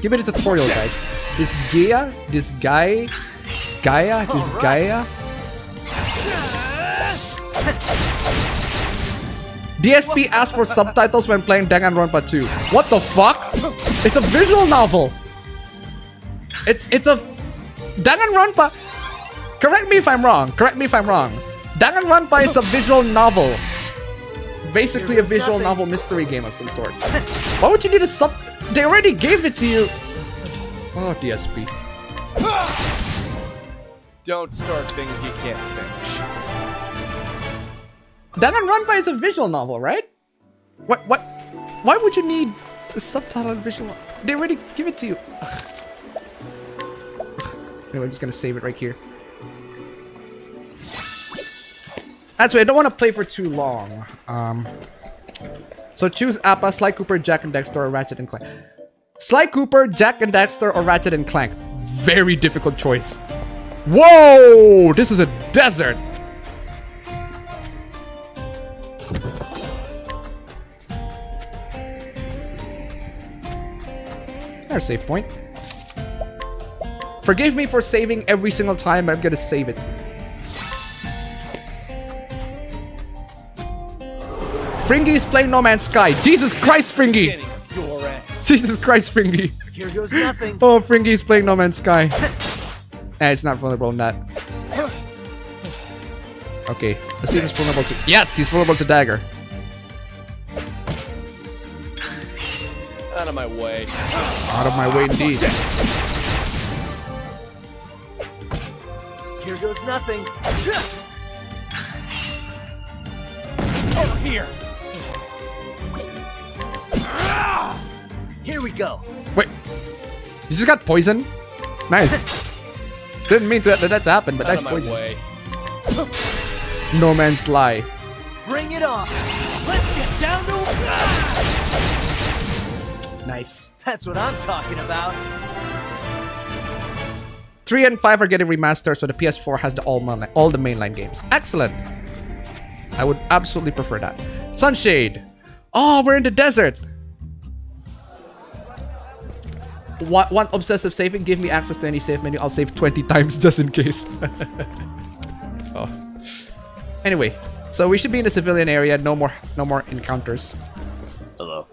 Give me the tutorial, guys. Disgaea? Disgaea? Gaia? Disgaea? DSP asked for subtitles when playing Danganronpa 2. What the fuck? It's a visual novel. It's a Danganronpa. Correct me if I'm wrong. Danganronpa is a visual novel. Basically a visual novel mystery game of some sort. Why would you need a sub? They already gave it to you. Oh, DSP. Don't start things you can't finish. Danganronpa is a visual novel, right? What? Why would you need a subtitle and visual? They already give it to you. Anyway, I'm just gonna save it right here. Actually, I don't want to play for too long. So choose Appa, Sly Cooper, Jack and Dexter, or Ratchet and Clank. Sly Cooper, Jack and Dexter, or Ratchet and Clank. Very difficult choice. Whoa! This is a desert. There's a save point. Forgive me for saving every single time, but I'm gonna save it. Fringy is playing No Man's Sky. Jesus Christ, Fringy! Jesus Christ, Fringy. Here goes nothing. Oh, Fringy is playing No Man's Sky. It's not vulnerable in that. Okay, let's see if he's vulnerable to... Yes, he's vulnerable to dagger. Out of my way. Out of my way, indeed. Here goes nothing. Over here. Here we go. Wait, you just got poison? Nice. Didn't mean that to happen, but that's poison. Way. No Man's Lie. Bring it on. Let's get down to... Nice. That's what I'm talking about. 3 and 5 are getting remastered, so the PS4 has all the mainline games. Excellent. I would absolutely prefer that. Sunshade. Oh, we're in the desert. Want obsessive saving? Give me access to any save menu. I'll save 20 times just in case. Anyway, so we should be in the civilian area. No more encounters. Hello.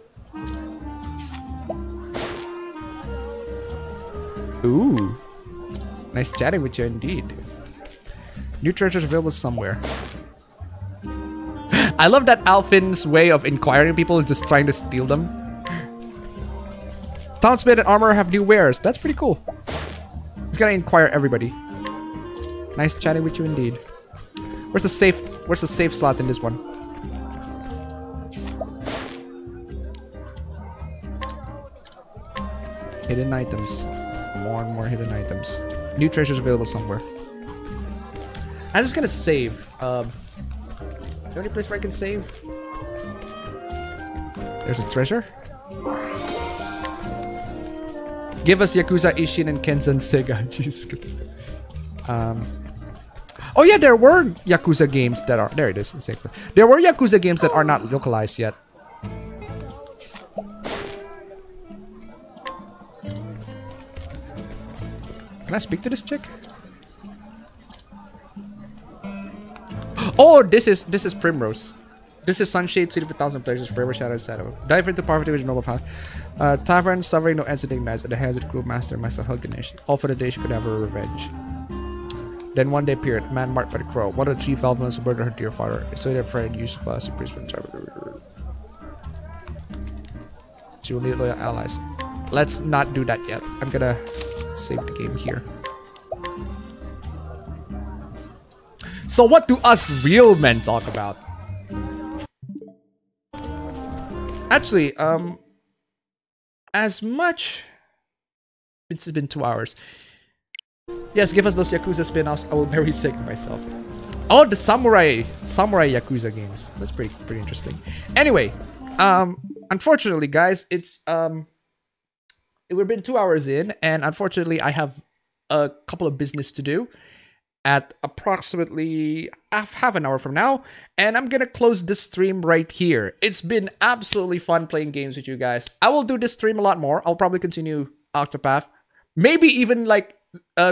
Ooh. Nice chatting with you indeed. New treasures available somewhere. I love that Alfin's way of inquiring people is just trying to steal them. Townsmith and armor have new wares. That's pretty cool. He's gonna inquire everybody. Nice chatting with you indeed. Where's the safe slot in this one? Hidden items. More and more hidden items. New treasures available somewhere. I'm just gonna save. The only place where I can save. There's a treasure. Give us Yakuza Ishin and Kenzan Sega. Jesus. Oh yeah, there were Yakuza games that are... There it is. There were Yakuza games that are not localized yet. Can I speak to this chick? Oh, this is Primrose. This is Sunshade City with 1,000 places, forever shadow shadow. Dive into poverty with a noble path. Tavern, suffering no exiting nights at the hands of the cruel master, myself Ganesh. All for the day she could have her revenge. Then one day appeared, a man marked by the crow. One of the 3 Valvulans who murdered her dear father. So their friend Yusufa, as a priest from the She will need loyal allies. Let's not do that yet. I'm gonna save the game here. So what do us real men talk about? Actually, as much... It's been 2 hours. Yes, give us those Yakuza spin-offs. I will very sick to myself. Oh, the samurai Yakuza games. That's pretty interesting. Anyway, unfortunately, guys, it's we've been 2 hours in, and unfortunately, I have a couple of business to do at approximately half an hour from now, and I'm gonna close this stream right here. It's been absolutely fun playing games with you guys. I will do this stream a lot more. I'll probably continue Octopath, maybe even like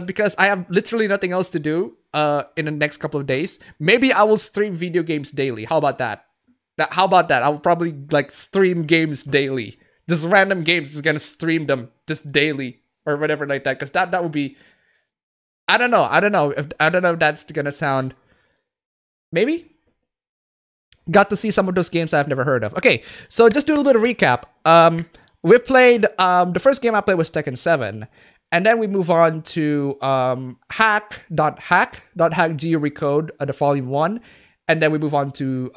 because I have literally nothing else to do in the next couple of days. Maybe I will stream video games daily. How about that? How about that? I will probably like stream games daily. Just random games, just gonna stream them just daily or whatever like that. Because that would be, I don't know if that's gonna sound. Maybe. Got to see some of those games I've never heard of. Okay, so just do a little bit of recap. We've played the first game I played was Tekken 7. And then we move on to Hack Geo Recode, the volume 1. And then we move on to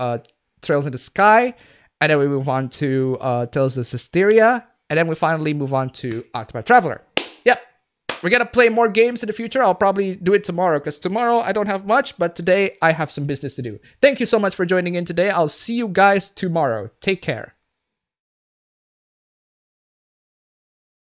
Trails in the Sky. And then we move on to Tales of Hysteria. And then we finally move on to Octopath Traveler. Yep. We're going to play more games in the future. I'll probably do it tomorrow, because tomorrow I don't have much. But today I have some business to do. Thank you so much for joining in today. I'll see you guys tomorrow. Take care.